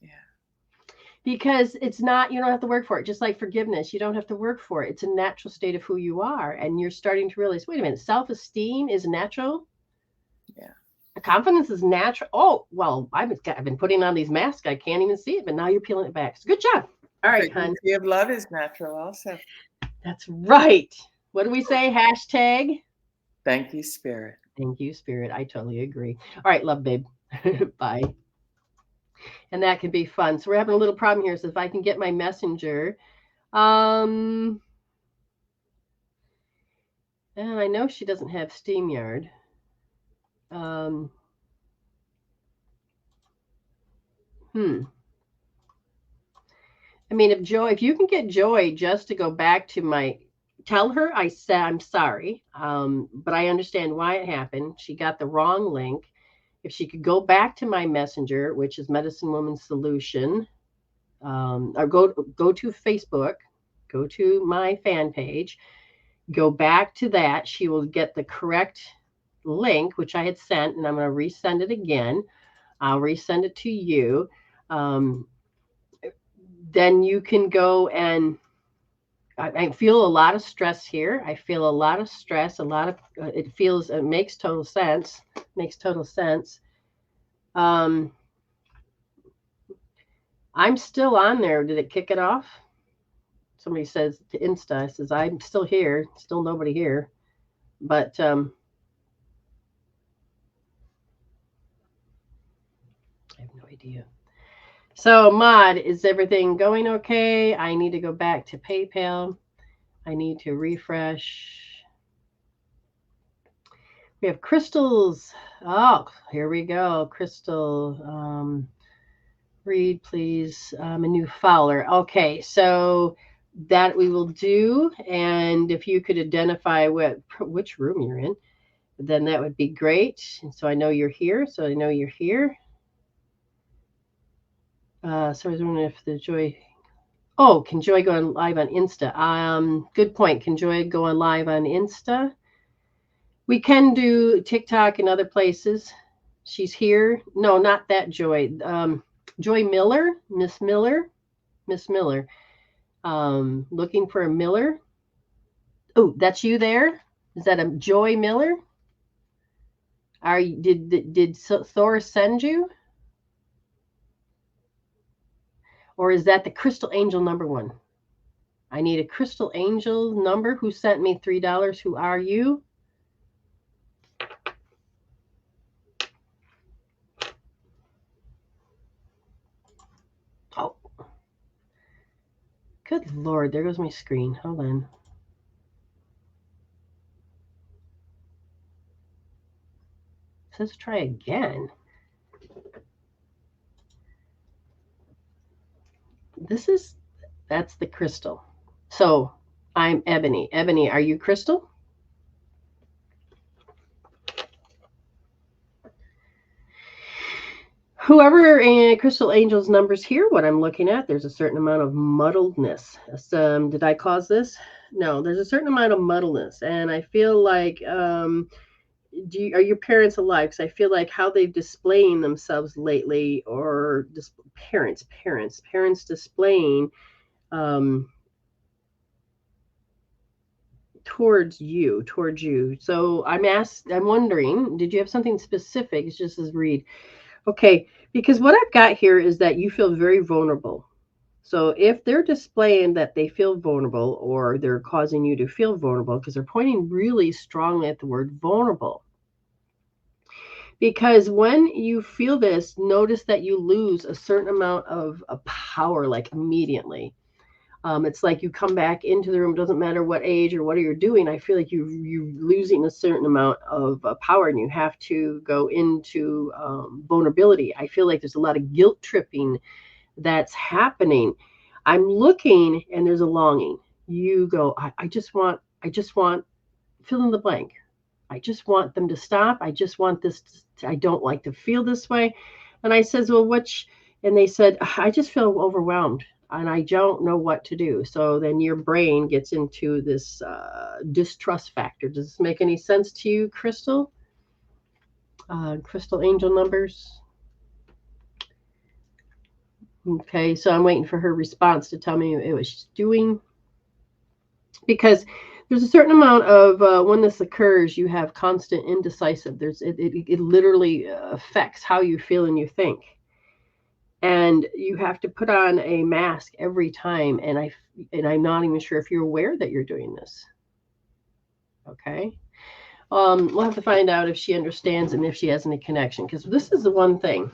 Yeah. Because it's not, you don't have to work for it. Just like forgiveness, you don't have to work for it. It's a natural state of who you are. And you're starting to realize, wait a minute, self-esteem is natural. Yeah. Confidence is natural. Oh, well, I've been putting on these masks. I can't even see it, but now you're peeling it back. So good job. All right, hon. Frequency of love is natural also. That's right. What do we say? Hashtag. Thank you, Spirit. Thank you, Spirit. I totally agree. All right, love, babe. Bye. And that can be fun. So we're having a little problem here. So if I can get my messenger. And I know she doesn't have SteamYard. I mean, if you can get Joy just to go back to tell her I said I'm sorry, but I understand why it happened. She got the wrong link. If she could go back to my messenger, which is Medicine Woman Solution, or go to Facebook, go to my fan page, go back to that, she will get the correct link, which I had sent, and I'm going to resend it again. I'll resend it to you. Then you can go and I feel a lot of stress here. I feel a lot of stress, it makes total sense. I'm still on there. Did it kick it off? Somebody says to Insta, says, I'm still here, still nobody here. But I have no idea. So, Mod, is everything going okay? I need to go back to PayPal. I need to refresh. We have crystals. Oh, here we go. Crystal. Read, please. I'm a new follower. Okay, so that we will do. And if you could identify which room you're in, then that would be great. And so I know you're here. So I was wondering if the Joy. Oh, can Joy go on live on Insta? Good point. Can Joy go on live on Insta? We can do TikTok and other places. She's here. No, not that Joy. Joy Miller, Miss Miller. Looking for a Miller. Oh, that's you there? Is that a Joy Miller? Did Thor send you? Or is that the Crystal Angel number one? I need a Crystal Angel number. Who sent me $3? Who are you? Oh. Good Lord, there goes my screen. Hold on. It says try again. That's the Crystal. So I'm Ebony. Ebony, are you Crystal? Whoever Crystal Angel's numbers here, what I'm looking at, there's a certain amount of muddledness. Did I cause this? No, there's a certain amount of muddledness. And I feel like, are your parents alive? Because I feel like how they've displaying themselves lately, or parents displaying towards you. So I'm wondering, did you have something specific? It's just as read. Okay, because what I've got here is that you feel very vulnerable. So if they're displaying that they feel vulnerable, or they're causing you to feel vulnerable, because they're pointing really strongly at the word vulnerable. Because when you feel this, notice that you lose a certain amount of power, like immediately. It's like you come back into the room, doesn't matter what age or what you're doing. I feel like you're losing a certain amount of power, and you have to go into vulnerability. I feel like there's a lot of guilt tripping that's happening. I'm looking, and there's a longing. You go, I just want, fill in the blank. I just want them to stop. I just want this. I don't like to feel this way. And I says, well, and they said, I just feel overwhelmed and I don't know what to do. So then your brain gets into this distrust factor. Does this make any sense to you, Crystal? Crystal angel numbers. Okay, so I'm waiting for her response to tell me what she's doing. Because there's a certain amount of when this occurs, you have constant indecisive. It literally affects how you feel and you think. And you have to put on a mask every time. And I'm not even sure if you're aware that you're doing this. Okay. We'll have to find out if she understands and if she has any connection, because this is the one thing.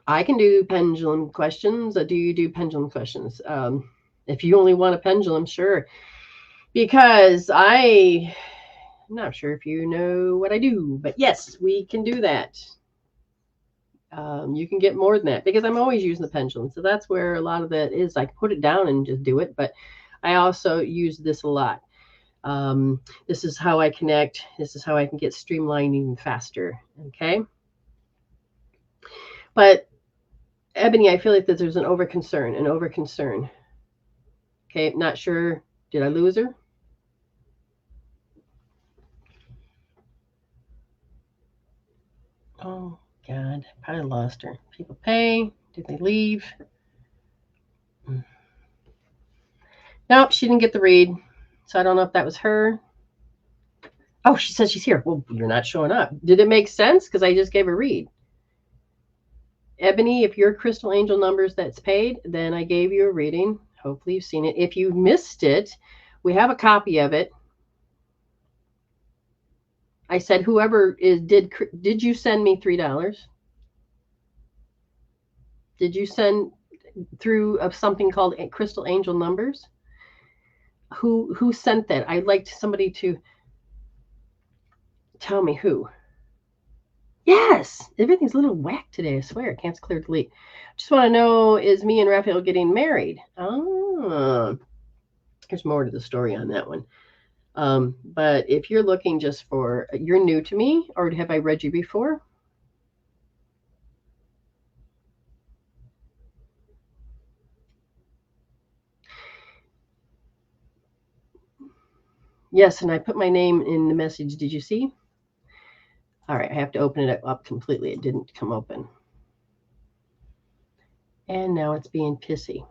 I can do pendulum questions. Do you do pendulum questions? If you only want a pendulum, sure. Because I'm not sure if you know what I do, but yes, we can do that. You can get more than that because I'm always using the pendulum. So that's where a lot of that is. I can put it down and just do it, but I also use this a lot. This is how I connect. This is how I can get streamlined even faster. Okay. But Ebony, I feel like that there's an over concern. Okay, not sure. Did I lose her? Oh, God, probably lost her. People pay. Did they leave? Nope, she didn't get the read. So I don't know if that was her. Oh, she says she's here. Well, you're not showing up. Did it make sense? Because I just gave a read. Ebony, if your crystal angel numbers that's paid, then I gave you a reading. Hopefully you've seen it. If you missed it, we have a copy of it. I said, whoever did you send me $3? Did you send through something called Crystal Angel Numbers? Who sent that? I'd like somebody to tell me who. Yes, everything's a little whack today, I swear. Can't clear delete. Just want to know, is me and Raphael getting married? Oh, there's more to the story on that one. But if you're looking just for, you're new to me, or have I read you before? Yes, and I put my name in the message. Did you see? All right, I have to open it up completely. It didn't come open. And now it's being pissy.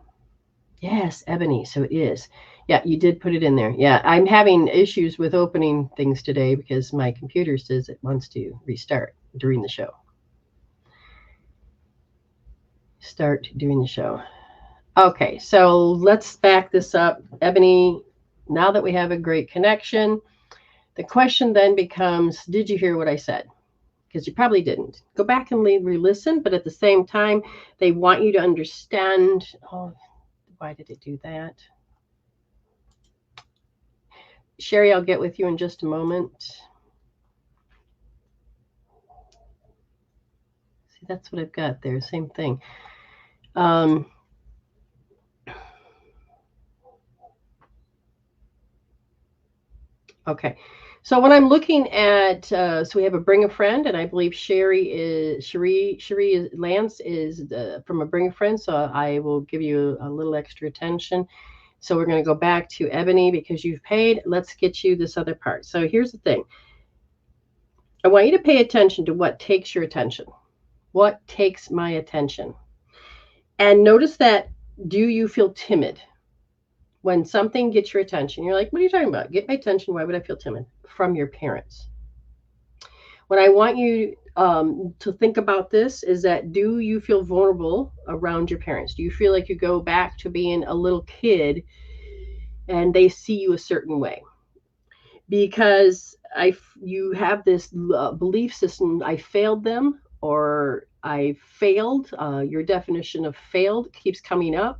Yes, Ebony, so it is. Yeah, you did put it in there. Yeah, I'm having issues with opening things today because my computer says it wants to restart during the show. Start doing the show. Okay, so let's back this up. Ebony, now that we have a great connection, the question then becomes, did you hear what I said? Because you probably didn't. Go back and re-listen, but at the same time, they want you to understand. Oh, why did it do that? Sherry, I'll get with you in just a moment. See, that's what I've got there. Same thing. Okay. So when I'm looking at, so we have a Bring a Friend, and I believe Cherie Lance is from a Bring a Friend. So I will give you a little extra attention. So we're going to go back to Ebony because you've paid. Let's get you this other part. So here's the thing. I want you to pay attention to what takes your attention. What takes my attention? And notice that, do you feel timid? When something gets your attention, you're like, what are you talking about? Get my attention. Why would I feel timid? From your parents. What I want you to think about this is that, do you feel vulnerable around your parents? Do you feel like you go back to being a little kid and they see you a certain way? Because you have this belief system, I failed them, or I failed. Your definition of failed keeps coming up.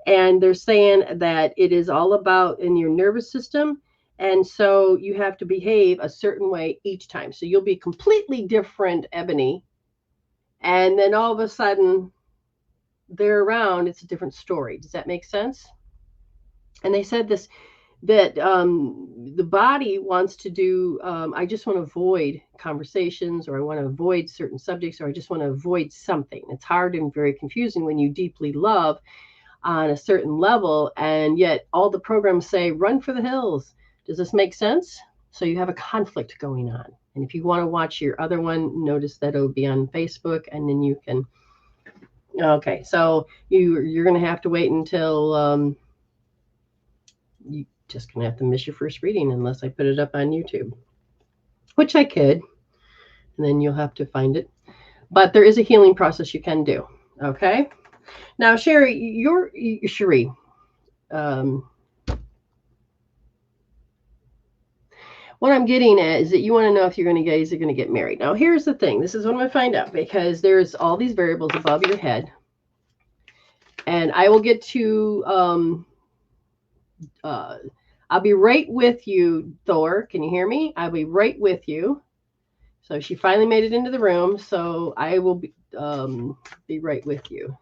And they're saying that it is all about in your nervous system. And so you have to behave a certain way each time. So you'll be completely different, Ebony. And then all of a sudden, they're around, it's a different story. Does that make sense? And they said this that the body wants to do, I just want to avoid conversations, or I want to avoid certain subjects, or I just want to avoid something. It's hard and very confusing when you deeply love on a certain level, and yet all the programs say, run for the hills. Does this make sense? So you have a conflict going on. And if you want to watch your other one, notice that it'll be on Facebook, and then you can. Okay, so you're going to have to wait until you just going to have to miss your first reading unless I put it up on YouTube, which I could, and then you'll have to find it. But there is a healing process you can do. Okay. Now, Sherry, what I'm getting at is that you want to know if you guys are going to get married. Now, here's the thing. This is what I'm going to find out, because there's all these variables above your head. And I will get to, I'll be right with you, Thor. Can you hear me? I'll be right with you. So she finally made it into the room. So I will be right with you.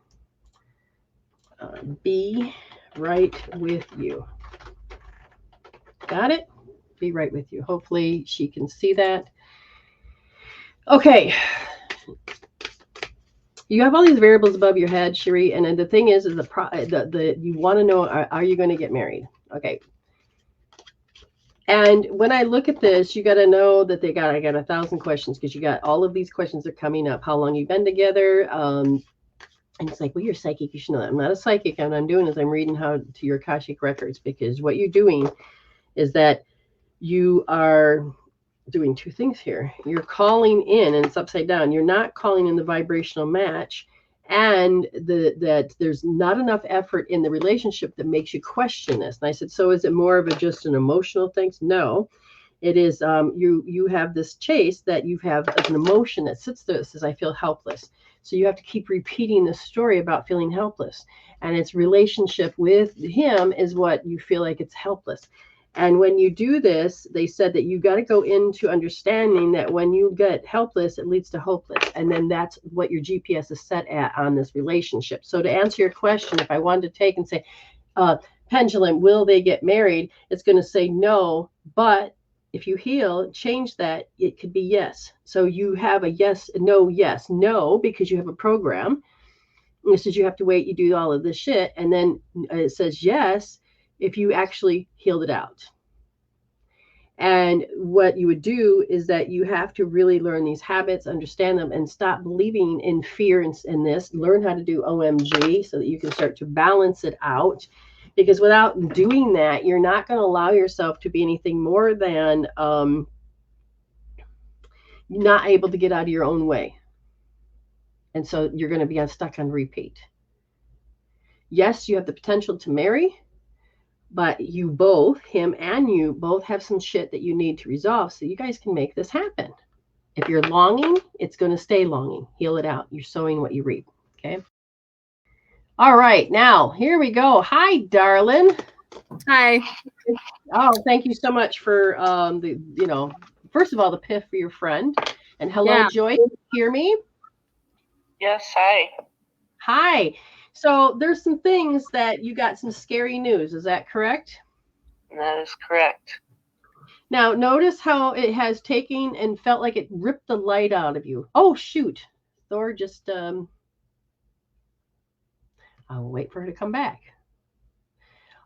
Be right with you. Got it? Be right with you. Hopefully she can see that. Okay. You have all these variables above your head, Sherry, and then the thing is you want to know, are you going to get married? Okay. And when I look at this, you got to know that I got 1,000 questions, because you got all of these questions are coming up. How long you've been together? And it's like, well, you're psychic. You should know that. I'm not a psychic. And what I'm doing is I'm reading to your Akashic records, because what you're doing is that you are doing two things here. You're calling in, and it's upside down. You're not calling in the vibrational match, and that there's not enough effort in the relationship that makes you question this. And I said, so is it more of just an emotional thing? No, it is. You have this chase that you have as an emotion that sits there that says, I feel helpless. So you have to keep repeating the story about feeling helpless, and its relationship with him is what you feel like it's helpless. And when you do this, they said that you got to go into understanding that when you get helpless, it leads to hopeless. And then that's what your GPS is set at on this relationship. So to answer your question, if I wanted to take and say, pendulum, will they get married? It's going to say no. But if you heal, change that, it could be yes. So you have a yes, no, because you have a program. It says you have to wait, you do all of this shit. And then it says yes, if you actually healed it out. And what you would do is that you have to really learn these habits, understand them, and stop believing in fear in this. Learn how to do OMG so that you can start to balance it out. Because without doing that, you're not going to allow yourself to be anything more than not able to get out of your own way. And so you're going to be stuck on repeat. Yes, you have the potential to marry, but you both, him and you, both have some shit that you need to resolve so you guys can make this happen. If you're longing, it's going to stay longing. Heal it out. You're sowing what you reap. Okay. All right. Now, here we go. Hi, darling. Hi. Oh, thank you so much for first of all, the piff for your friend. And hello, yeah. Joy. Can you hear me? Yes. Hi. Hi. So there's some things that you got some scary news. Is that correct? That is correct. Now, notice how it has taken and felt like it ripped the light out of you. Oh, shoot. Thor just, I'll wait for her to come back.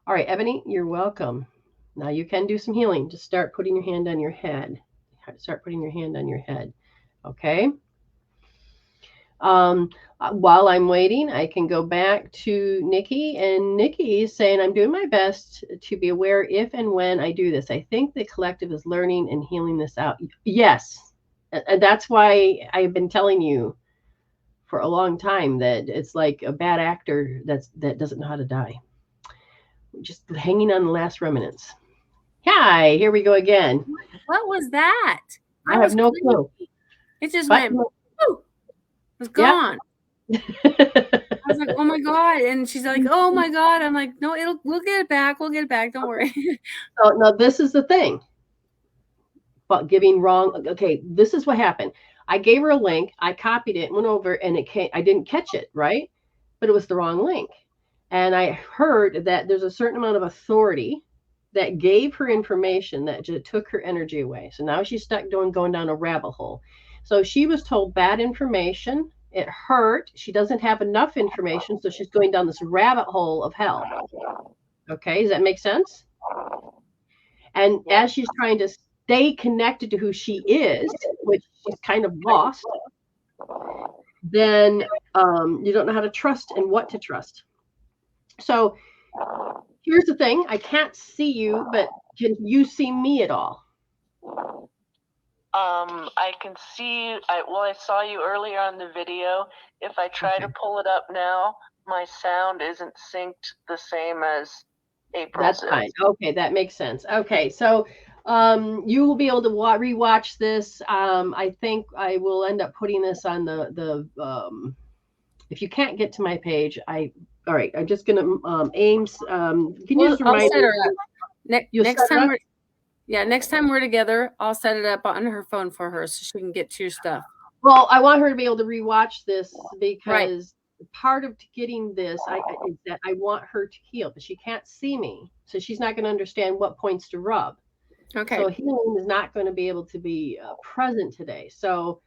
All right, Ebony, you're welcome. Now you can do some healing. Just start putting your hand on your head. Start putting your hand on your head. Okay. While I'm waiting, I can go back to Nikki, and Nikki is saying, I'm doing my best to be aware if and when I do this. I think the collective is learning and healing this out. Yes. And that's why I've been telling you for a long time that it's like a bad actor that doesn't know how to die. Just hanging on the last remnants. Hi, here we go again. What was that? I have no clue. It just went. Woo. was Yeah. gone. I was like, oh my God. And she's like, oh my God. I'm like, no, we'll get it back. We'll get it back. Don't worry. So now this is the thing. But giving wrong. Okay, this is what happened. I gave her a link. I copied it, went over, and it came. I didn't catch it, right? But it was the wrong link. And I heard that there's a certain amount of authority that gave her information that just took her energy away. So now she's stuck going down a rabbit hole. So she was told bad information. It hurt. She doesn't have enough information, so she's going down this rabbit hole of hell. Okay, does that make sense? And as she's trying to stay connected to who she is, which she's kind of lost, then you don't know how to trust and what to trust. So here's the thing. I can't see you, but can you see me at all? I can see you. I saw you earlier on the video. If I try to pull it up now, my sound isn't synced the same as April's. That's fine. Okay, that makes sense. Okay, so you will be able to rewatch this. I think I will end up putting this on the if you can't get to my page, all right, I'm just gonna Ames. Can you just remind I'll set her me? up. Next time we're together, I'll set it up on her phone for her so she can get to your stuff. Well, I want her to be able to rewatch this because part of getting this is that I want her to heal, but she can't see me, so she's not going to understand what points to rub. Okay. So healing is not going to be able to be present today. So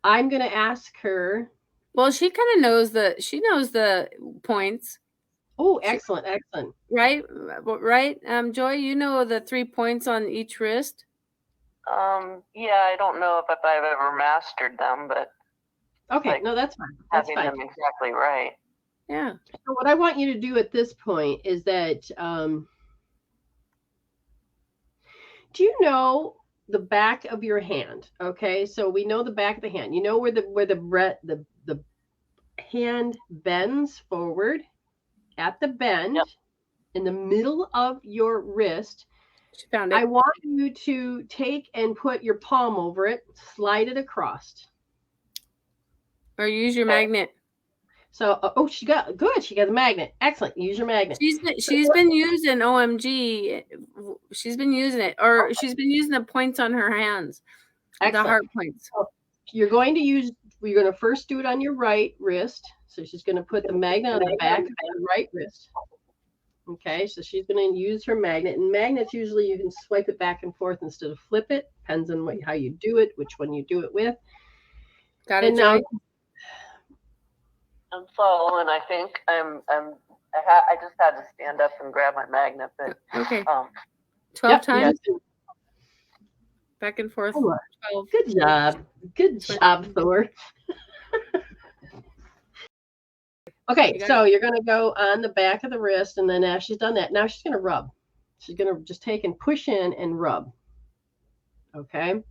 I'm going to ask her. Well, she kind of knows the points. Oh, excellent. Right. Joy, you know the 3 points on each wrist? Yeah, I don't know if I've ever mastered them, but okay, no, that's fine. That's having fine. them exactly right. Yeah. So what I want you to do at this point is that do you know the back of your hand? Okay, so we know the back of the hand. You know where the hand bends forward at the bend in the middle of your wrist. She found it. I want you to take and put your palm over it, slide it across. Or use your magnet. So, she got the magnet. Excellent. Use your magnet. She's been using OMG. She's been using it, or she's been using the points on her hands. Excellent. The heart points. So you're going to first do it on your right wrist. So she's going to put the magnet on the back of the right wrist. Okay, so she's going to use her magnet. And magnets, usually you can swipe it back and forth instead of flip it. Depends on how you do it, which one you do it with. Got it, Joy? I'm following. I think I just had to stand up and grab my magnet. But okay. 12 times. Yes. Back and forth. 12. Good job, Thor. Okay, so you're going to go on the back of the wrist, and then as she's done that, now she's going to rub. She's going to just take and push in and rub. Okay.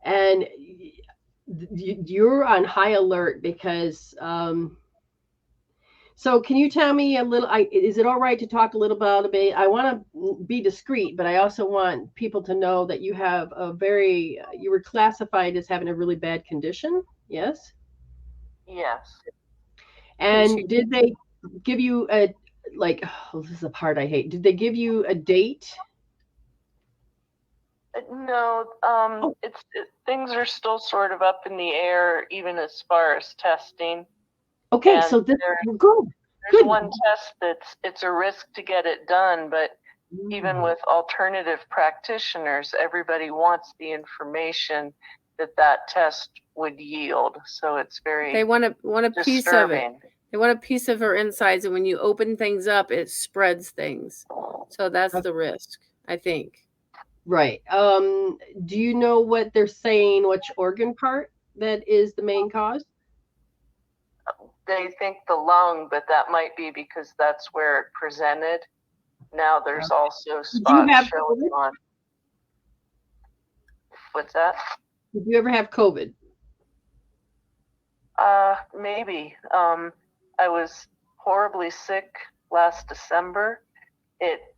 And you're on high alert because so can you tell me a little, is it all right to talk a little about a bit? I want to be discreet, but I also want people to know that you have you were classified as having a really bad condition. Yes. And did they give you this is the part I hate. Did they give you a date? No, things are still sort of up in the air, even as far as testing. Okay, and so good. There's one test it's a risk to get it done, but even with alternative practitioners, everybody wants the information that test would yield. So it's very they want a piece of it. They want a piece of her insides, and when you open things up, it spreads things. So that's the risk, I think. Right. Do you know what they're saying? Which organ part that is the main cause? They think the lung, but that might be because that's where it presented. Now there's also spots showing on. What's that? Did you ever have COVID? Maybe. I was horribly sick last December.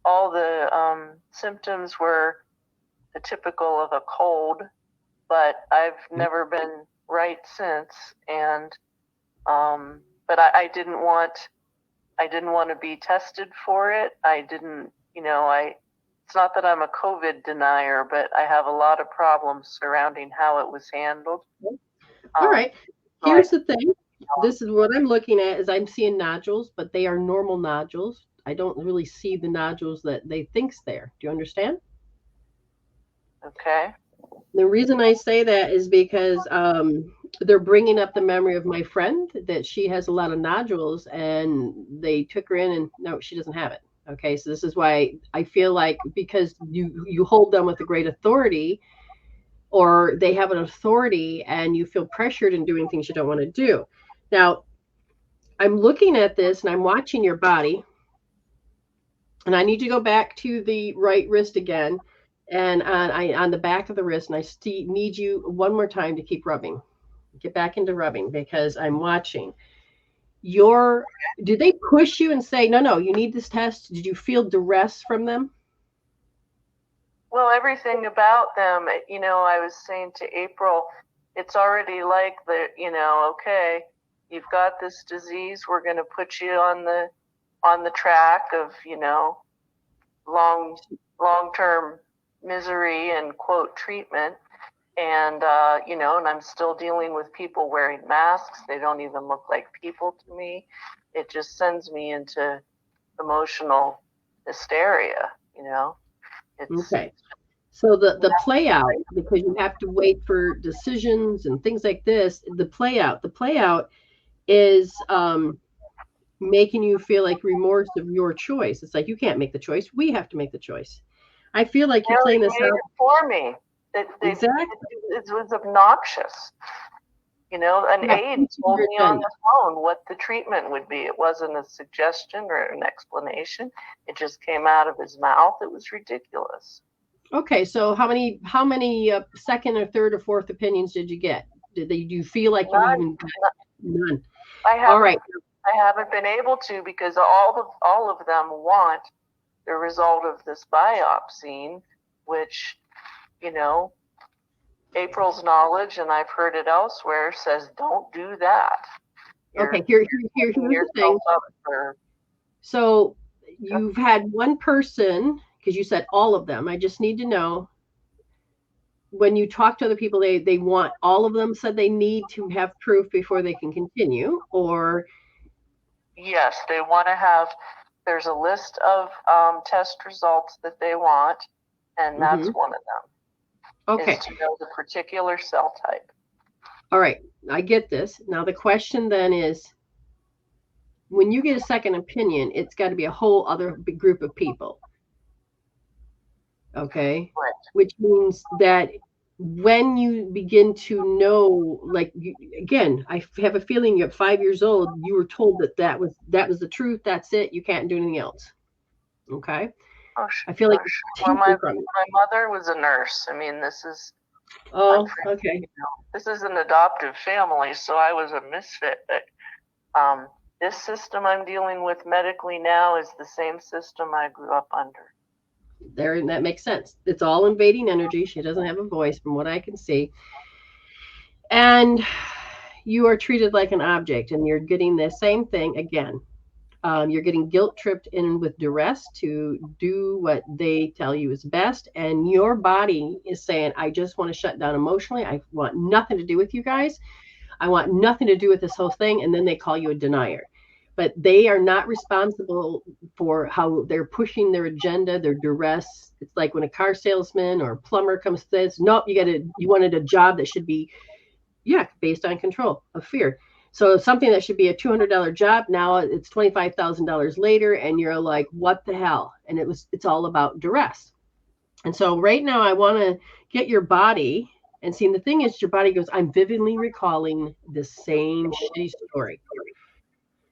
All the symptoms were the typical of a cold, but I've never been right since, and but I didn't want to be tested for it. I didn't, it's not that I'm a COVID denier, but I have a lot of problems surrounding how it was handled. All right. Here's the thing. This is what I'm looking at is I'm seeing nodules, but they are normal nodules. I don't really see the nodules that they think's there. Do you understand? Okay. The reason I say that is because they're bringing up the memory of my friend that she has a lot of nodules, and they took her in and no, she doesn't have it. Okay, so this is why I feel like because you hold them with a great authority, or they have an authority and you feel pressured in doing things you don't want to do. Now, I'm looking at this and I'm watching your body, and I need to go back to the right wrist again, and on the back of the wrist, and I need you one more time to keep rubbing. Get back into rubbing because I'm watching. Did they push you and say, no, you need this test? Did you feel duress from them? Well, everything about them, I was saying to April, it's already like okay, you've got this disease. We're going to put you on the track of, long-term misery and quote treatment. And, and I'm still dealing with people wearing masks. They don't even look like people to me. It just sends me into emotional hysteria, Okay. So the play out, because you have to wait for decisions and things like this, the play out is making you feel like remorse of your choice. It's like, you can't make the choice. We have to make the choice. I feel like you're playing this out for me. Exactly. It was obnoxious. An aide told me on the phone what the treatment would be. It wasn't a suggestion or an explanation. It just came out of his mouth. It was ridiculous. Okay, so how many second or third or fourth opinions did you get? Do you feel like you even got none? All right. I haven't been able to, because all of them want the result of this biopsy, which, April's knowledge, and I've heard it elsewhere, says don't do that. Okay, here's the thing. So you've had one person, because you said all of them. I just need to know, when you talk to other people, they want, all of them said they need to have proof before they can continue, or? Yes, they want to have, there's a list of test results that they want, and that's one of them. Okay. Is to know the particular cell type. All right, I get this. Now the question then is, when you get a second opinion, it's got to be a whole other big group of people. Okay. Right. Which means that when you begin to know, like, again, I have a feeling you're 5 years old, you were told that was the truth. That's it. You can't do anything else. Okay. Oh, sure. I feel like well, my mother was a nurse. I mean, this is. Oh, okay. This is an adoptive family, so I was a misfit. But this system I'm dealing with medically now is the same system I grew up under. There, that makes sense. It's all invading energy. She doesn't have a voice, from what I can see. And you are treated like an object, and you're getting the same thing again. You're getting guilt tripped in with duress to do what they tell you is best. And your body is saying, I just want to shut down emotionally. I want nothing to do with you guys. I want nothing to do with this whole thing. And then they call you a denier. But they are not responsible for how they're pushing their agenda, their duress. It's like when a car salesman or a plumber comes and says, nope, you wanted a job that should be, based on control of fear. So something that should be a $200 job, now it's $25,000 later, and you're like, what the hell? And it's all about duress. And so right now I want to get your body, and see, the thing is, your body goes, I'm vividly recalling the same shitty story.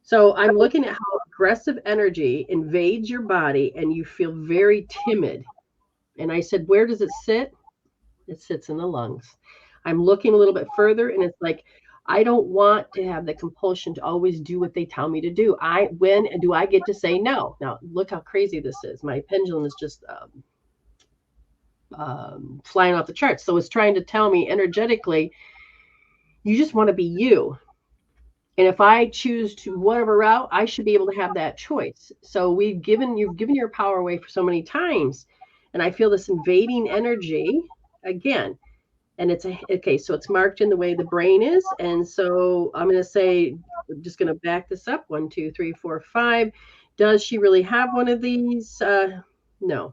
So I'm looking at how aggressive energy invades your body, and you feel very timid. And I said, where does it sit? It sits in the lungs. I'm looking a little bit further, and it's like, I don't want to have the compulsion to always do what they tell me to do. When do I get to say no? Now, look how crazy this is. My pendulum is just flying off the charts. So it's trying to tell me energetically, You just want to be you. And if I choose to whatever route, I should be able to have that choice. So you've given your power away for so many times. And I feel this invading energy again. And so it's marked in the way the brain is. And so I'm going to say, I'm just going to back this up. 1, 2, 3, 4, 5. Does she really have one of these? No.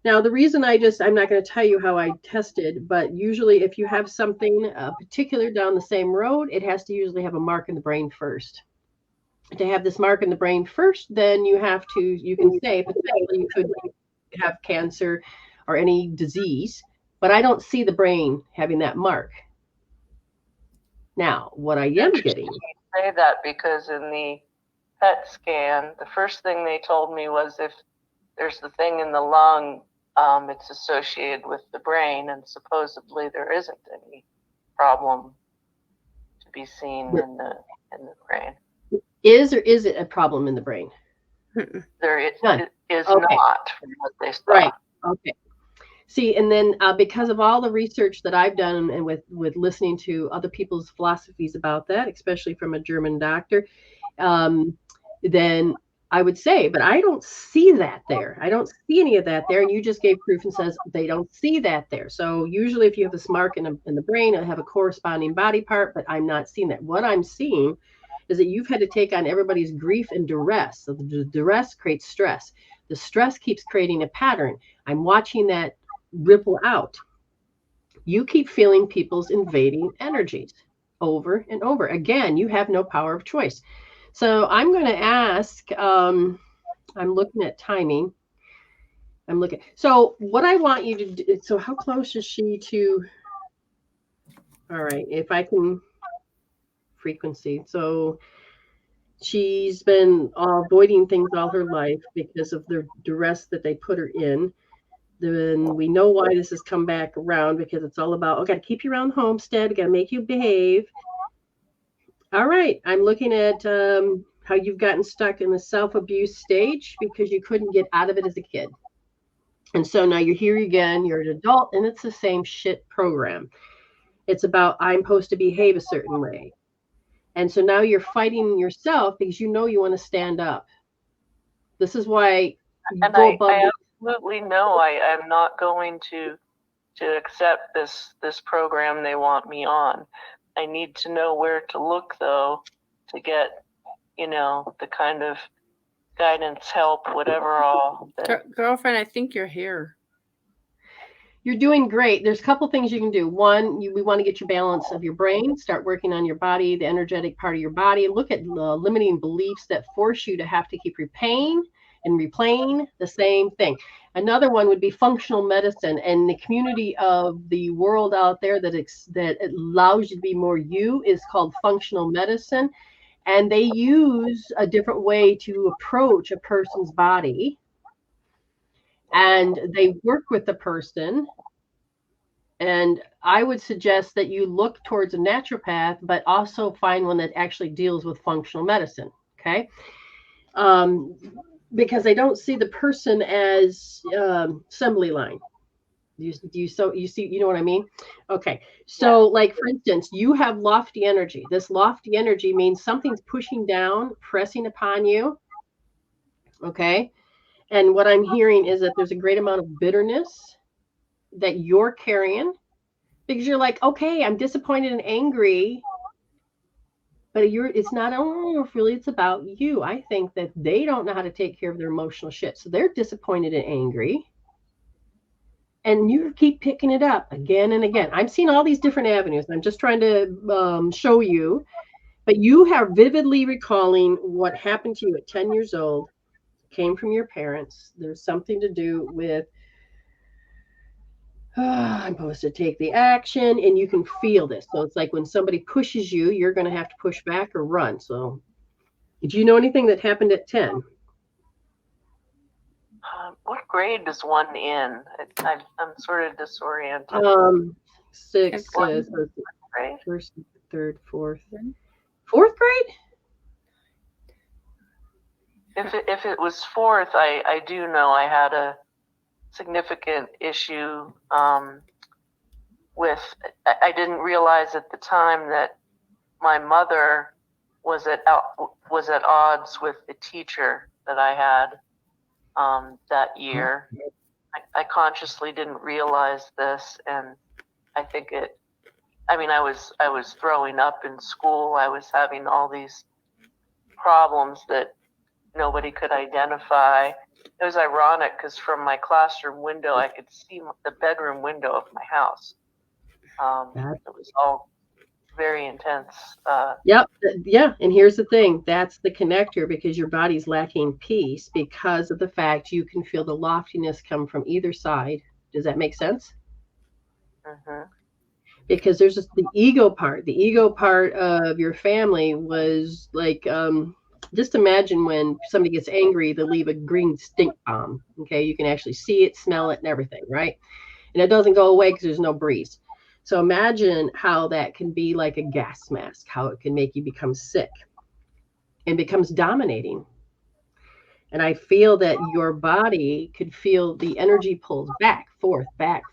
Now, the reason I'm not going to tell you how I tested, but usually if you have something particular down the same road, it has to usually have a mark in the brain first. To have this mark in the brain first, then you can say potentially you could have cancer or any disease, but I don't see the brain having that mark. Now, what I am getting. You say that because in the PET scan, the first thing they told me was if there's the thing in the lung, it's associated with the brain, and supposedly there isn't any problem to be seen in the brain. Is or is it a problem in the brain? There is None. Is Okay. not from what they saw. Right. Okay. See, and then because of all the research that I've done and with listening to other people's philosophies about that, especially from a German doctor, then I would say, but I don't see that there. I don't see any of that there. And you just gave proof and says they don't see that there. So usually if you have this mark in the brain, it'll have a corresponding body part, but I'm not seeing that. What I'm seeing is that you've had to take on everybody's grief and duress. So the duress creates stress. The stress keeps creating a pattern. I'm watching that ripple out. You keep feeling people's invading energies over and over. Again, you have no power of choice. So I'm going to ask, I'm looking at timing. So what I want you to do, so how close is she to, all right, if I can, frequency. So she's been avoiding things all her life because of the duress that they put her in. Then we know why this has come back around, because it's all about, got to keep you around the homestead, got to make you behave. All right, I'm looking at how you've gotten stuck in the self-abuse stage because you couldn't get out of it as a kid. And so now you're here again, you're an adult, and it's the same shit program. It's about, I'm supposed to behave a certain way. And so now you're fighting yourself because you know you want to stand up. This is why you go above. I absolutely know I am not going to accept this program they want me on. I need to know where to look, though, to get, the kind of guidance, help, whatever all. Girlfriend, I think you're here. You're doing great. There's a couple things you can do. One, we want to get your balance of your brain, start working on your body, the energetic part of your body, and look at limiting beliefs that force you to have to keep repaying and replaying the same thing. Another one would be functional medicine, and the community of the world out there that allows you to be more you is called functional medicine. And they use a different way to approach a person's body. And they work with the person. And I would suggest that you look towards a naturopath, but also find one that actually deals with functional medicine. Okay. Because I don't see the person as assembly line. You see, you know what I mean? Okay. So like, for instance, you have lofty energy. This lofty energy means something's pushing down, pressing upon you. Okay. And what I'm hearing is that there's a great amount of bitterness that you're carrying because you're like, okay, I'm disappointed and angry, but it's not, really, it's about you. I think that they don't know how to take care of their emotional shit. So they're disappointed and angry. And you keep picking it up again and again. I'm seeing all these different avenues. I'm just trying to show you, but you are vividly recalling what happened to you at 10 years old, came from your parents. There's something to do with, I'm supposed to take the action, and you can feel this. So it's like when somebody pushes you, you're going to have to push back or run. So do you know anything that happened at 10? What grade is one in? I'm sort of disoriented. 6, grade? first, third, fourth. Fourth grade? If it was fourth, I do know I had a significant issue I didn't realize at the time that my mother was at odds with the teacher that I had that year. I consciously didn't realize this, and I think I was throwing up in school. I was having all these problems that nobody could identify. It was ironic because from my classroom window, I could see the bedroom window of my house. It was all very intense. Yep. Yeah. And here's the thing. That's the connector, because your body's lacking peace because of the fact you can feel the loftiness come from either side. Does that make sense? Mm-hmm. Because there's just the ego part. The ego part of your family was like, just imagine when somebody gets angry, they leave a green stink bomb. Okay. You can actually see it, smell it, and everything, right? And it doesn't go away because there's no breeze. So imagine how that can be like a gas mask, how it can make you become sick and becomes dominating. And I feel that your body could feel the energy pulls back, forth, back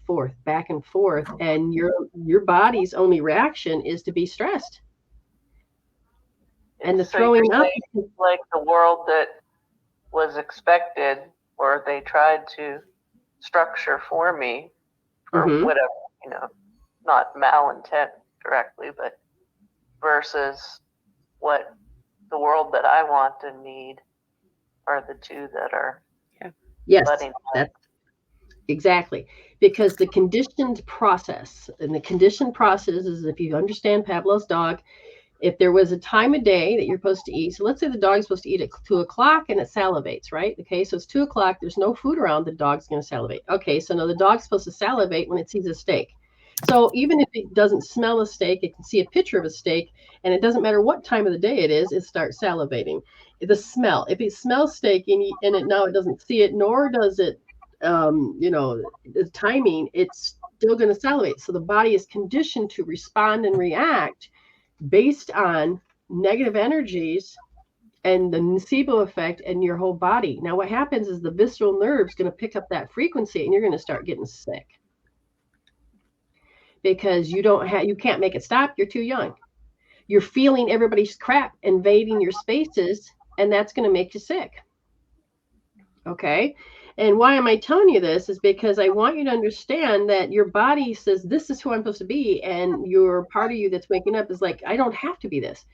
and forth. And your body's only reaction is to be stressed. And the So throwing you're up. saying like the world that was expected, or they tried to structure for me for whatever, not malintent directly, but versus what the world that I want and need are the two that are Yes, butting that's exactly. Because the conditioned process, and the conditioned process is, if you understand Pavlov's dog, if there was a time of day that you're supposed to eat, so let's say the dog's supposed to eat at 2 o'clock and it salivates, right? Okay, so it's 2 o'clock, there's no food around, the dog's going to salivate. Okay, so now the dog's supposed to salivate when it sees a steak. So even if it doesn't smell a steak, it can see a picture of a steak, and it doesn't matter what time of the day it is, it starts salivating. The smell, if it smells steak and now it doesn't see it, nor does it, the timing, it's still going to salivate. So the body is conditioned to respond and react based on negative energies and the nocebo effect in your whole body. Now, what happens is the visceral nerve's going to pick up that frequency, and you're going to start getting sick because you can't make it stop. You're too young. You're feeling everybody's crap invading your spaces, and that's going to make you sick. Okay. And why am I telling you this is because I want you to understand that your body says, this is who I'm supposed to be. And your part of you that's waking up is like, I don't have to be this.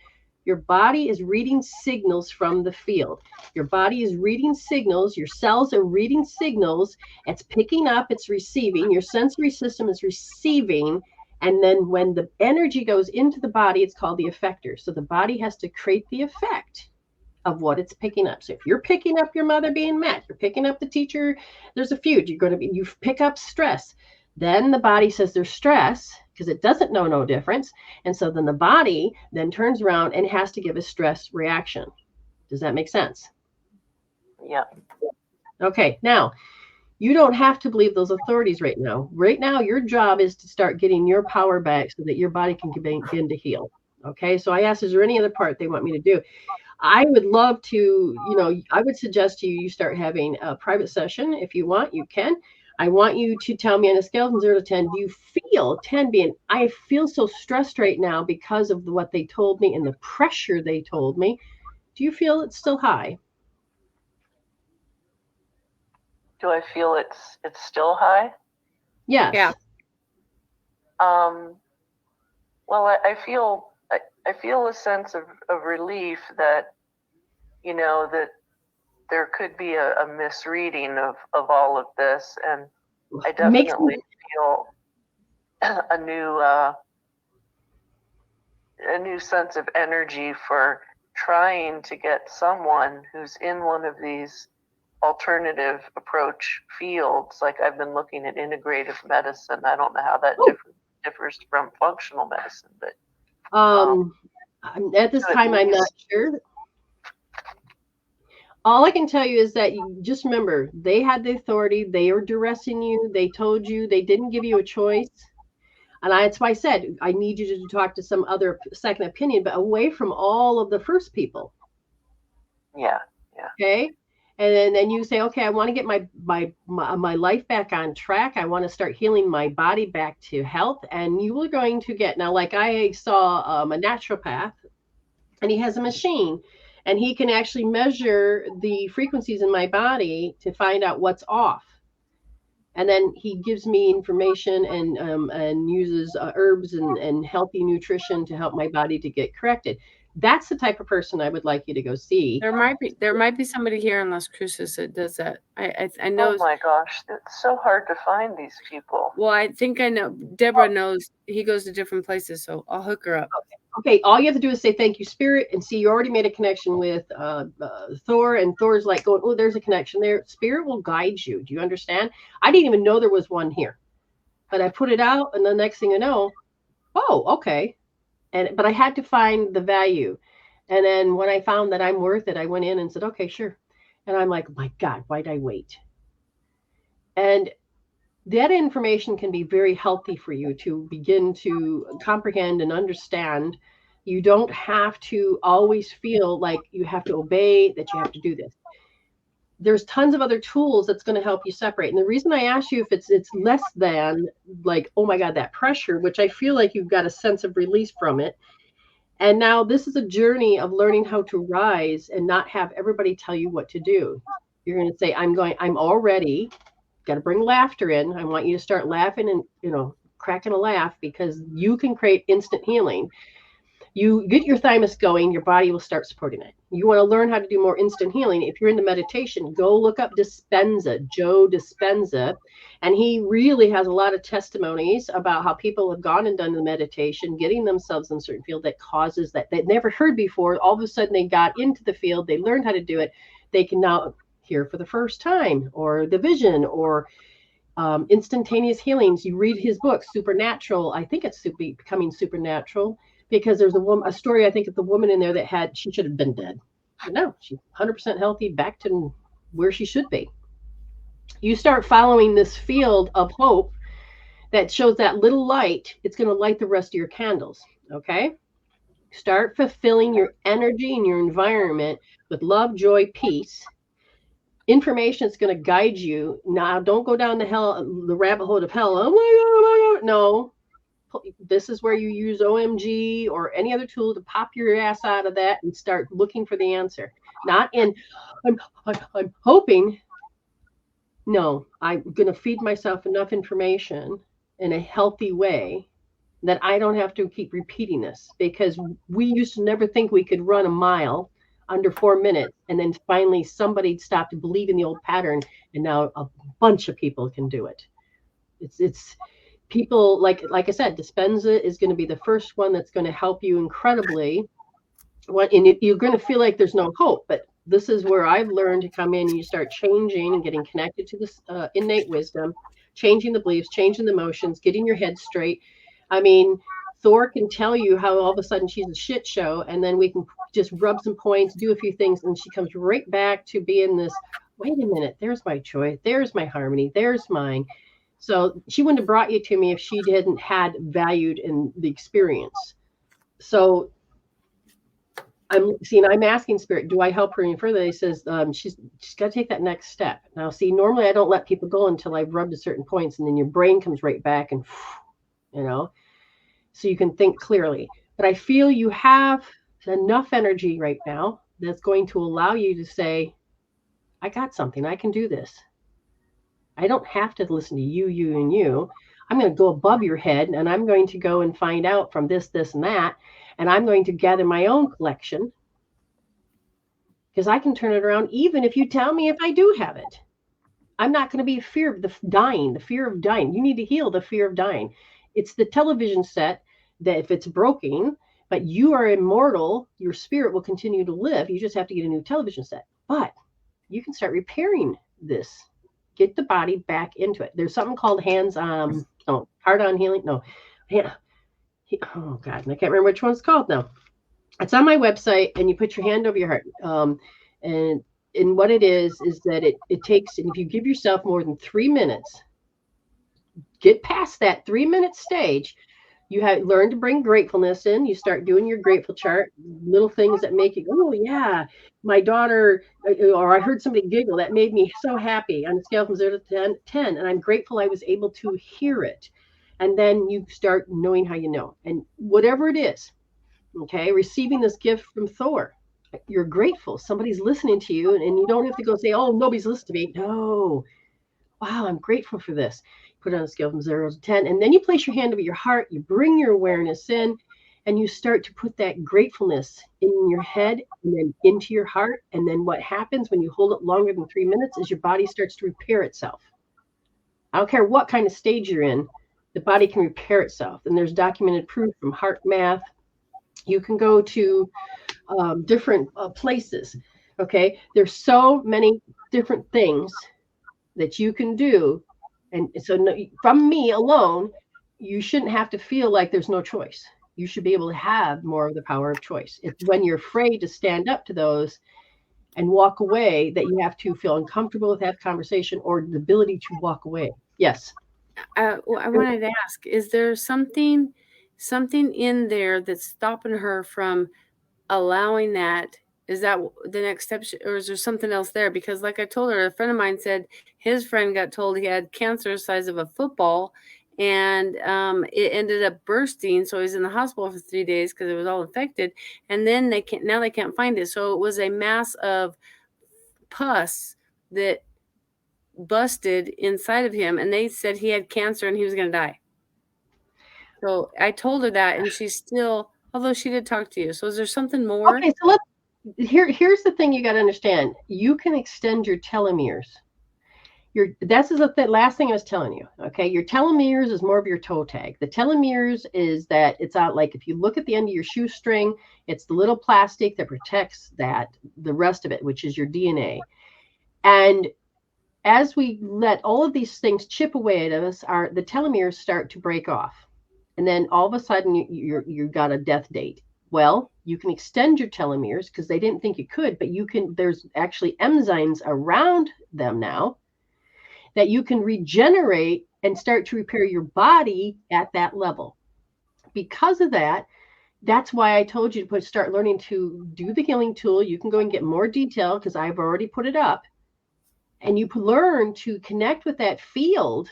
Your body is reading signals from the field. Your body is reading signals. Your cells are reading signals. It's picking up, it's receiving. Your sensory system is receiving. And then when the energy goes into the body, it's called the effector. So the body has to create the effect of what it's picking up. So if you're picking up your mother being mad, you're picking up the teacher, there's a feud, you pick up stress. Then the body says there's stress because it doesn't know no difference. And so then the body then turns around and has to give a stress reaction. Does that make sense? Yeah. Okay. Now, you don't have to believe those authorities right now. Right now, your job is to start getting your power back so that your body can begin to heal. Okay. So I asked, is there any other part they want me to do? I would love to, I would suggest to you start having a private session. If you want, you can. I want you to tell me on a scale from 0 to 10, do you feel 10 being, I feel so stressed right now because of what they told me and the pressure they told me. Do you feel it's still high? Do I feel it's still high? Yes. Yeah. Well, I feel a sense of relief that, that there could be a misreading of all of this. And I definitely feel a new sense of energy for trying to get someone who's in one of these alternative approach fields. Like I've been looking at integrative medicine. I don't know how that differs from functional medicine, but at this time, I'm not sure. All I can tell you is that you just remember, they had the authority. They are duressing you. They told you. They didn't give you a choice. And that's why I said, I need you to talk to some other second opinion, but away from all of the first people. Yeah. Okay. And then you say, okay, I want to get my life back on track. I want to start healing my body back to health. And you are going to get, now, like I saw a naturopath, and he has a machine, and he can actually measure the frequencies in my body to find out what's off. And then he gives me information and uses herbs and healthy nutrition to help my body to get corrected. That's the type of person I would like you to go see. There might be somebody here in Las Cruces that does that. I know. Oh my gosh, it's so hard to find these people. Well, I think I know. Deborah knows he goes to different places, so I'll hook her up. Okay, all you have to do is say thank you, Spirit, and see you already made a connection with Thor, and Thor's like going, oh, there's a connection there. Spirit will guide you. Do you understand? I didn't even know there was one here, but I put it out, and the next thing you know, oh, okay. But I had to find the value. And then when I found that I'm worth it, I went in and said, okay, sure. And I'm like, my God, why'd I wait? And that information can be very healthy for you to begin to comprehend and understand. You don't have to always feel like you have to obey, that you have to do this. There's tons of other tools that's going to help you separate. And the reason I asked you if it's less than like, oh my God, that pressure, which I feel like you've got a sense of release from it. And now this is a journey of learning how to rise and not have everybody tell you what to do. You're going to say, I'm already got to bring laughter in. I want you to start laughing and, cracking a laugh, because you can create instant healing. You get your thymus going, your body will start supporting it. You want to learn how to do more instant healing. If you're into meditation, go look up Joe Dispenza. And he really has a lot of testimonies about how people have gone and done the meditation, getting themselves in a certain field that causes that they'd never heard before. All of a sudden they got into the field, they learned how to do it. They can now hear for the first time, or the vision, or instantaneous healings. You read his book, Supernatural. I think it's becoming supernatural, because there's a story, I think, of the woman in there that she should have been dead. But no, she's 100% healthy, back to where she should be. You start following this field of hope that shows that little light. It's going to light the rest of your candles. Okay. Start fulfilling your energy and your environment with love, joy, peace. Information is going to guide you. Now, don't go down the rabbit hole of hell. Oh my God. No. This is where you use OMG or any other tool to pop your ass out of that and start looking for the answer. Not in, I'm hoping. No, I'm going to feed myself enough information in a healthy way that I don't have to keep repeating this, because we used to never think we could run a mile under 4 minutes. And then finally somebody stopped to believe in the old pattern. And now a bunch of people can do it. It's people like I said, Dispenza is going to be the first one that's going to help you incredibly. And you're going to feel like there's no hope, but this is where I've learned to come in and you start changing and getting connected to this innate wisdom, changing the beliefs, changing the emotions, getting your head straight. I mean, Thor can tell you how all of a sudden she's a shit show, and then we can just rub some points, do a few things, and she comes right back to being this, wait a minute, there's my choice, there's my harmony, there's mine. So she wouldn't have brought you to me if she hadn't had valued in the experience. So I'm asking Spirit, do I help her any further? He says she's got to take that next step. Now, see, normally I don't let people go until I've rubbed to certain points, and then your brain comes right back and, so you can think clearly. But I feel you have enough energy right now that's going to allow you to say, I got something. I can do this. I don't have to listen to you, and you. I'm going to go above your head, and I'm going to go and find out from this, and that. And I'm going to gather my own collection, because I can turn it around even if you tell me if I do have it. I'm not going to be fear of the fear of dying. You need to heal the fear of dying. It's the television set that if it's broken, but you are immortal, your spirit will continue to live. You just have to get a new television set. But you can start repairing this. Get the body back into it. There's something called heart-on healing. No. Oh, God. I can't remember which one's called now. It's on my website, and you put your hand over your heart. And what it is that it takes, and if you give yourself more than 3 minutes, get past that 3-minute stage, You have learned to bring gratefulness in. You start doing your grateful chart, little things that make you, oh yeah, my daughter, or I heard somebody giggle that made me so happy on a scale from 0 to 10, and I'm grateful I was able to hear it. And then you start knowing how you know. And whatever it is, okay, receiving this gift from Thor, you're grateful. Somebody's listening to you, and you don't have to go say, oh, nobody's listening to me. No. Wow, I'm grateful for this. Put it on a scale from 0 to 10. And then you place your hand over your heart, you bring your awareness in, and you start to put that gratefulness in your head and then into your heart. And then what happens when you hold it longer than 3 minutes is your body starts to repair itself. I don't care what kind of stage you're in, the body can repair itself. And there's documented proof from heart math. You can go to different places. Okay, there's so many different things that you can do. And so from me alone, you shouldn't have to feel like there's no choice. You should be able to have more of the power of choice. It's when you're afraid to stand up to those and walk away that you have to feel uncomfortable with that conversation or the ability to walk away. Yes. I wanted to ask, is there something in there that's stopping her from allowing that? Is that the next step, or is there something else there? Because like I told her, a friend of mine said his friend got told he had cancer the size of a football, and it ended up bursting. So he's in the hospital for 3 days because it was all infected. And then they can't find it. So it was a mass of pus that busted inside of him, and they said he had cancer and he was going to die. So I told her that, and she's still, although she did talk to you. So is there something more? Okay, so here's the thing you got to understand. You can extend your telomeres. This is the last thing I was telling you. Okay, your telomeres is more of your toe tag. The telomeres is that it's out, like if you look at the end of your shoestring, it's the little plastic that protects the rest of it, which is your DNA. And as we let all of these things chip away at us, the telomeres start to break off. And then all of a sudden you got a death date. Well, you can extend your telomeres because they didn't think you could, but there's actually enzymes around them now that you can regenerate and start to repair your body at that level. Because of that, that's why I told you to start learning to do the healing tool. You can go and get more detail because I've already put it up. And you learn to connect with that field,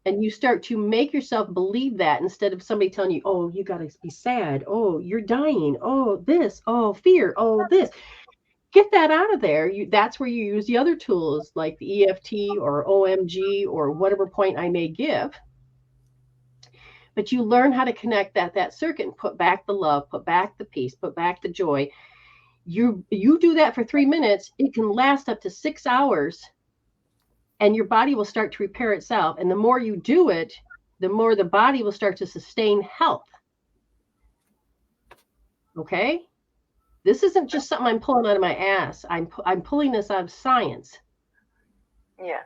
and you start to make yourself believe that instead of somebody telling you, oh, you got to be sad. Oh, you're dying. Oh, this. Oh, fear. Oh, this. Get that out of there. That's where you use the other tools like the EFT or OMG or whatever point I may give. But you learn how to connect that circuit and put back the love, put back the peace, put back the joy. You do that for 3 minutes. It can last up to 6 hours. And your body will start to repair itself. And the more you do it, the more the body will start to sustain health. Okay? This isn't just something I'm pulling out of my ass. I'm pulling this out of science. Yeah.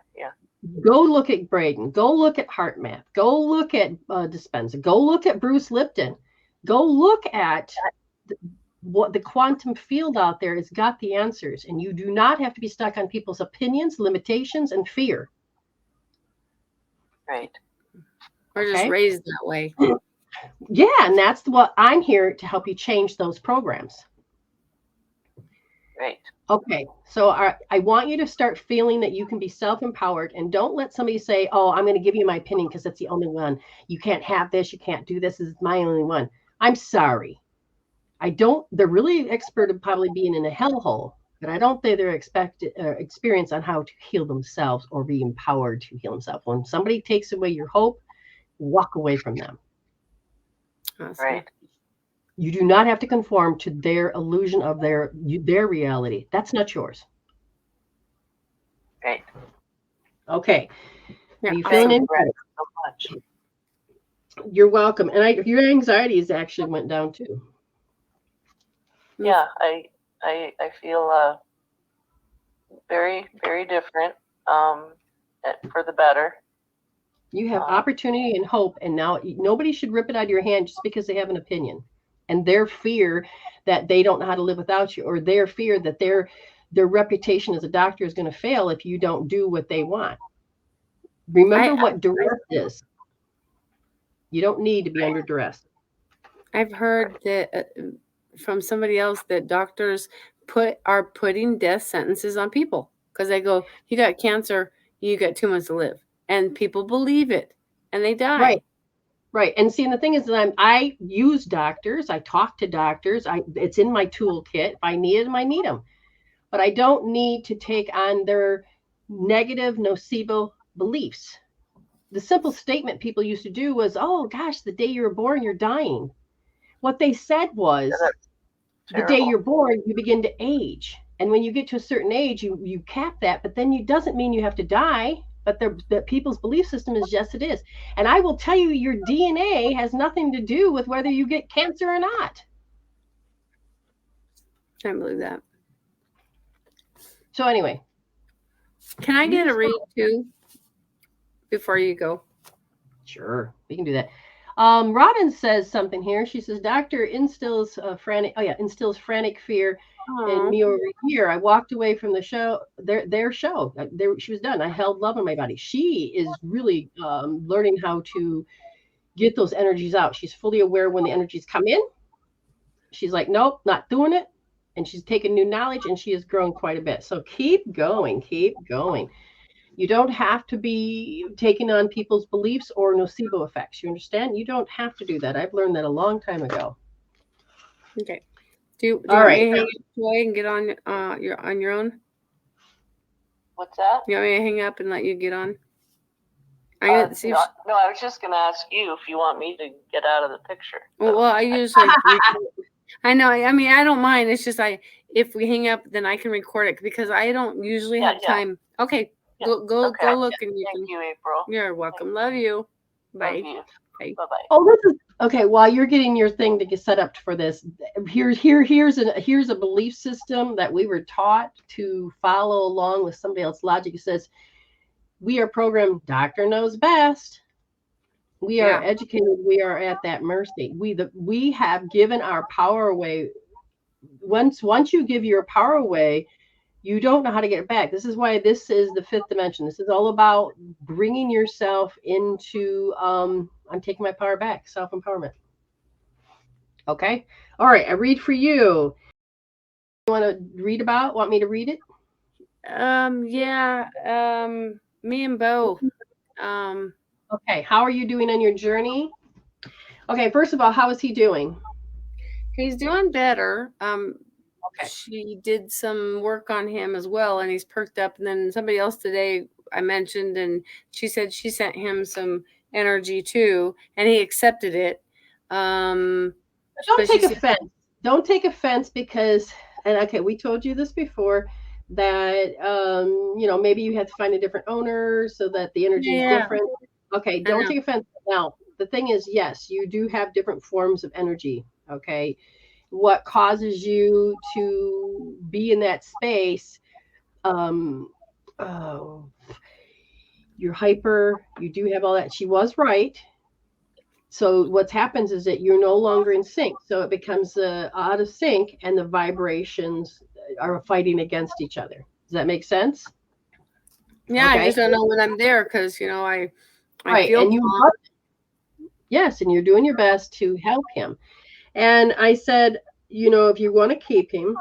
Go look at Braden. Go look at Heart Math. Go look at Dispenza. Go look at Bruce Lipton. Go look at what the quantum field out there has got the answers, and you do not have to be stuck on people's opinions, limitations, and fear. Right. We're just raised that way. Yeah, and that's what I'm here to help you change those programs. Right. Okay, so I want you to start feeling that you can be self-empowered, and don't let somebody say, oh, I'm going to give you my opinion because that's the only one. You can't have this. You can't do this. This is my only one. I'm sorry. They're really expert at probably being in a hellhole, but I don't think they're experience on how to heal themselves or be empowered to heal themselves. When somebody takes away your hope, walk away from them. Awesome. Right. You do not have to conform to their illusion of their reality. That's not yours. Right. Okay. Yeah, Are you feeling it? So much. You're welcome. And your anxieties actually went down too. Yeah, I feel very, very different for the better. You have opportunity and hope, and now nobody should rip it out of your hand just because they have an opinion. And their fear that they don't know how to live without you, or their fear that their reputation as a doctor is going to fail if you don't do what they want. Remember what Duress is. You don't need to be under duress. I've heard that from somebody else that doctors are putting death sentences on people because they go, you got cancer, you got 2 months to live. And people believe it and they die. Right. Right. And see, and the thing is that I use doctors. I talk to doctors. It's in my toolkit. If I need them, I need them. But I don't need to take on their negative nocebo beliefs. The simple statement people used to do was, oh, gosh, the day you were born, you're dying. What they said was, the day you're born, you begin to age. And when you get to a certain age, you cap that. But then it doesn't mean you have to die. But the people's belief system is, yes, it is. And I will tell you, your DNA has nothing to do with whether you get cancer or not. I believe that. So anyway. Can I get a read too before you go? Sure, we can do that. Robin says something here. She says, Doctor instills frantic fear in me over a year. I walked away from the show, their show. She was done. I held love in my body. She is really learning how to get those energies out. She's fully aware when the energies come in. She's like, nope, not doing it. And she's taken new knowledge and she has grown quite a bit. So keep going, keep going. You don't have to be taking on people's beliefs or nocebo effects. You understand? You don't have to do that. I've learned that a long time ago. Okay. Do you All right. want me to hang and get on your own? What's that? You want me to hang up and let you get on? No, I was just going to ask you if you want me to get out of the picture. Well, I usually I know. I mean, I don't mind. It's just if we hang up, then I can record it because I don't usually have time. Okay. Go look and you Thank you, April. You're welcome. Love you. Bye. Love you. Bye. Bye-bye. Oh, this is okay. While you're getting your thing to get set up for this, here's a belief system that we were taught to follow along with somebody else's logic. It says we are programmed. Doctor knows best. We are educated. We are at that mercy. We have given our power away. Once you give your power away, you don't know how to get it back. This is why this is the fifth dimension. This is all about bringing yourself into, I'm taking my power back, self-empowerment. Okay. All right. I read for you. You want me to read it? Yeah. Me and Beau. Okay. How are you doing on your journey? Okay. First of all, how is he doing? He's doing better. Okay. She did some work on him as well, and he's perked up. And then somebody else today I mentioned, and she said she sent him some energy too, and he accepted it. Don't take offense. Don't take offense because, and okay, we told you this before that maybe you have to find a different owner so that the energy is different. Okay, don't take offense. Now the thing is, yes, you do have different forms of energy. Okay. What causes you to be in that space? You're hyper. You do have all that. She was right. So what happens is that you're no longer in sync. So it becomes out of sync, and the vibrations are fighting against each other. Does that make sense? Yeah, okay. I just don't know when I'm there because I feel and yes, and you're doing your best to help him. And I said, if you want to keep him,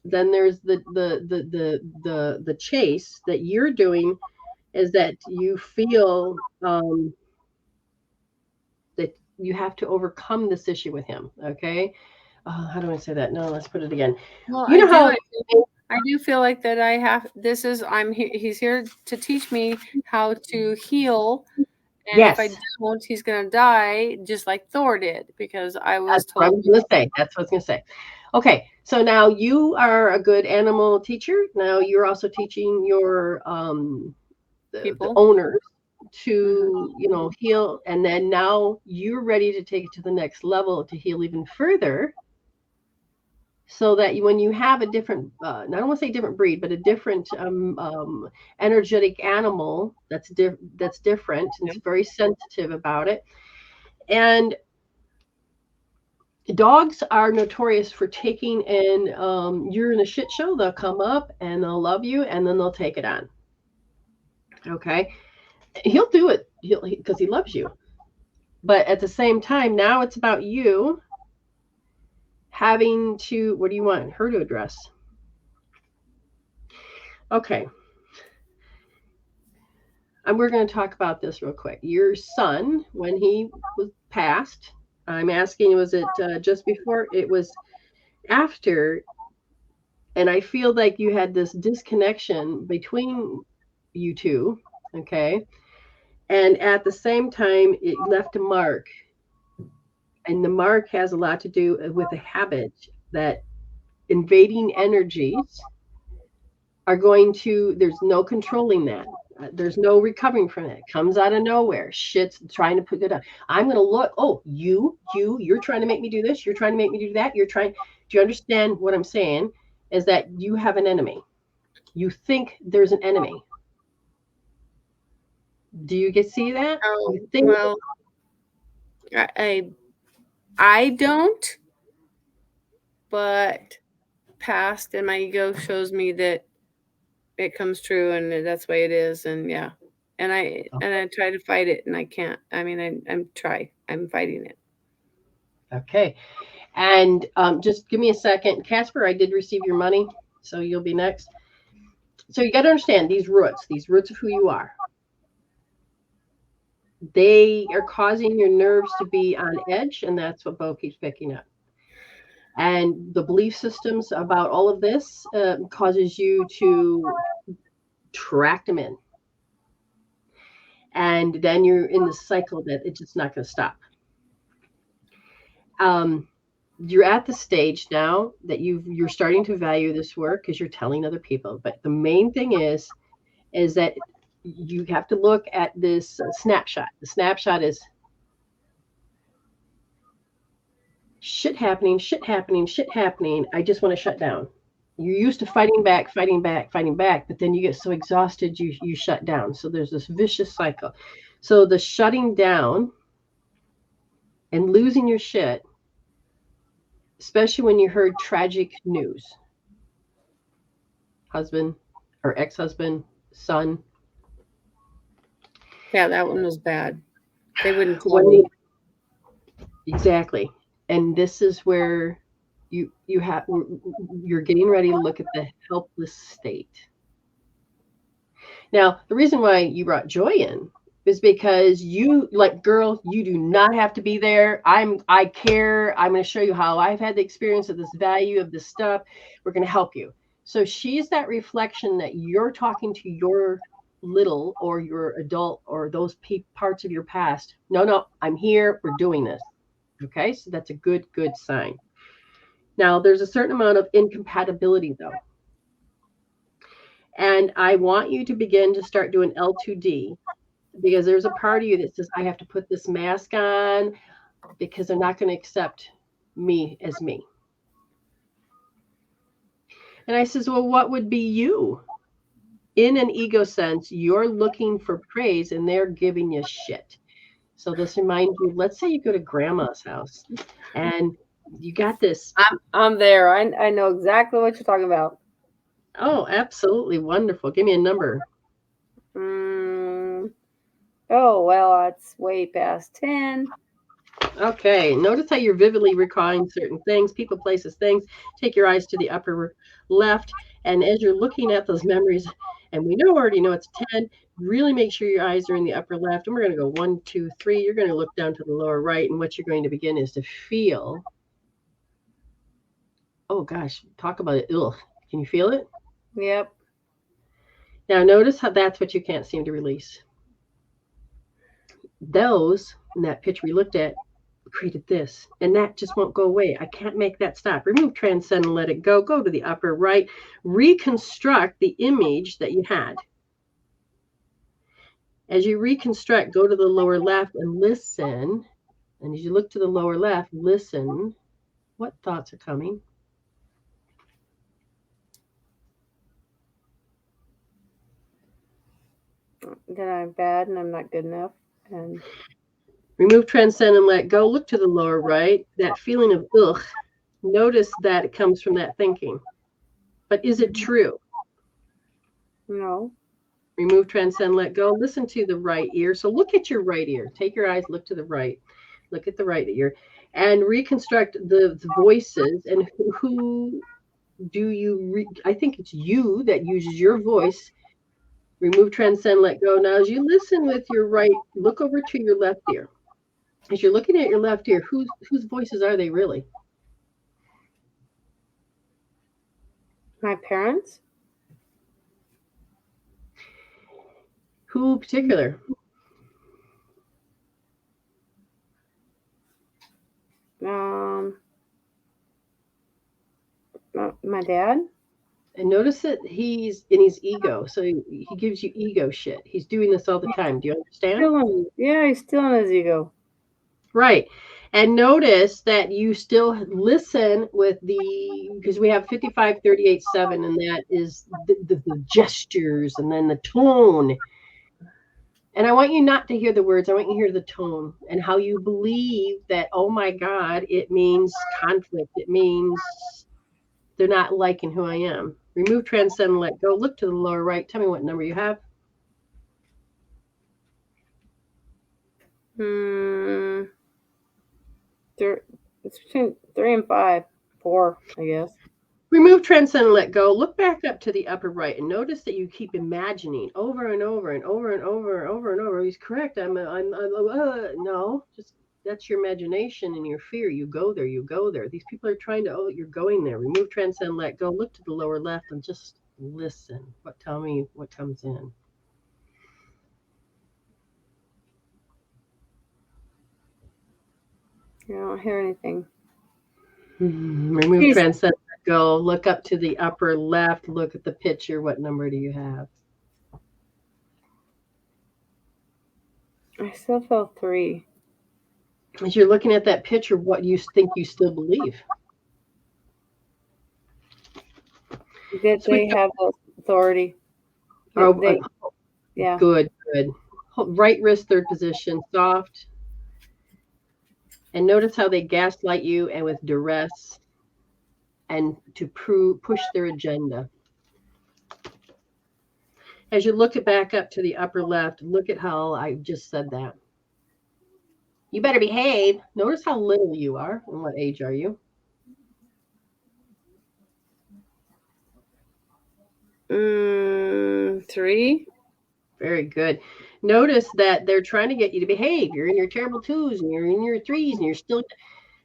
then there's the chase that you're doing is that you feel that you have to overcome this issue with him. Okay. How do I say that? No, let's put it again. Well, I do feel like that I have, he's here to teach me how to heal. And if I don't, he's going to die just like Thor did because I was told. That's what I was going to say. Okay. So now you are a good animal teacher. Now you're also teaching your the owners to, heal. And then now you're ready to take it to the next level to heal even further. So that when you have a different, I don't want to say different breed, but a different energetic animal that's different and it's very sensitive about it. And dogs are notorious for taking and you're in a shit show, they'll come up and they'll love you and then they'll take it on. Okay. He'll do it because he loves you. But at the same time, now it's about you having to, what do you want her to address? Okay. And we're going to talk about this real quick. Your son, when he was passed, I'm asking, was it just before? It was after. And I feel like you had this disconnection between you two. Okay. And at the same time, it left a mark. And the mark has a lot to do with a habit that invading energies are going to, there's no controlling that. There's no recovering from it. It comes out of nowhere. Shit's trying to put it up. I'm going to look, oh, you're trying to make me do this. You're trying to make me do that. Do you understand what I'm saying? Is that you have an enemy. You think there's an enemy. Do you see that? Oh, You think, well, I don't, but past and my ego shows me that it comes true and that's the way it is. And yeah. And I try to fight it and I can't. I mean, I'm fighting it. Okay. And just give me a second. Casper, I did receive your money, so you'll be next. So you got to understand these roots of who you are. They are causing your nerves to be on edge, and that's what Beau keeps picking up. And the belief systems about all of this causes you to track them in. And then you're in the cycle that it's just not going to stop. You're at the stage now that you're starting to value this work because you're telling other people. But the main thing is that you have to look at this snapshot. The snapshot is shit happening. I just want to shut down. You're used to fighting back, but then you get so exhausted, you shut down. So there's this vicious cycle. So the shutting down and losing your shit, especially when you heard tragic news, husband or ex-husband, son. Yeah, that one was bad. They wouldn't tell me. Exactly. And this is where you're getting ready to look at the helpless state. Now, the reason why you brought Joy in is because you, like, girl, you do not have to be there. I care. I'm going to show you how I've had the experience of this value of this stuff. We're going to help you. So she's that reflection that you're talking to your little or your adult or those parts of your past. No, I'm here. We're doing this. Okay, so that's a good sign. Now, there's a certain amount of incompatibility, though. And I want you to begin to start doing L2D, because there's a part of you that says, I have to put this mask on because they're not going to accept me as me. And I says, well, what would be you? In an ego sense, you're looking for praise and they're giving you shit. So this reminds you, let's say you go to grandma's house and you got this. I'm there. I know exactly what you're talking about. Oh, absolutely wonderful. Give me a number. Oh, well, it's way past 10. Okay. Notice how you're vividly recalling certain things, people, places, things. Take your eyes to the upper left. And as you're looking at those memories, and we already know it's 10, really make sure your eyes are in the upper left. And we're going to go 1, 2, 3. You're going to look down to the lower right. And what you're going to begin is to feel. Oh, gosh. Talk about it. Ugh. Can you feel it? Yep. Now, notice how that's what you can't seem to release. Those, in that picture we looked at, created this. And that just won't go away. I can't make that stop. Remove, transcend, and let it go. Go to the upper right. Reconstruct the image that you had. As you reconstruct, go to the lower left and listen. And as you look to the lower left, listen. What thoughts are coming? That I'm bad and I'm not good enough. And remove, transcend, and let go. Look to the lower right. That feeling of ugh. Notice that it comes from that thinking. But is it true? No. Remove, transcend, let go. Listen to the right ear. So look at your right ear. Take your eyes, look to the right. Look at the right ear. And reconstruct the voices. And who do you... I think it's you that uses your voice. Remove, transcend, let go. Now, as you listen with your right, look over to your left ear. As you're looking at your left ear, whose voices are they really? My parents? Who particular? My dad. And notice that he's in his ego. So he gives you ego shit. He's doing this all the time. Do you understand? He's still in his ego. Right. And notice that you still listen with because we have 55, 38, 7, and that is the gestures and then the tone. And I want you not to hear the words. I want you to hear the tone and how you believe that, oh my God, it means conflict. It means they're not liking who I am. Remove, transcend, let go. Look to the lower right. Tell me what number you have. It's between 3 and 5. 4, I guess. Remove, transcend, and let go. Look back up to the upper right and notice that you keep imagining over and over and over and over and over and over. He's correct. No, just that's your imagination and your fear. You go there. You go there. These people are trying to. You're going there. Remove, transcend, let go. Look to the lower left and just listen. Tell me what comes in. I don't hear anything. Remove, transcend, let go. Look up to the upper left. Look at the picture. What number do you have? I still feel 3. As you're looking at that picture, what do you think you still believe? That they have authority. Yeah. Good. Right wrist, third position, soft. And notice how they gaslight you and with duress and to push their agenda. As you look back up to the upper left, look at how I just said that. You better behave. Notice how little you are and what age are you? 3. Very good. Notice that they're trying to get you to behave. You're in your terrible 2s and you're in your 3s and you're still...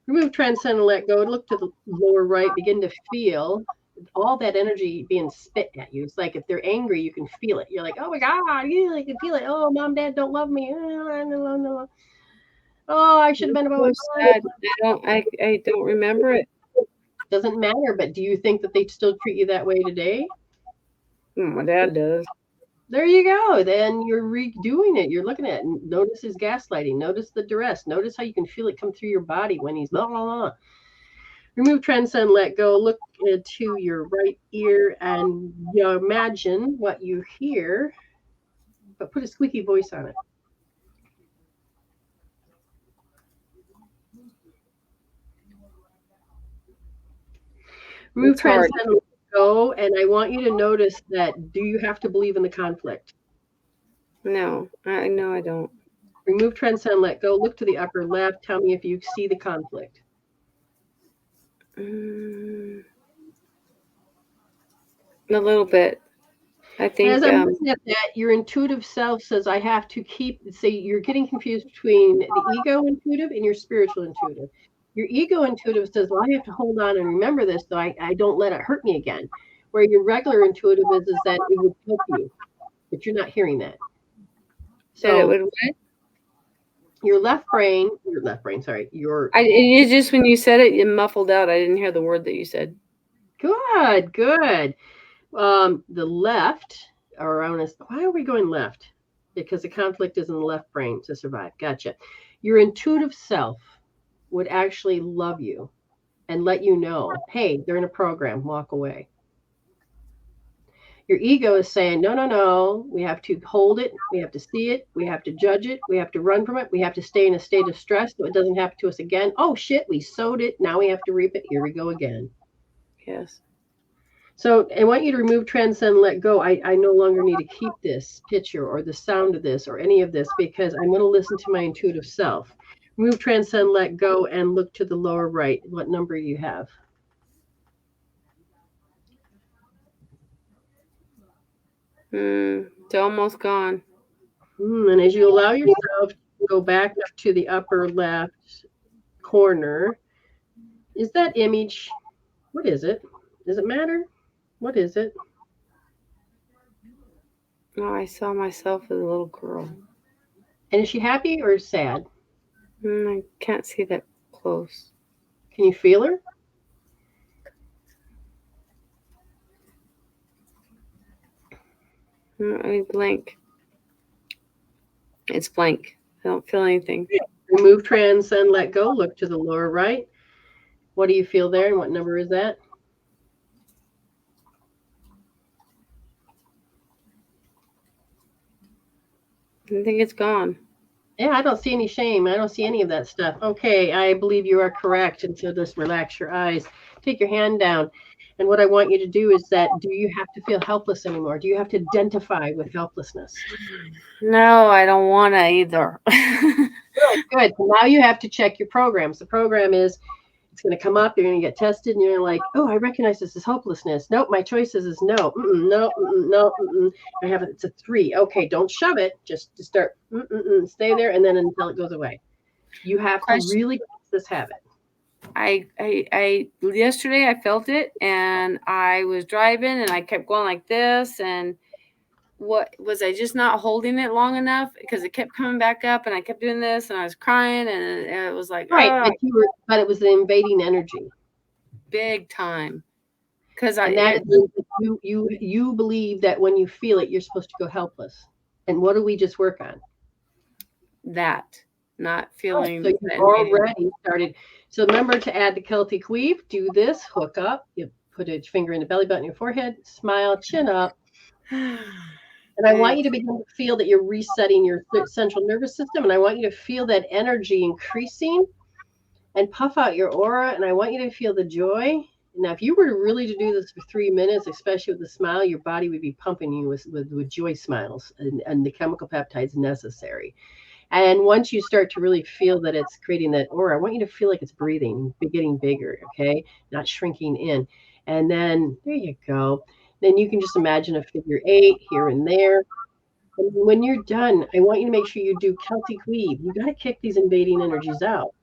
Remove, transcend, and let go. Look to the lower right. Begin to feel all that energy being spit at you. It's like if they're angry, you can feel it. You're like, oh my God, yeah, I can feel it. Oh, mom, dad don't love me. Oh, I should have been about I don't remember it. Doesn't matter, but do you think that they still treat you that way today? My dad does. There you go. Then you're redoing it. You're looking at it. Notice his gaslighting. Notice the duress. Notice how you can feel it come through your body when he's blah, blah, blah. Remove, transcend, let go. Look to your right ear and imagine what you hear, but put a squeaky voice on it. Remove, transcend, let go. And I want you to notice that, do you have to believe in the conflict? No, I don't. Remove, transcend, let go. Look to the upper left. Tell me if you see the conflict. A little bit. I think. As I'm looking at that, your intuitive self says, I have to you're getting confused between the ego intuitive and your spiritual intuitive. Your ego intuitive says, well, I have to hold on and remember this so I don't let it hurt me again. Where your regular intuitive is that it would help you, but you're not hearing that. So it would what? Your left brain, sorry. It's just when you said it, you muffled out. I didn't hear the word that you said. Good. The left, why are we going left? Because the conflict is in the left brain to survive. Gotcha. Your intuitive self would actually love you and let you know, hey, they're in a program, walk away. Your ego is saying, no, we have to hold it, we have to see it, we have to judge it, we have to run from it, we have to stay in a state of stress so it doesn't happen to us again. Oh shit, we sowed it, now we have to reap it, here we go again. Yes. So I want you to remove, transcend, let go. I no longer need to keep this picture or the sound of this or any of this because I'm going to listen to my intuitive self. Remove, transcend, let go, and look to the lower right. What number do you have? It's almost gone. And as you allow yourself to go back up to the upper left corner, is that image, what is it? Does it matter? What is it? Oh, I saw myself as a little girl. And is she happy or sad? I can't see that close. Can you feel her? I blank. It's blank. I don't feel anything. Remove, transcend, let go. Look to the lower right. What do you feel there, and what number is that? I think it's gone. Yeah, I don't see any shame. I don't see any of that stuff. Okay, I believe you are correct. And so just relax your eyes. Take your hand down. And what I want you to do is that, do you have to feel helpless anymore? Do you have to identify with helplessness? No, I don't want to either. Good. So now you have to check your programs. The program is, it's going to come up, you're going to get tested, and you're like, oh, I recognize this as hopelessness. Nope, my choice is no, no. I have it. It's a 3. Okay, don't shove it. Just start, stay there, and then until it goes away. You have to really get this habit. I yesterday I felt it, and I was driving, and I kept going like this, and what was I just not holding it long enough because it kept coming back up, and I kept doing this, and I was crying, and it was like right, but it was the invading energy, big time. Because you believe that when you feel it, you're supposed to go helpless. And what do we just work on? That not feeling. So you've already started. So remember to add the Celtic weave. Do this. Hook up. You put a finger in the belly button, your forehead. Smile. Chin up. And I want you to begin to feel that you're resetting your central nervous system. And I want you to feel that energy increasing and puff out your aura. And I want you to feel the joy. Now, if you were really to do this for 3 minutes, especially with a smile, your body would be pumping you with joy smiles and the chemical peptides necessary. And once you start to really feel that it's creating that aura, I want you to feel like it's breathing, getting bigger, okay? Not shrinking in. And then, there you go. Then you can just imagine a figure 8 here and there. And when you're done, I want you to make sure you do Celtic weave. You got to kick these invading energies out.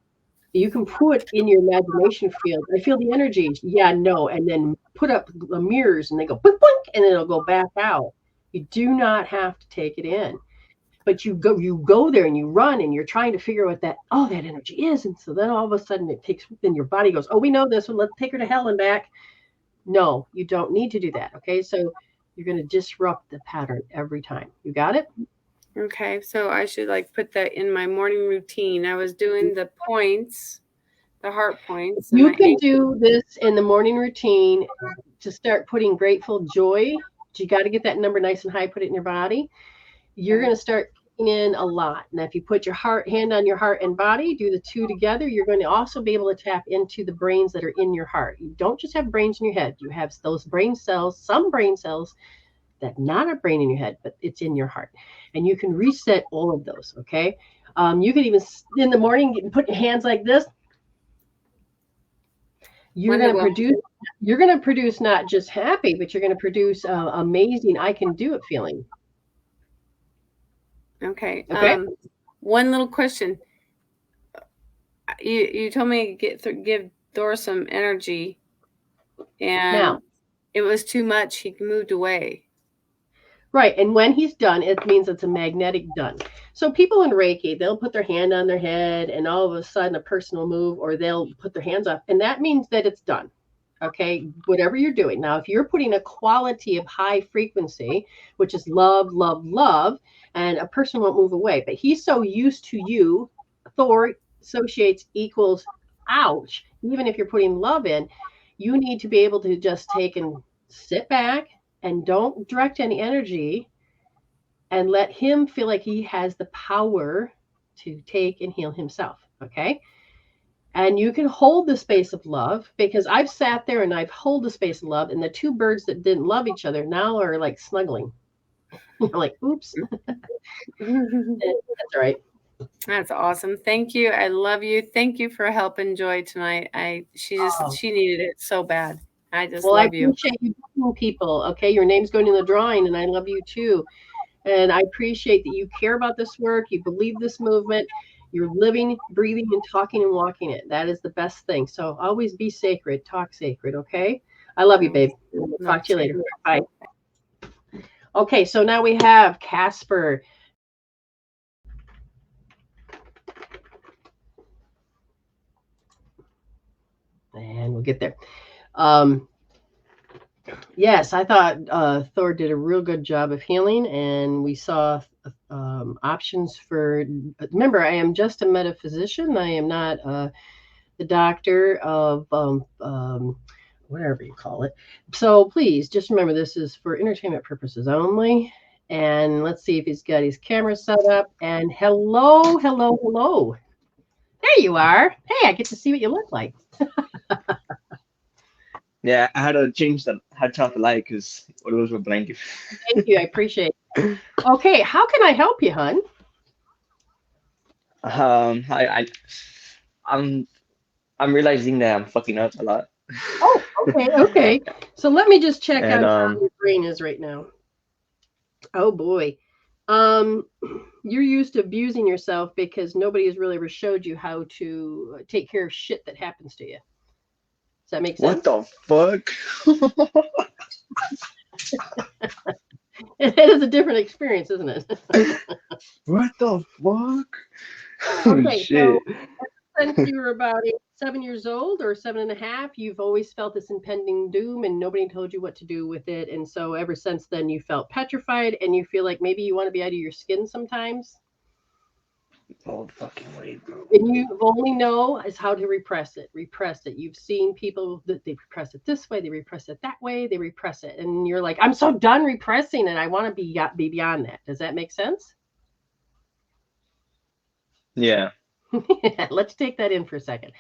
You can put in your imagination field, I feel the energy. Yeah, no. And then put up the mirrors and they go boink, boink, and it'll go back out. You do not have to take it in. But you go there and you run and you're trying to figure out what that energy is. And so then all of a sudden then your body goes, oh, we know this one. Let's take her to hell and back. No, you don't need to do that. Okay. So you're going to disrupt the pattern every time. You got it? Okay. So I should put that in my morning routine. I was doing the points, the heart points. You can do this in the morning routine to start putting grateful joy. You got to get that number nice and high, put it in your body. You're going to start in a lot. Now, if you put your hand on your heart and body, do the 2 together, you're going to also be able to tap into the brains that are in your heart. You don't just have brains in your head. You have those brain cells, some brain cells that not a brain in your head, but it's in your heart. And you can reset all of those, okay? You can even, in the morning, put your hands like this. You're going to produce not just happy, but you're going to produce amazing, I can do it feeling. Okay. One little question. You told me to give Thor some energy, and now, it was too much. He moved away. Right. And when he's done, it means it's a magnetic done. So people in Reiki, they'll put their hand on their head and all of a sudden a person will move, or they'll put their hands up. And that means that it's done. Okay. Whatever you're doing. Now, if you're putting a quality of high frequency, which is love, love, love, and a person won't move away, but he's so used to you, Thor associates equals ouch. Even if you're putting love in, you need to be able to just take and sit back and don't direct any energy and let him feel like he has the power to take and heal himself. Okay. And you can hold the space of love, because I've sat there and I've held the space of love, and the two birds that didn't love each other now are like snuggling. Like, oops. That's all right. That's awesome. Thank you. I love you. Thank you for helping Joy tonight. She needed it so bad. I just love you. I appreciate you helping people. Okay, your name's going in the drawing, and I love you too. And I appreciate that you care about this work. You believe this movement. You're living, breathing, and talking and walking it. That is the best thing. So always be sacred. Talk sacred. Okay. I love you, babe. We'll talk to you later. Bye. Okay, so now we have Casper. And we'll get there. Yes, I thought Thor did a real good job of healing, and we saw options for. Remember, I am just a metaphysician. I am not the doctor of whatever you call it. So please just remember, this is for entertainment purposes only. And let's see if he's got his camera set up. And hello, hello, hello. There you are. Hey, I get to see what you look like. Yeah, I had to turn off the light because it was a blanket. Thank you. I appreciate it. Okay, how can I help you, hon? I'm realizing that I'm fucking up a lot. Oh, okay. So let me just check on how your brain is right now. Oh boy. You're used to abusing yourself because nobody has really ever showed you how to take care of shit that happens to you. Does that make sense? What the fuck? It is a different experience, isn't it? What the fuck? Okay, shit. so since you were about 7 years old or 7.5, you've always felt this impending doom and nobody told you what to do with it. And so ever since then, you felt petrified and you feel like maybe you want to be out of your skin sometimes. Oh, fucking way, bro. And you only know is how to repress it. You've seen people that they repress it this way, they repress it that way, they repress it. And you're like, I'm so done repressing it. I want to be beyond that. Does that make sense? Yeah. Let's take that in for a second.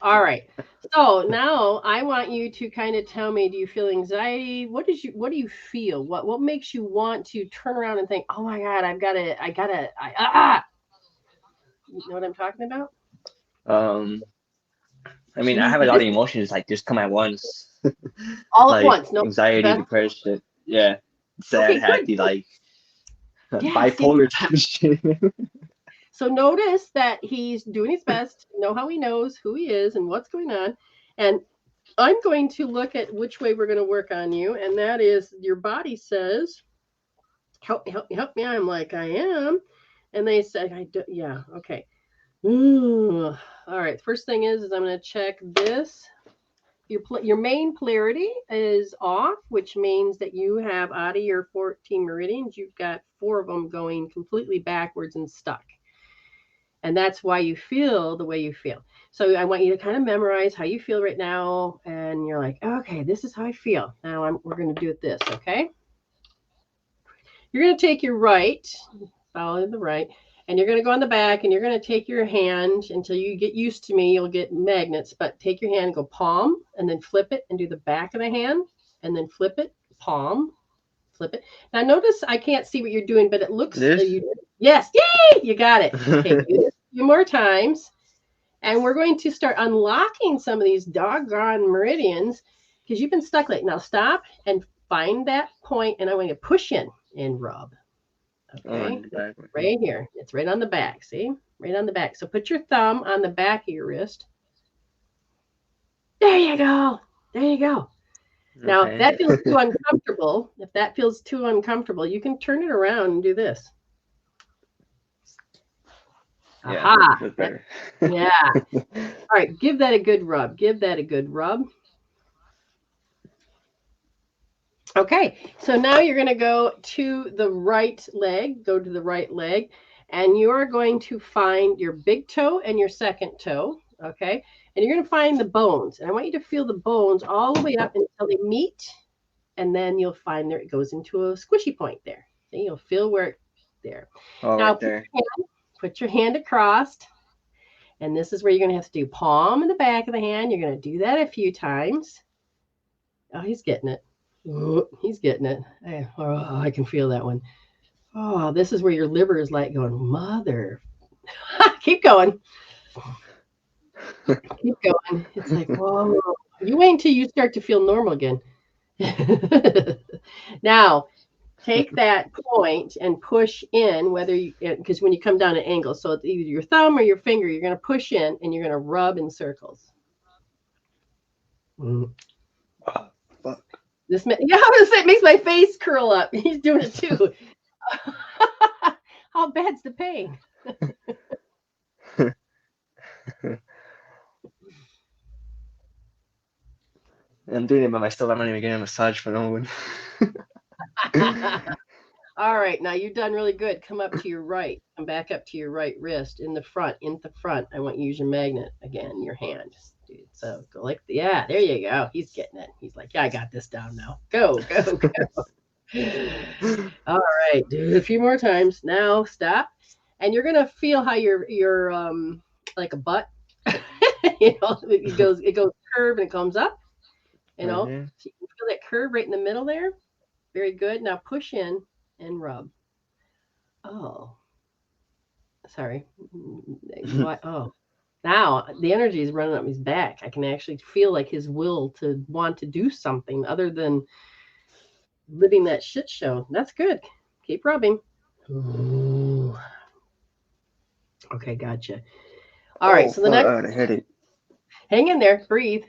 All right. So now I want you to kind of tell me, do you feel anxiety? What do you feel? What makes you want to turn around and think, oh my God, you know what I'm talking about? I mean, I have a lot of emotions like just come at once. All like at once. No anxiety, depression. Yeah. Sad, happy, like bipolar type of shit. So notice that he's doing his best to know how he knows who he is and what's going on. And I'm going to look at which way we're going to work on you. And that is, your body says, help me. I'm like, I am. And they say, yeah, okay. All right. First thing is I'm going to check this. Your main polarity is off, which means that you have out of your 14 meridians, you've got 4 of them going completely backwards and stuck. And that's why you feel the way you feel. So I want you to kind of memorize how you feel right now. And you're like, okay, this is how I feel. Now we're going to do it this, okay? You're going to take your right, follow the right, and you're going to go on the back, and you're going to take your hand until you get used to me. You'll get magnets, but take your hand, go palm, and then flip it and do the back of the hand, and then flip it, palm, flip it. Now notice I can't see what you're doing, but it looks yes, yay, you got it. Okay, do this a few more times, and we're going to start unlocking some of these doggone meridians because you've been stuck late. Now stop and find that point, and I'm going to push in and rub. Okay, right here. It's right on the back. See, right on the back. So put your thumb on the back of your wrist. There you go. There you go. Now, if that feels too uncomfortable, you can turn it around and do this. Yeah, aha. That's better. Yeah. All right. Give that a good rub. Okay. So now you're going to go to the right leg. And you're going to find your big toe and your second toe. Okay. And you're going to find the bones. And I want you to feel the bones all the way up until they meet. And then you'll find there it goes into a squishy point there. So you'll feel where it's there. Oh, now right there. put your hand across. And this is where you're going to have to do palm in the back of the hand. You're going to do that a few times. Oh, he's getting it. Ooh, he's getting it. I can feel that one. Oh, this is where your liver is like going, mother. Keep going. Keep going. It's like, whoa. You wait until you start to feel normal again. Now, take that point and push in, because when you come down an angle, so it's either your thumb or your finger, you're going to push in and you're going to rub in circles. Fuck. It makes my face curl up. He's doing it too. How bad's the pain? I'm doing it by myself. I'm not even getting a massage for no one. All right, now you've done really good. Come up to your right. Come back up to your right wrist in the front. I want you to use your magnet again, your hand. Dude, so go like, yeah, there you go. He's getting it. He's like, yeah, I got this down now. Go. All right, do it a few more times. Now stop, and you're gonna feel how your like a butt. It goes curve and it comes up. So you can feel that curve right in the middle there. Very good. Now push in and rub. Oh, sorry. Oh, now the energy is running up his back. I can actually feel like his will to want to do something other than living that shit show. That's good. Keep rubbing. Ooh. Okay, gotcha. All right, so the next. Headache. Hang in there. Breathe.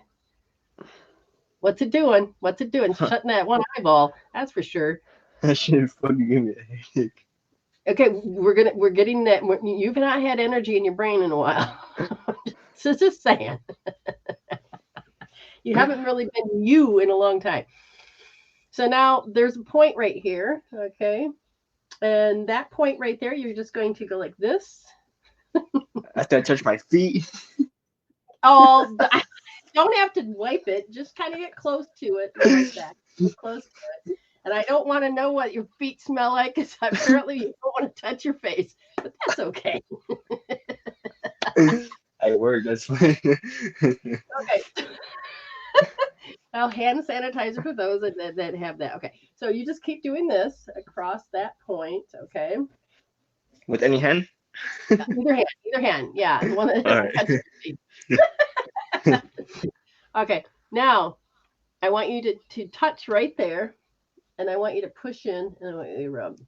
What's it doing? Shutting that one eyeball. That's for sure. That shit fucking give me a headache. Okay, we're getting that. You've not had energy in your brain in a while. So just saying. You haven't really been you in a long time. So now there's a point right here, okay? And that point right there, you're just going to go like this. After I touch my feet. Oh, don't have to wipe it. Just kind of get close to it. Like that. Get close to it. And I don't want to know what your feet smell like, because apparently you don't want to touch your face. But that's okay. I work, that's fine. Okay. Well, hand sanitizer for those that have that. Okay. So you just keep doing this across that point, okay? With any hand? Either hand. Yeah. The one that doesn't touch your feet. Okay. Now, I want you to touch right there, and I want you to push in, and I want you to rub.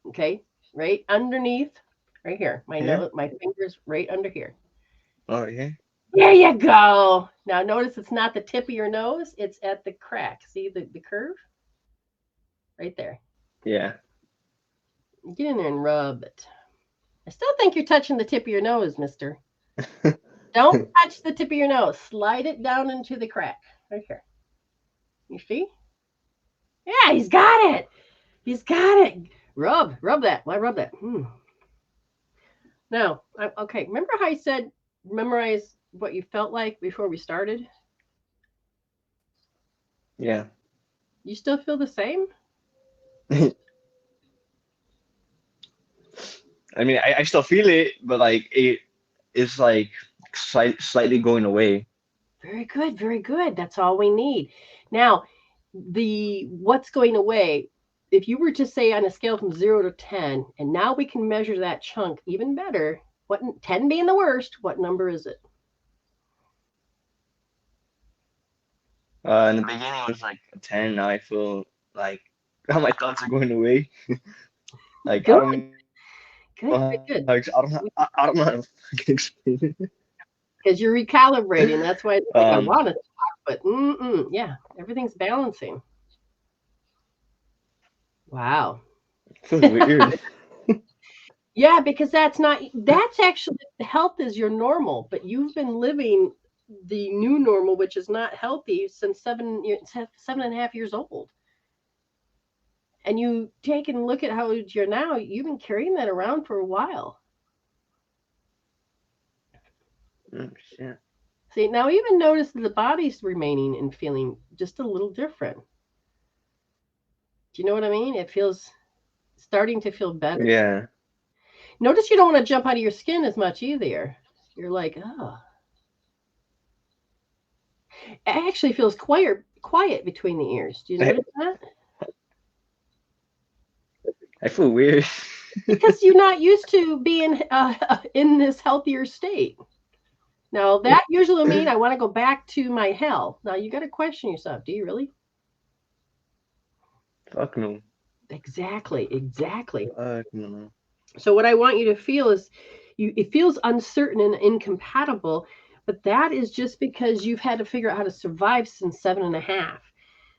Okay. Right underneath, right here. My fingers right under here. Oh, yeah. There you go. Now notice it's not the tip of your nose. It's at the crack. See the curve? Right there. Yeah. Get in there and rub it. I still think you're touching the tip of your nose, mister. Don't touch the tip of your nose. Slide it down into the crack. Right here. You see? Yeah, he's got it. He's got it. Rub that. Why rub that? Now, okay. Remember how I said memorize what you felt like before we started? Yeah. You still feel the same? I mean, I still feel it, but like it's like slightly going away. Very good, very good. That's all we need. Now, what's going away, if you were to say on a scale from 0 to 10, and now we can measure that chunk even better, 10 being the worst, what number is it? In the beginning it was like a 10. Now I feel like how my thoughts are going away. Like Good. I don't Good. I don't know how to fucking explain it. Because you're recalibrating. That's why I want to talk, but yeah, everything's balancing. Wow. Feels weird. Yeah, because that's actually, health is your normal, but you've been living the new normal, which is not healthy, since 7.5 years old. And you take and look at how old you're now, you've been carrying that around for a while. Oh, shit. See, now even notice that the body's remaining and feeling just a little different. Do you know what I mean? It feels starting to feel better. Yeah. Notice you don't want to jump out of your skin as much either. You're like, oh. It actually feels quiet between the ears. Do you notice that? I feel weird. Because you're not used to being in this healthier state. Now, that usually means I want to go back to my hell. Now, you got to question yourself. Do you really? Fuck no. Exactly. Fuck no. So what I want you to feel is it feels uncertain and incompatible, but that is just because you've had to figure out how to survive since 7.5.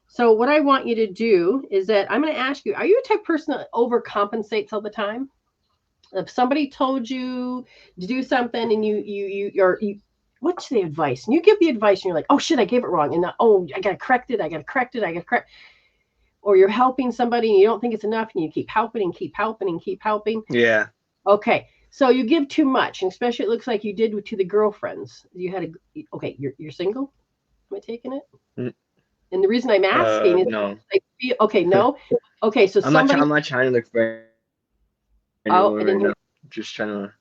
So what I want you to do is that I'm going to ask you, are you a type of person that overcompensates all the time? If somebody told you to do something and you're what's the advice? And you give the advice and you're like, oh shit, I gave it wrong. And I got to correct it. Or you're helping somebody and you don't think it's enough and you keep helping. Yeah. Okay. So you give too much. And especially it looks like you did to the girlfriends. Okay. You're single? Am I taking it? And the reason I'm asking is no. Okay, no. Okay, so I'm not trying to look for anyone right now. Just trying to.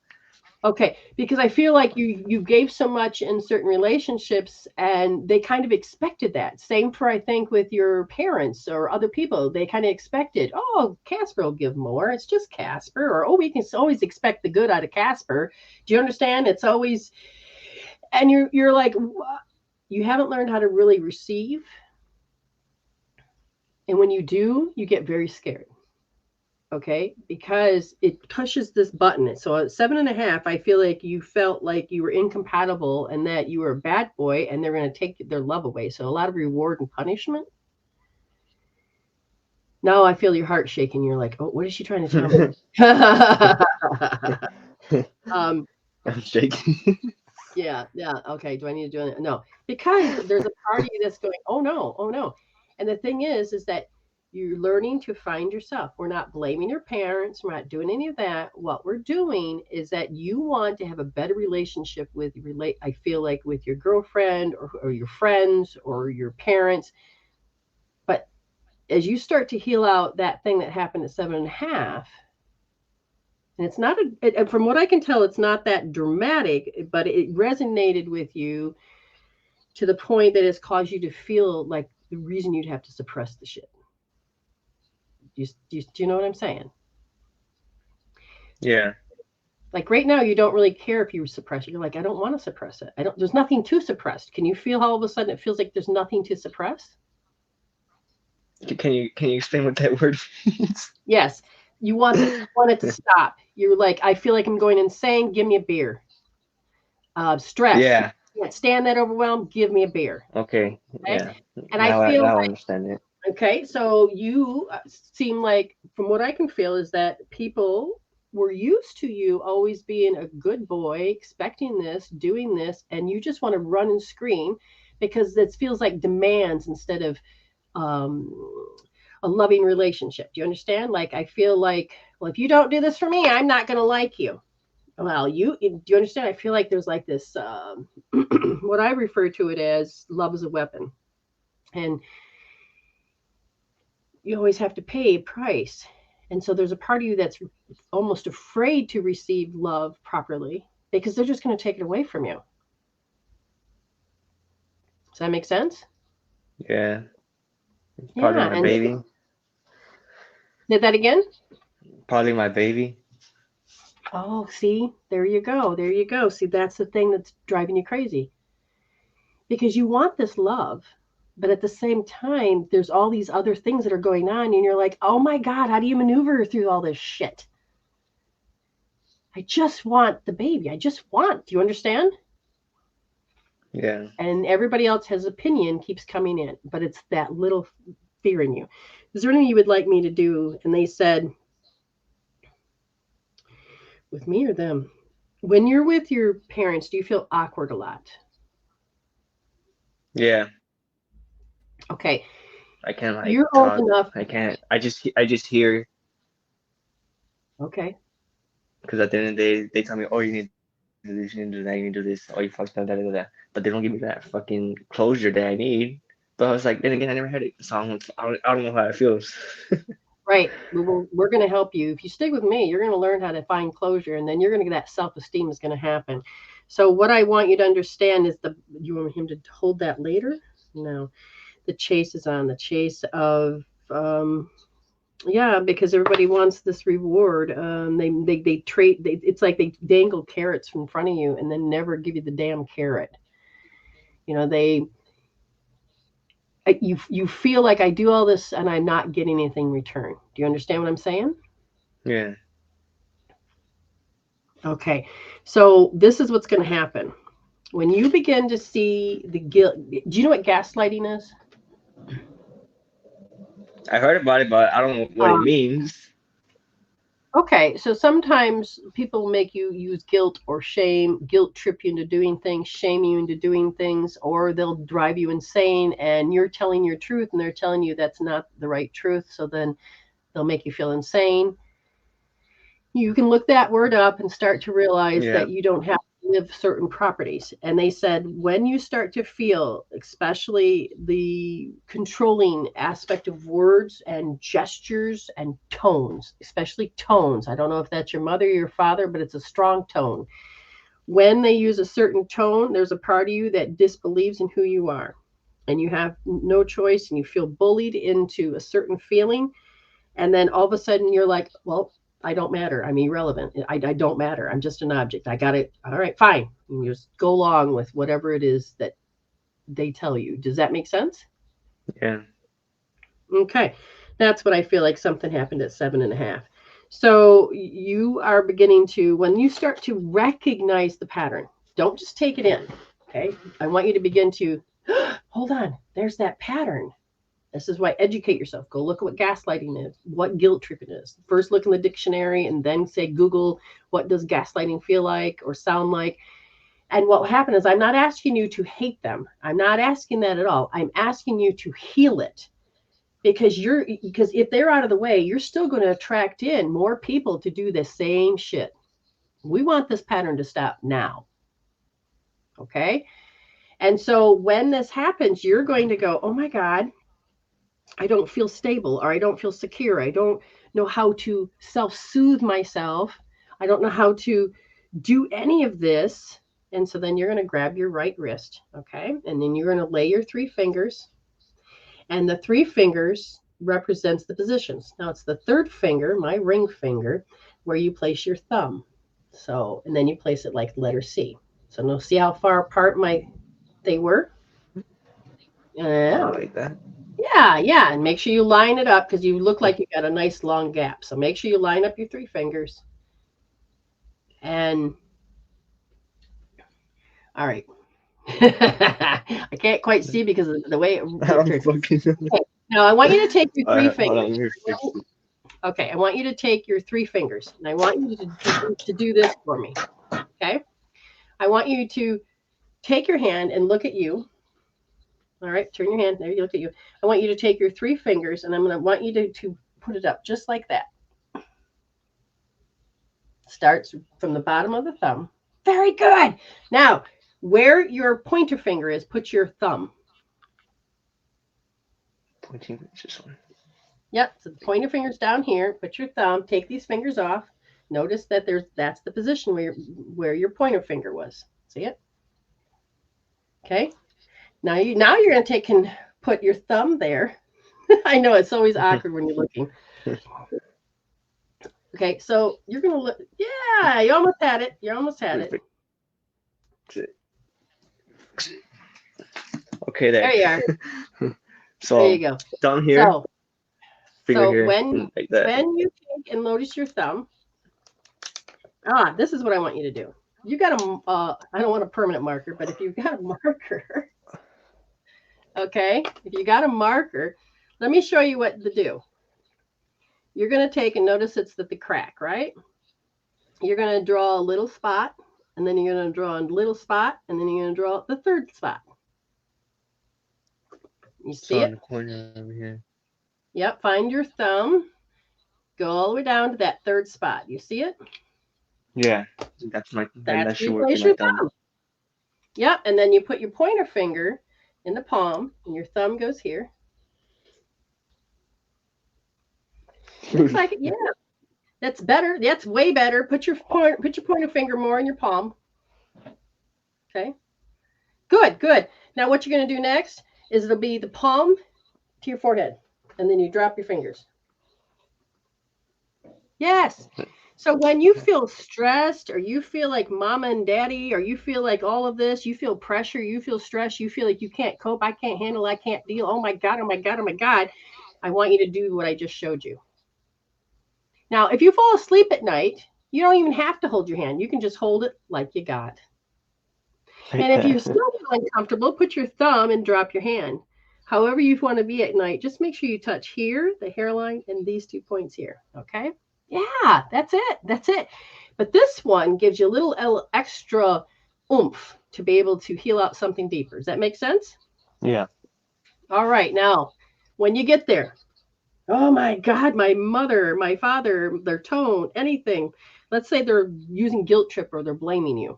Okay, because I feel like you gave so much in certain relationships and they kind of expected that. Same for, I think, with your parents or other people. They kind of expected, oh, Casper will give more. It's just Casper. Or, oh, we can always expect the good out of Casper. Do you understand? It's always, and you're like, you haven't learned how to really receive. And when you do, you get very scared. Okay, because it pushes this button. So at 7.5, I feel like you felt like you were incompatible and that you were a bad boy and they're going to take their love away. So a lot of reward and punishment. Now I feel your heart shaking. You're like, oh, what is she trying to tell me? I'm shaking. Yeah. Okay. Do I need to do it? No, because there's a party that's going, oh no. And the thing is that you're learning to find yourself. We're not blaming your parents. We're not doing any of that. What we're doing is that you want to have a better relationship I feel like with your girlfriend or your friends or your parents. But as you start to heal out that thing that happened at 7.5, and it's not from what I can tell, it's not that dramatic, but it resonated with you to the point that it's caused you to feel like the reason you'd have to suppress the shit. Do you know what I'm saying? Yeah. Like right now, you don't really care if you suppress it. You're like, I don't want to suppress it. There's nothing to suppress. Can you feel how all of a sudden it feels like there's nothing to suppress? Can you explain what that word means? Yes. You want it to stop. You're like, I feel like I'm going insane. Give me a beer. Stress. Yeah. You can't stand that overwhelm. Give me a beer. Okay. Yeah. And I feel I understand it. Okay, so you seem like, from what I can feel, is that people were used to you always being a good boy, expecting this, doing this, and you just want to run and scream because it feels like demands instead of a loving relationship. Do you understand? Like, I feel like, well, if you don't do this for me, I'm not going to like you. Well, do you understand? I feel like there's like this, what I refer to it as love as a weapon. And you always have to pay a price. And so there's a part of you that's almost afraid to receive love properly because they're just going to take it away from you. Does that make sense? Yeah. Probably my baby. Did that again? Probably my baby. Oh, see, there you go. See, that's the thing that's driving you crazy. Because you want this love. But at the same time, there's all these other things that are going on. And you're like, oh my God, how do you maneuver through all this shit? I just want the baby. Do you understand? Yeah. And everybody else has opinion keeps coming in. But it's that little fear in you. Is there anything you would like me to do? And they said, with me or them? When you're with your parents, do you feel awkward a lot? Yeah. Okay. I can't like you're talk. old enough. I can't. I just hear. Okay. Because at the end of the day, they tell me, "Oh, you need to do this, you need to do that, you need to do this. Oh, you fucked up, that. But they don't give me that fucking closure that I need. But I was like, then again, I never heard it. So I don't know how it feels. Right. We're going to help you. If you stick with me, you're going to learn how to find closure, and then you're going to get that self-esteem is going to happen. So what I want you to understand is you want him to hold that later? No. The chase is on. The chase of yeah, because everybody wants this reward. They trade. It's like they dangle carrots in front of you and then never give you the damn carrot. You know, you feel like I do all this and I'm not getting anything in return. Do you understand what I'm saying? Yeah. Okay. So this is what's going to happen. When you begin to see the guilt, do you know what gaslighting is? I heard about it, but I don't know what it means. Okay, so sometimes people make you use guilt or shame, guilt trip you into doing things, shame you into doing things, or they'll drive you insane and you're telling your truth and they're telling you that's not the right truth. So then they'll make you feel insane. You can look that word up and start to realize that you don't have to live certain properties. And they said when you start to feel, especially the controlling aspect of words and gestures and tones, especially tones. I don't know if that's your mother or your father, but it's a strong tone. When they use a certain tone, there's a part of you that disbelieves in who you are. And you have no choice and you feel bullied into a certain feeling. And then all of a sudden you're like, well, I don't matter. I'm irrelevant. I don't matter. I'm just an object. I got it. All right, fine. And you just go along with whatever it is that they tell you. Does that make sense? Yeah. Okay. That's what I feel like something happened at 7.5. So you are beginning to, when you start to recognize the pattern, don't just take it in. Okay. I want you to begin to, hold on, there's that pattern. This is why educate yourself. Go look at what gaslighting is, what guilt tripping is. First look in the dictionary and then say, Google, what does gaslighting feel like or sound like? And what will happen is I'm not asking you to hate them. I'm not asking that at all. I'm asking you to heal it. Because if they're out of the way, you're still going to attract in more people to do the same shit. We want this pattern to stop now. Okay? And so when this happens, you're going to go, oh my God, I don't feel stable, or I don't feel secure. I don't know how to self-soothe myself. I don't know how to do any of this. And so then you're going to grab your right wrist, okay? And then you're going to lay your 3 fingers. And the 3 fingers represents the positions. Now it's the 3rd finger, my ring finger, where you place your thumb. So, and then you place it like the letter C. So now see how far apart they were? Like that. Yeah. And make sure you line it up because you look like you got a nice long gap. So make sure you line up your 3 fingers. And all right. I can't quite see because of the way it Now I want you to take your 3 fingers. Okay, I want you to take your 3 fingers. And I want you to do this for me. Okay? I want you to take your hand and look at you. All right, turn your hand. There you look at you. I want you to take your 3 fingers and I'm going to want you to put it up just like that. Starts from the bottom of the thumb. Very good. Now, where your pointer finger is, put your thumb. Pointing this one. Yep, so point your fingers down here, put your thumb, take these fingers off. Notice that that's the position where your pointer finger was. See it? Okay. Now you're going to take and put your thumb there. I know it's always awkward when you're looking. Okay, so you're going to look. Yeah, you almost had it. You almost had it. Okay, there you are. So there you go. Down here. So here, when like that. when you take and notice your thumb, this is what I want you to do. You got I don't want a permanent marker, but if you've got a marker, okay, if you got a marker, let me show you what to do. You're going to take and notice it's the crack, right? You're going to draw a little spot, and then you're going to draw a little spot, and then you're going to draw the 3rd spot. You see it? In the corner over here. Yep, find your thumb. Go all the way down to that 3rd spot. You see it? Yeah, that's where you place your thumb. Yep, and then you put your pointer finger in the palm, and your thumb goes here. Looks like it. Yeah. That's better. That's way better. Put your pointer finger more in your palm. Okay. Good, good. Now what you're going to do next is it'll be the palm to your forehead. And then you drop your fingers. Yes. So when you feel stressed, or you feel like mama and daddy, or you feel like all of this, you feel pressure, you feel stress, you feel like you can't cope, I can't handle, I can't deal. Oh my God, oh my God, oh my God. I want you to do what I just showed you. Now, if you fall asleep at night, you don't even have to hold your hand. You can just hold it like you got. And if you still feel uncomfortable, put your thumb and drop your hand. However you want to be at night, just make sure you touch here, the hairline, and these 2 points here. Okay? Yeah, that's it. That's it. But this one gives you a little extra oomph to be able to heal out something deeper. Does that make sense? Yeah. All right. Now, when you get there, oh my God, my mother, my father, their tone, anything. Let's say they're using guilt trip or they're blaming you.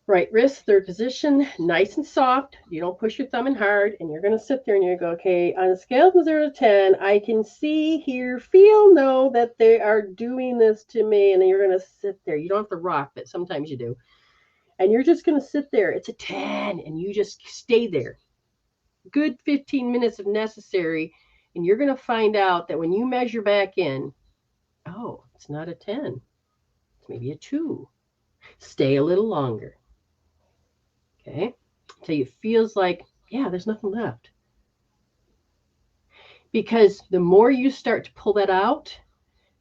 Right wrist, third position, nice and soft. You don't push your thumb in hard, and you're going to sit there and you go, okay, on a scale from 0 to 10, I can see, hear, feel, know that they are doing this to me. And then you're going to sit there. You don't have to rock, but sometimes you do. And you're just going to sit there. It's a 10, and you just stay there. Good 15 minutes if necessary. And you're going to find out that when you measure back in, oh, it's not a 10. It's maybe a 2. Stay a little longer. Okay, until it feels like, yeah, there's nothing left. Because the more you start to pull that out,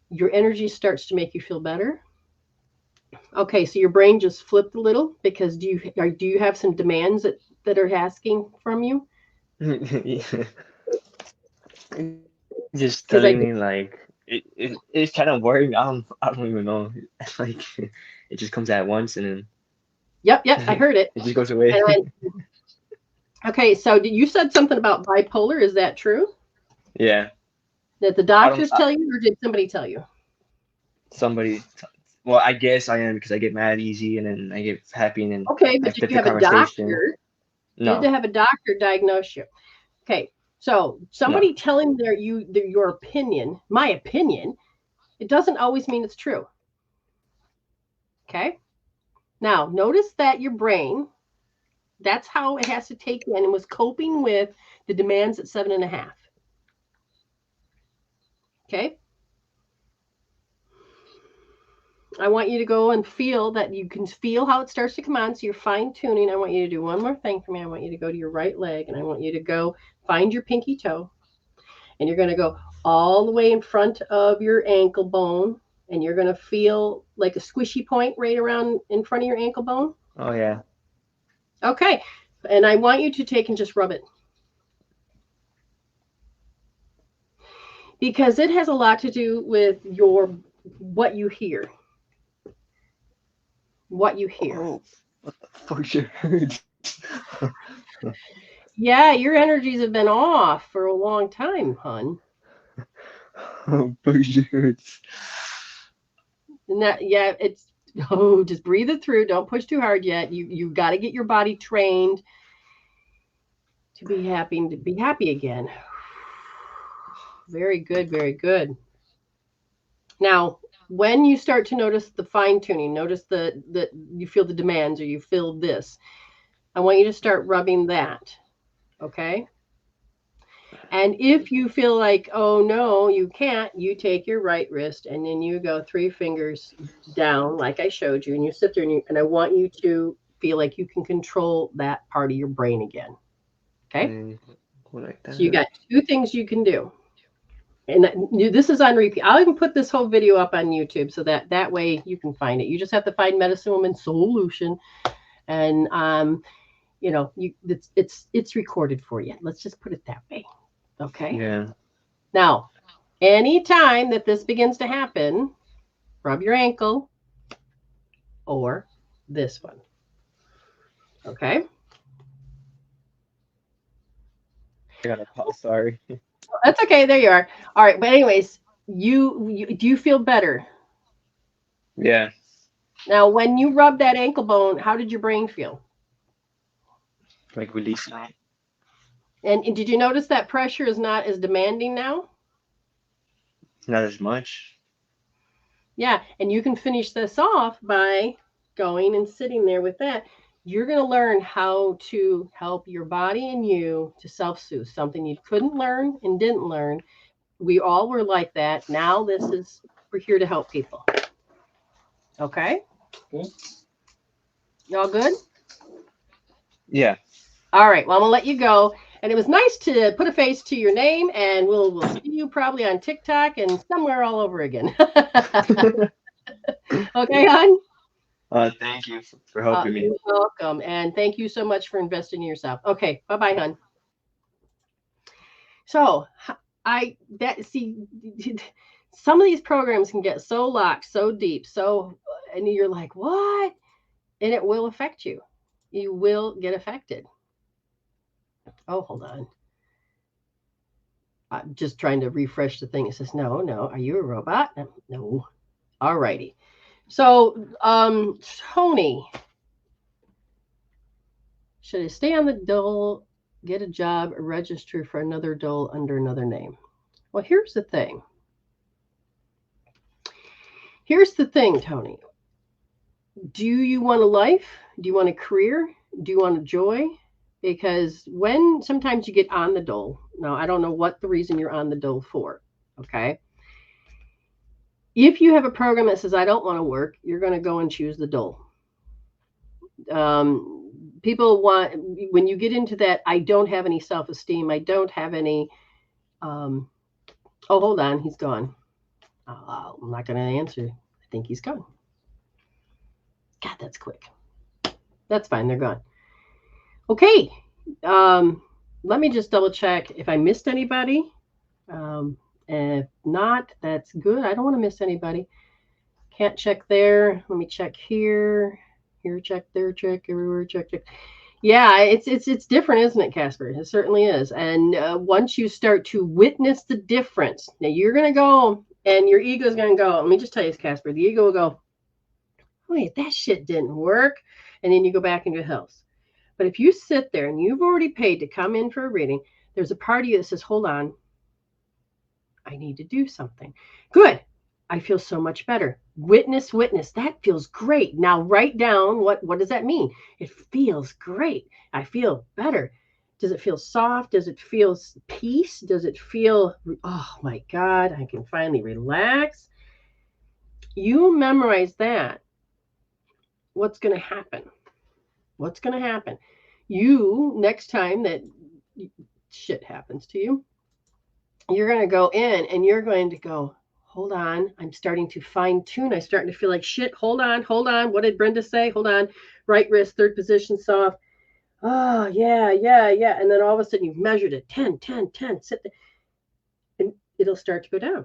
your energy starts to make you feel better. Okay, so your brain just flipped a little because do you have some demands that are asking from you? Just telling me like it's kind of worrying. I don't even know. Like it just comes at once and then. Yep, I heard it. It just goes away. Okay, so you said something about bipolar. Is that true? Yeah. That the doctors tell you, or did somebody tell you? Somebody. Well, I guess I am because I get mad easy and then I get happy and then. Okay, but did you have a doctor? No. Did you have a doctor diagnose you? Okay, so somebody telling your opinion, my opinion, it doesn't always mean it's true. Okay. Now, notice that your brain, that's how it has to take in and was coping with the demands at 7.5. Okay. I want you to go and feel that you can feel how it starts to come on. So you're fine tuning. I want you to do one more thing for me. I want you to go to your right leg and I want you to go find your pinky toe. And you're going to go all the way in front of your ankle bone. And you're going to feel like a squishy point right around in front of your ankle bone. Oh, yeah. Okay. And I want you to take and just rub it. Because it has a lot to do with what you hear. What you hear. Oh, what the fuck hurts? Yeah, your energies have been off for a long time, hon. Oh, fuck hurts. And that, yeah, just breathe it through. Don't push too hard yet. You got to get your body trained to be happy again. Very good, very good. Now, when you start to notice the fine tuning, notice that you feel the demands or you feel this, I want you to start rubbing that. Okay. And if you feel like, oh no, you can't, you take your right wrist and then you go 3 fingers down like I showed you, and you sit there and I want you to feel like you can control that part of your brain again. Okay. Like that. So you got 2 things you can do. And this is on repeat. I'll even put this whole video up on YouTube so that way you can find it. You just have to find Medicine Woman Solution, and you know, it's recorded for you. Let's just put it that way. Okay. Yeah. Now, anytime that this begins to happen, rub your ankle or this one. Okay. I got a pause. Sorry. That's okay. There you are. All right. But anyways, do you feel better? Yeah. Now, when you rub that ankle bone, how did your brain feel? Like release. And did you notice that pressure is not as demanding now? Not as much. Yeah, and you can finish this off by going and sitting there with that. You're going to learn how to help your body and you to self-soothe, something you couldn't learn and didn't learn. We all were like that. Now we're here to help people. Okay? Okay. Y'all good? Yeah. All right. Well, I'm going to let you go. And it was nice to put a face to your name, and we'll see you probably on TikTok and somewhere all over again. Okay, hon? Thank you for helping me. You're welcome. And thank you so much for investing in yourself. Okay. Bye-bye, hon. So some of these programs can get so locked, so deep, and you're like, what? And it will affect you. You will get affected. Oh, hold on. I'm just trying to refresh the thing. It says, no. Are you a robot? No. All righty. So, Tony, should I stay on the dole, get a job, or register for another dole under another name? Well, here's the thing. Tony. Do you want a life? Do you want a career? Do you want a joy? Because when sometimes you get on the dole, now I don't know what the reason you're on the dole for, okay? If you have a program that says, I don't want to work, you're going to go and choose the dole. People want, when you get into that, I don't have any self-esteem, I don't have any, oh, hold on, he's gone. I'm not going to answer. I think he's gone. God, that's quick. That's fine, they're gone. Okay, let me just double check if I missed anybody. If not, that's good. I don't want to miss anybody. Can't check there. Let me check here. Here, check there, check everywhere, check. Yeah, it's different, isn't it, Casper? It certainly is. And once you start to witness the difference, now you're going to go, and your ego is going to go. Let me just tell you, Casper, the ego will go, wait, that shit didn't work. And then you go back into your house. But if you sit there and you've already paid to come in for a reading, there's a part of you that says, hold on, I need to do something. Good. I feel so much better. Witness. That feels great. Now write down what does that mean? It feels great. I feel better. Does it feel soft? Does it feel peace? Does it feel, oh my God, I can finally relax? You memorize that. What's going to happen? You, next time that shit happens to you, you're going to go in and you're going to go, hold on, I'm starting to fine tune. I'm starting to feel like shit. Hold on. What did Brenda say? Hold on. Right wrist, third position, soft. Oh, yeah. And then all of a sudden you've measured it. 10. Sit there. And it'll start to go down.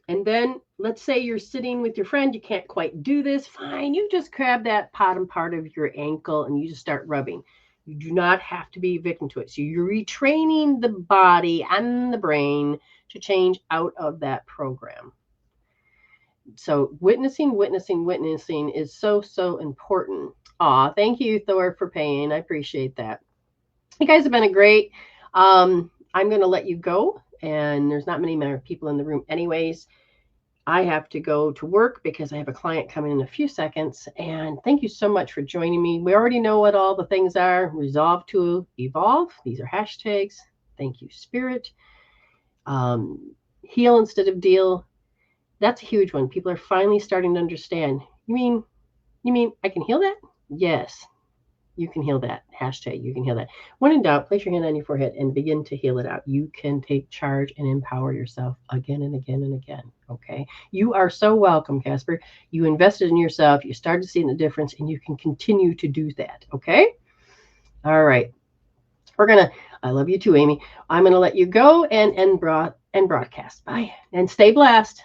And then let's say you're sitting with your friend. You can't quite do this. Fine. You just grab that bottom part of your ankle and you just start rubbing. You do not have to be a victim to it. So you're retraining the body and the brain to change out of that program. So witnessing is so important. Aw, thank you, Thor, for paying. I appreciate that. You guys have been a great. I'm going to let you go. And there's not many more people in the room anyways. I have to go to work because I have a client coming in a few seconds. And thank you so much for joining me. We already know what all the things are. Resolve to evolve. These are hashtags. Thank you, Spirit. Heal instead of deal. That's a huge one. People are finally starting to understand. You mean I can heal that? Yes, you can heal that. Hashtag, you can heal that. When in doubt, place your hand on your forehead and begin to heal it out. You can take charge and empower yourself again and again and again. Okay. You are so welcome, Casper. You invested in yourself. You started seeing the difference and you can continue to do that. Okay. All right. I love you too, Amy. I'm going to let you go and broadcast. Bye. And stay blessed.